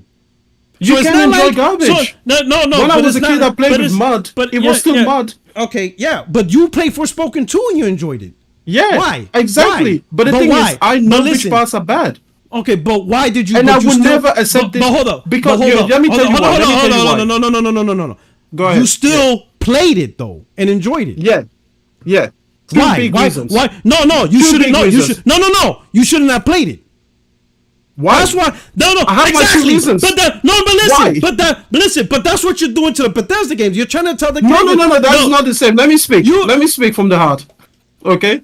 You can't enjoy garbage. No. When I was a kid, I played with mud. It was still mud. Okay, yeah, but you played Forspoken too and you enjoyed it. Yeah. Why? Exactly. Why? But the thing is, I know which parts are bad. Okay, but why did you? And I would never accept it. But hold up. Because let me tell you why. No. Go ahead. You still played it though and enjoyed it. Yeah. Why? No. You shouldn't. No. You should. No. You shouldn't have played it. Why? That's why. No. I have my 2 reasons. But listen. But that's what you're doing to the Bethesda games. You're trying to tell the game. No. That's not the same. Let me speak. Let me speak from the heart. Okay.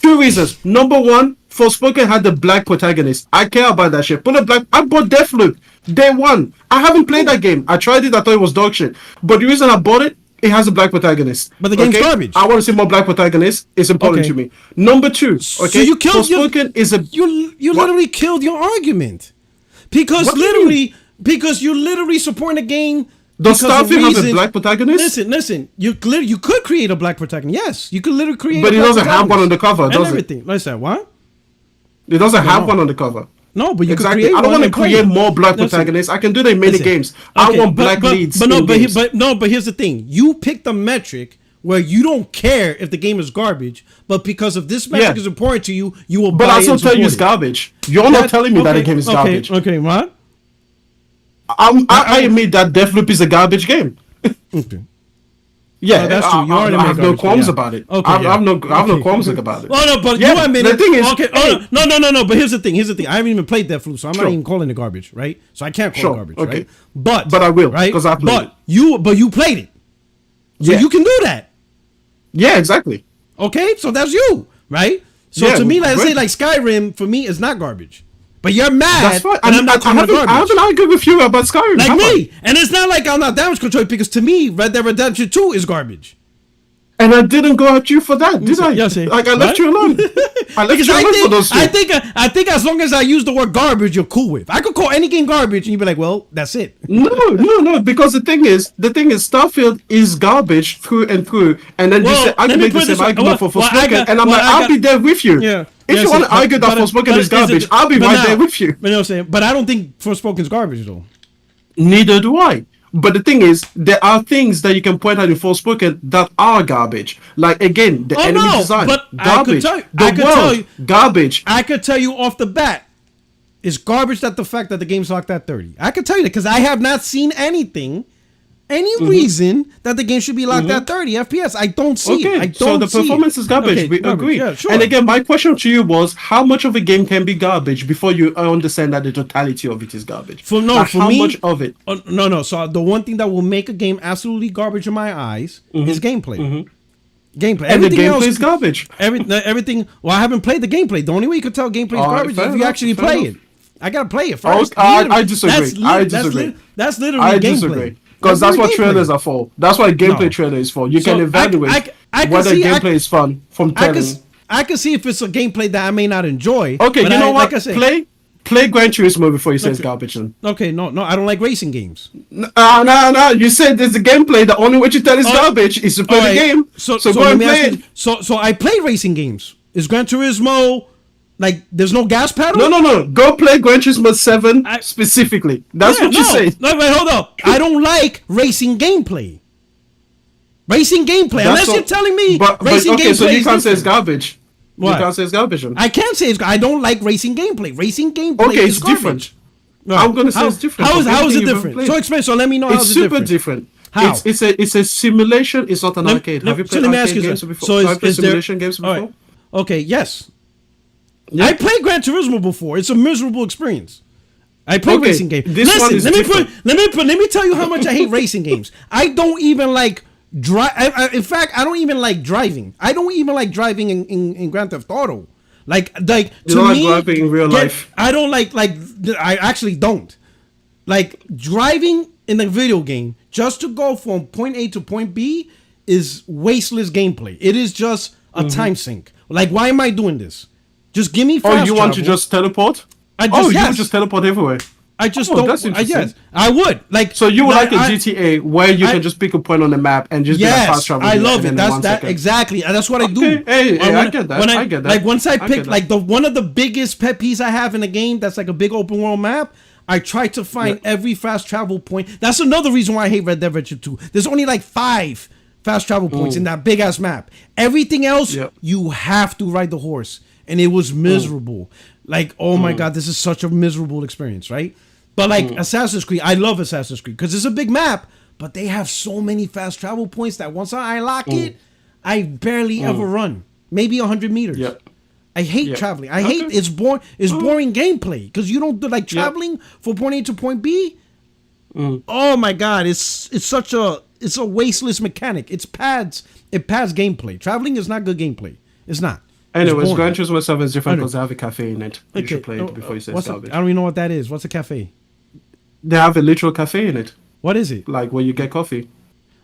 2 reasons. Number 1, Forspoken had the black protagonist. I care about that shit. I bought Deathloop day 1. I haven't played that game. I tried it. I thought it was dog shit. But the reason I bought it, it has a black protagonist. But the game's garbage. I want to see more black protagonists. It's important to me. Number 2. Okay. So you killed Forspoken is a. You literally killed your argument because you're literally supporting a game Does because of Starfield have a reasons- black protagonist? Listen. You could create a black protagonist. Yes, you could literally create. But a it black doesn't have one on the protagonist cover, and does it? everything. Listen, what? It doesn't have No. one on the cover. No, but you Exactly. could create. I don't one want to and play create it. more black Listen, protagonists. I can do that in many listen. games. I Okay, want black leads. But in games. but here's the thing. You picked a metric where you don't care if the game is garbage, but because of this metric Yeah. is important to you, you will But buy I it still and tell you it's support it. garbage. You're not telling me that the game is okay, garbage. Okay, what? I admit that Deathloop is a garbage game. Okay. Yeah, that's true. You already I made have no garbage, qualms yeah. about it. Okay, I have no Okay. qualms about it. Well, no, but Yeah, you admit the it. thing is- Okay, hey. no. But here's the thing. I haven't even played Deathloop, so I'm Sure. not even calling it garbage, right? So I can't call Sure, it garbage, okay. right? But I will, right? 'cause I played it. But you played it, so Yeah. you can do that. Yeah, exactly. Okay, so that's you, right? So Yeah, to me, let's great. say like Skyrim for me is not garbage, but you're mad. That's fine. And I'm not calling it I garbage. haven't argued with you about Skyrim. Like have I? me, and it's not like I'm not damage control because to me, Red Dead Redemption 2 is garbage. And I didn't go at you for that, did I? Yes, Like I left what? you alone. I left Because you alone for those two. I think as long as I use the word garbage, you're cool with. I could call any game garbage, and you'd be like, "Well, that's it." No. Because the thing is, Starfield is garbage through and through. And then Well, you say, I let can me make the put it same this way. argument for Well, I Forspoken, got- and I'm well, like, I I'll got- be there with you. Yeah. If Yes, you want to but- argue that Forspoken is is it- garbage, I'll be but right now- there with you. You know what I'm saying? But I don't think Forspoken's garbage though. Neither do I. But the thing is, there are things that you can point out in Forspoken that are garbage. Like again, the enemy design, but I could garbage. tell you- The I could world, tell you- garbage. I could tell you off the bat, it's garbage that the fact that the game's locked at 30. I could tell you that because I have not seen any reason that the game should be locked at 30 FPS. I don't see it. I don't so the see performance it. is garbage. Okay, We agree. Yeah, sure. And again, my question to you was, how much of a game can be garbage before you understand that the totality of it is garbage? For how me, much of it? No. So the one thing that will make a game absolutely garbage in my eyes is gameplay. Gameplay. And the Everything gameplay else is garbage. Everything. Well, I haven't played the gameplay. The only way you could tell gameplay is All right, garbage is fair if you enough, actually fair play enough. it. I gotta play it first. I disagree. I disagree. That's literally I gameplay. disagree. Because that's what trailers are for. That's what a gameplay No. trailer is for. You So can evaluate I can whether see- gameplay is fun from telling. I can see if it's a gameplay that I may not enjoy. Okay, but you know what? Like I said, Play Gran Turismo before you say it's garbage. Then. okay, no, I don't like racing games. No. You said there's a gameplay. The only way you tell is garbage is to play the game. So go let and me play ask it. you, so I play racing games. Is Gran Turismo like there's no gas pedal? No. Go play Gran Turismo 7 I- specifically. That's what you say. No, wait, hold up. I don't like racing gameplay. Racing gameplay. That's Unless you're all- telling me but racing okay, gameplay so you is can't say it's different. garbage. What? You can't say it's garbage. Then. I can't say it's. I don't like racing gameplay. Racing gameplay Okay, is it's garbage. different. No. I'm gonna say it's different How from is anything it you've ever different? played. So explain. So let me know how It's it's super different. different. How? It's a simulation. It's not an Lem- arcade. lem- Have you so played let me ask arcade you games this. before? So Have you played is there simulation games all before? right. Okay. Yes. Yeah. I played Gran Turismo before. It's a miserable experience. I play Okay, racing games. this one Listen, is let me tell you how much I hate racing games. I don't even like drive. In fact, I don't even like driving. I don't even like driving in Grand Theft Auto. Like You to don't like me, driving in real life? I don't like I actually don't like driving in a video game just to go from point A to point B is wasteless gameplay. It is just a time sink. Like, why am I doing this? Just give me fast Oh, you want to travel. just teleport? I just, Oh, you yes. would just teleport everywhere. I just Oh, don't. that's interesting. Yes, I would like. So you would like a I- GTA where you can just pick a point on the map and just be like fast Yes, travel. I there love and it. then in That's 1 that second. exactly. And that's what I do. Okay, hey, When I get that. when I get that. Like once I I pick get that. like the one of the biggest pet peeves I have in a game that's like a big open world map. I try to find every fast travel point. That's another reason why I hate Red Dead Redemption 2. There's only like 5 fast travel points in that big ass map. Everything else, Yep. you have to ride the horse, and it was miserable. Like, oh my god, this is such a miserable experience, right? But like Assassin's Creed, I love Assassin's Creed because it's a big map, but they have so many fast travel points that once I lock it, I barely ever run. Maybe 100 meters. Yep. I hate Yep. traveling. I hate it's boring. It's boring gameplay because you don't do like traveling from point A to point B. Oh my god, it's such a wasteless mechanic. It pads gameplay. Traveling is not good gameplay. It's not. It's Anyways, boring. Gran Turismo 7 is different Okay. because they have a cafe in it. You should play it before you say it's What's garbage. I don't even know what that is. What's a cafe? They have a literal cafe in it, What is it? like where you get coffee.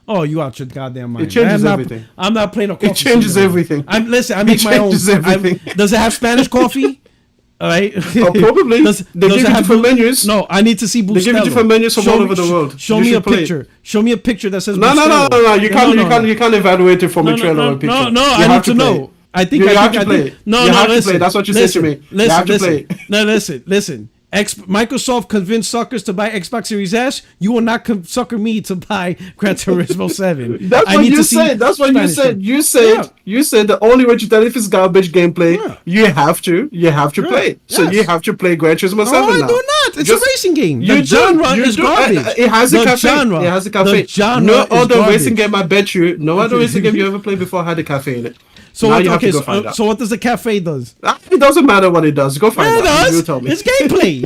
Oh, you out your goddamn mind. It changes I'm not, everything. I'm not playing a coffee. It changes simulator. everything. I make my own. changes everything. Does it have Spanish coffee? All right. Probably. They give you different menus. No, I need to see Bustelo. They give you different menus from all over the world. Show me a picture. Show me a picture that says No. You can't evaluate it from a trailer or a picture. No, I need to know. I think you have to play. No, you have to play. That's what you said to me. You have to play. No, listen. Microsoft convinced suckers to buy Xbox Series S. You will not sucker me to buy Gran Turismo 7. That's what you said. That's what you said. You said the only way to tell if it's garbage gameplay, you have to play it. So you have to play Gran Turismo 7 now. No, I do not. It's a racing game. The genre is garbage. It has a cafe. It has a cafe. No other racing game, I bet you, no other racing game you ever played before had a cafe in it. So what does the cafe does? It doesn't matter what it does. Go find out. It does. You tell me. It's gameplay.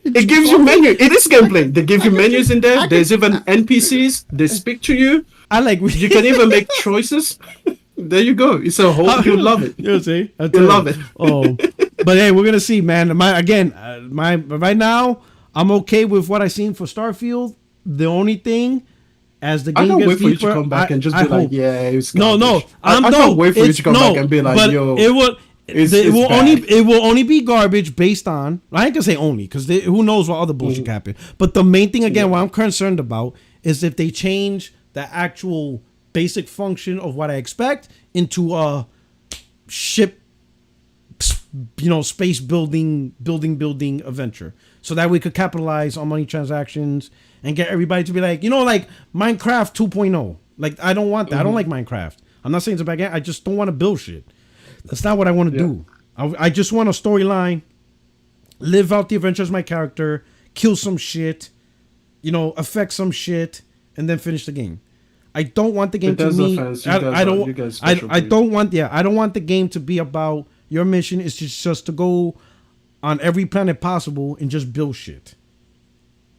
It gives you menu. It is gameplay. They give you menus in there. There's even NPCs. They speak to you. You can even make choices. There you go. It's a whole. You'll love it. You'll see. You'll love it. But hey, we're gonna see, man. Right now, I'm okay with what I seen for Starfield. The only thing. As the game I can't gets wait for deeper, you to come back and just be like, yeah, it's garbage. No, I can't wait for you to come back and be like, yo, it will only be garbage based on. I ain't gonna say only because who knows what other bullshit happened. But the main thing again, what I'm concerned about is if they change the actual basic function of what I expect into a ship, space building adventure, so that we could capitalize on money transactions. And get everybody to be like, like Minecraft 2.0. Like, I don't want that. I don't like Minecraft. I'm not saying it's a bad game. I just don't want to build shit. That's not what I want to do. I just want a storyline, live out the adventures of my character, kill some shit, affect some shit, and then finish the game. I don't want the game to be. I don't want the game to be about your mission is just to go on every planet possible and just build shit.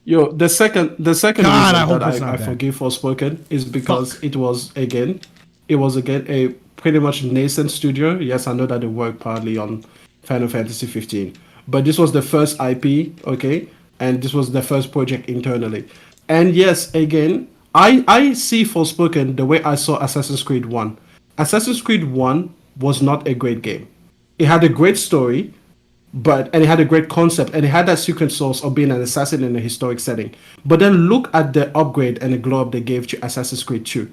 Yo, the second reason that I forgive Forspoken is because it was again a pretty much nascent studio. Yes, I know that they worked partly on Final Fantasy 15, but this was the first IP, okay, and this was the first project internally. And yes, again, I see Forspoken the way I saw Assassin's Creed 1. Assassin's Creed 1 was not a great game. It had a great story. And it had a great concept, and it had that secret sauce of being an assassin in a historic setting. But then look at the upgrade and the glow up they gave to Assassin's Creed 2.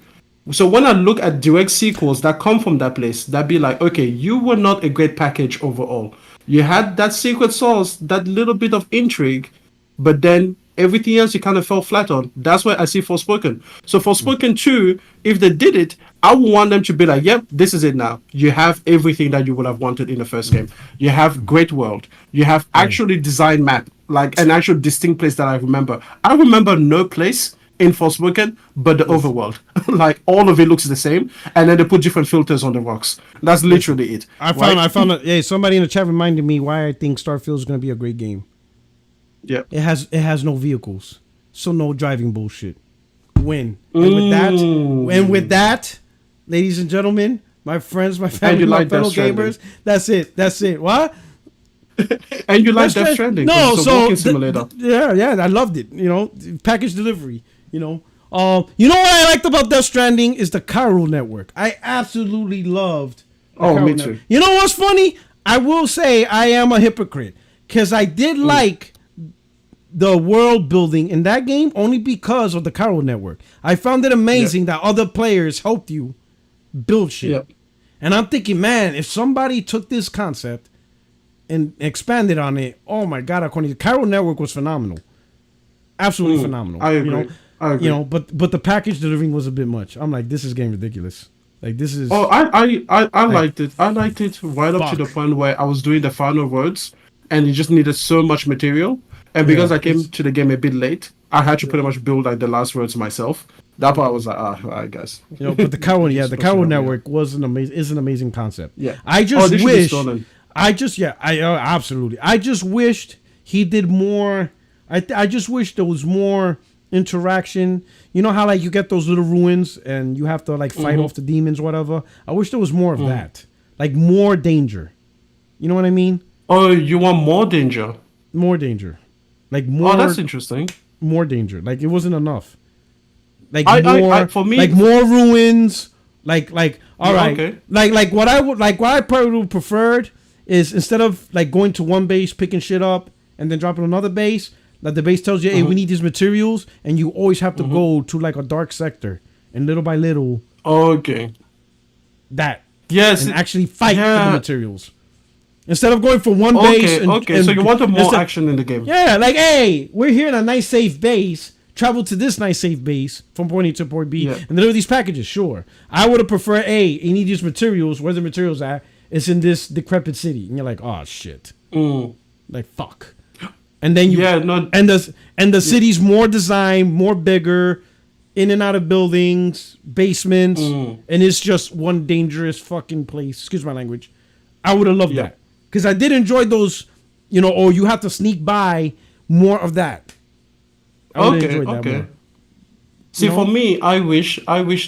So when I look at direct sequels that come from that place, that'd be like, okay, you were not a great package overall. You had that secret sauce, that little bit of intrigue, but then everything else you kind of fell flat on. That's why I see Forspoken. So Forspoken 2, if they did it, I would want them to be like, yep, this is it now. You have everything that you would have wanted in the first game. You have great world. You have actually designed map, like an actual distinct place that I remember. I remember no place in Forspoken but the overworld. Like all of it looks the same, and then they put different filters on the rocks. That's literally it. I found hey, somebody in the chat reminded me why I think Starfield is going to be a great game. Yeah, it has no vehicles, so no driving bullshit. Win. And with that, ladies and gentlemen, my friends, my family, my fellow gamers, that's it. What? And you like Death Stranding? No, walking simulator. Yeah, I loved it. Package delivery. You know what I liked about Death Stranding is the Chiral network. I absolutely loved. Me too. You know what's funny? I will say I am a hypocrite because I did like the world building in that game only because of the Chiral network. I found it amazing that other players helped you build shit. Yep. And I'm thinking, man, if somebody took this concept and expanded on it, oh my God, the Chiral network was phenomenal. Absolutely phenomenal. I agree. I agree. But the package delivering was a bit much. I'm like, this is game ridiculous. Like this is. Oh, I liked it. I liked it right up to the point where I was doing the final words, and you just needed so much material. And because I came to the game a bit late, I had to pretty much build like the last words myself. That part was like, I guess. But the Chiral network was an amazing concept. Yeah. I absolutely. I just wished he did more. I just wish there was more interaction. You know how like you get those little ruins and you have to like fight off the demons, whatever. I wish there was more of that, like more danger. You know what I mean? Oh, you want more danger? More danger, like more. Oh, that's interesting. More danger, like it wasn't enough. Like for me, like more ruins. Like all right. Okay. Like what I probably would preferred is instead of like going to one base, picking shit up, and then dropping another base, that the base tells you, hey, we need these materials, and you always have to go to like a dark sector, and little by little, and actually fight for the materials. Instead of going from one base and so you wanted more action in the game. Yeah, like, hey, we're here in a nice safe base. Travel to this nice safe base from point A to point B and deliver these packages. Sure. I would have preferred, hey, you need these materials. Where the materials at? It's in this decrepit city. And you're like, oh shit. Like, fuck. And then the city's more designed, more bigger, in and out of buildings, basements, and it's just one dangerous fucking place. Excuse my language. I would have loved that. Because I did enjoy those, or you have to sneak by, more of that. I would enjoy that more. See, for me, I wish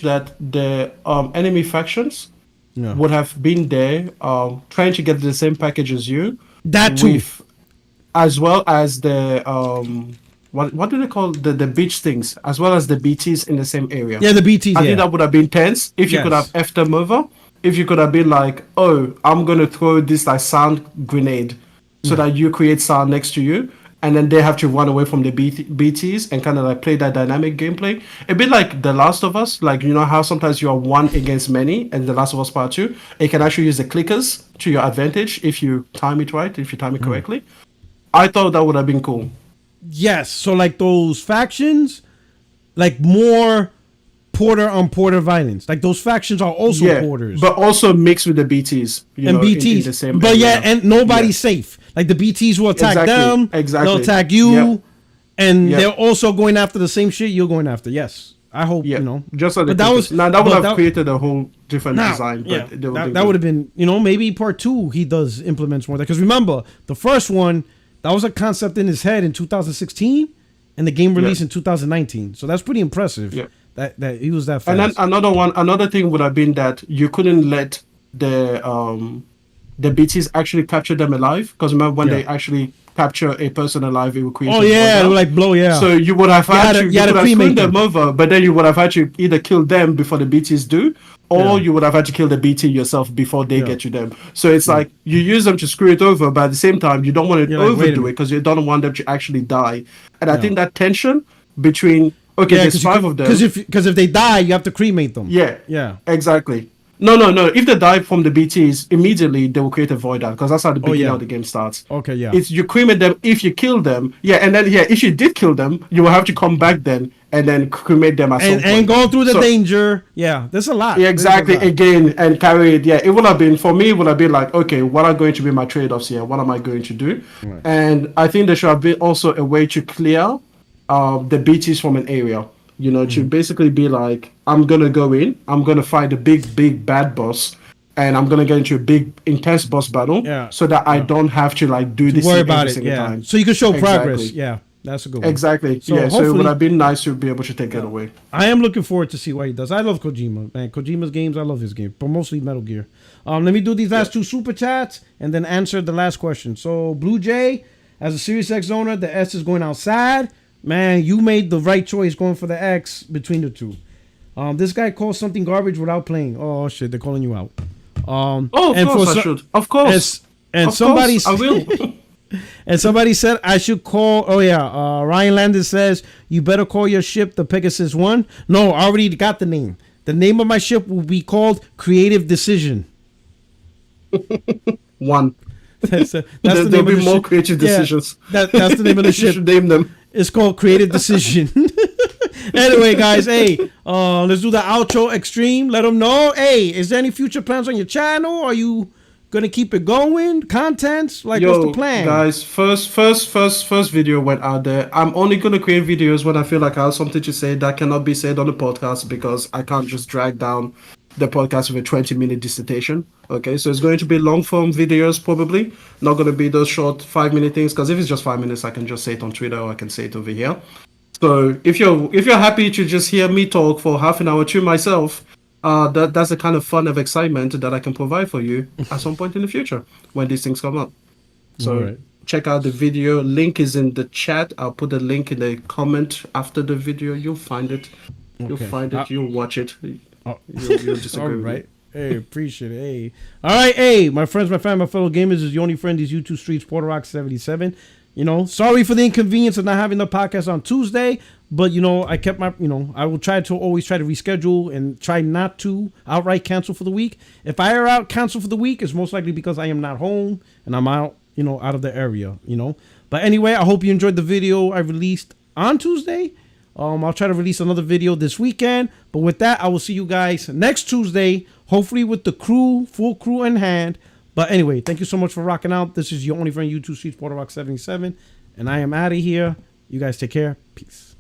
that the enemy factions would have been there, trying to get the same package as you. That too. As well as the what do they call the beach things, as well as the BTs in the same area. Yeah, the BTs. I think that would have been tense if you could have effed them over. If you could have been like, oh, I'm going to throw this like sound grenade so that you create sound next to you. And then they have to run away from the BTs and kind of like play that dynamic gameplay. A bit like The Last of Us. Like, you know how sometimes you are one against many and The Last of Us Part 2. You can actually use the clickers to your advantage if you time it right, if you time it correctly. I thought that would have been cool. Yes. So like those factions, like more porter on porter violence. Like those factions are also porters, but also mixed with the BTs BTs. in the same but area. And nobody's safe. Like the BTs will attack them. Exactly. They'll attack you, and they're also going after the same shit you're going after. Yes, I hope Just like that would have created a whole different design. But that would have been maybe part 2 he does implements more of that, because remember the first one, that was a concept in his head in 2016, and the game released in 2019. So that's pretty impressive. Yeah. That he was that fast. And then another thing would have been that you couldn't let the BTs actually capture them alive, because remember when they actually capture a person alive, it would create. They would like blow. So you would have screwed them over, but then you would have had to either kill them before the BTs do, or you would have had to kill the BT yourself before they get to them. So it's like you use them to screw it over, but at the same time you don't want to overdo it because you don't want them to actually die. And I think that tension between there's 5 of them. Because if they die, you have to cremate them. Yeah. Exactly. No. If they die from the BTs, immediately they will create a void out, because that's how the beginning of the game starts. Okay, yeah. It's you cremate them if you kill them. And then if you did kill them, you will have to come back then and then cremate them at some point. And go through the danger. Yeah, there's a lot. Yeah, exactly. Again, and carry it. Yeah, it would have been, for me, it would have been like, okay, what are going to be my trade-offs here? What am I going to do? Right. And I think there should have been also a way to clear the BTs from an area. To basically be like, I'm going to go in, I'm going to fight a big bad boss, and I'm going to get into a big, intense boss battle so that I don't have to like do this every single time. So you can show progress. Yeah, that's a good one. Exactly. So it would have been nice to be able to take it away. I am looking forward to see what he does. I love Kojima, man. Kojima's games, I love his game, but mostly Metal Gear. Let me do these last 2 super chats and then answer the last question. So Blue Jay, as a Series X owner, the S is going outside. Man, you made the right choice going for the X between the two. This guy calls something garbage without playing. Oh shit, they're calling you out. Of course I should. Of course. And somebody I will. And somebody said I should call. Ryan Landis says you better call your ship the Pegasus 1. No, I already got the name. The name of my ship will be called Creative Decision 1. There'll be more creative decisions. That's the name of the ship. You should name them. It's called Creative Decision. Anyway, guys, hey, let's do the outro extreme. Let them know. Hey, is there any future plans on your channel? Are you gonna keep it going? Contents? What's the plan? Guys, first video went out there. I'm only gonna create videos when I feel like I have something to say that cannot be said on the podcast, because I can't just drag down the podcast with a 20-minute dissertation. Okay, so it's going to be long form videos, probably not going to be those short 5-minute things, because if it's just 5 minutes, I can just say it on Twitter, or I can say it over here. So if you're happy to just hear me talk for half an hour to myself, that's the kind of fun of excitement that I can provide for you at some point in the future when these things come up. So check out the video. Link is in the chat. I'll put the link in the comment after the video. You'll find it. You'll find it. You'll watch it. You'll disagree with it. Hey, appreciate it. Hey. All right, hey, my friends, my family, my fellow gamers, is your only friend, these YouTube streets, PorterRock77. You know, sorry for the inconvenience of not having the podcast on Tuesday, but, you know, I kept my, you know, I will try to always try to reschedule and try not to outright cancel for the week. If I are out cancel for the week, it's most likely because I am not home and I'm out, you know, out of the area, you know. But anyway, I hope you enjoyed the video I released on Tuesday. I'll try to release another video this weekend. But with that, I will see you guys next Tuesday, hopefully with the crew, full crew in hand. But anyway, thank you so much for rocking out. This is your only friend, YouTube Streets, PorterRock77. And I am out of here. You guys take care. Peace.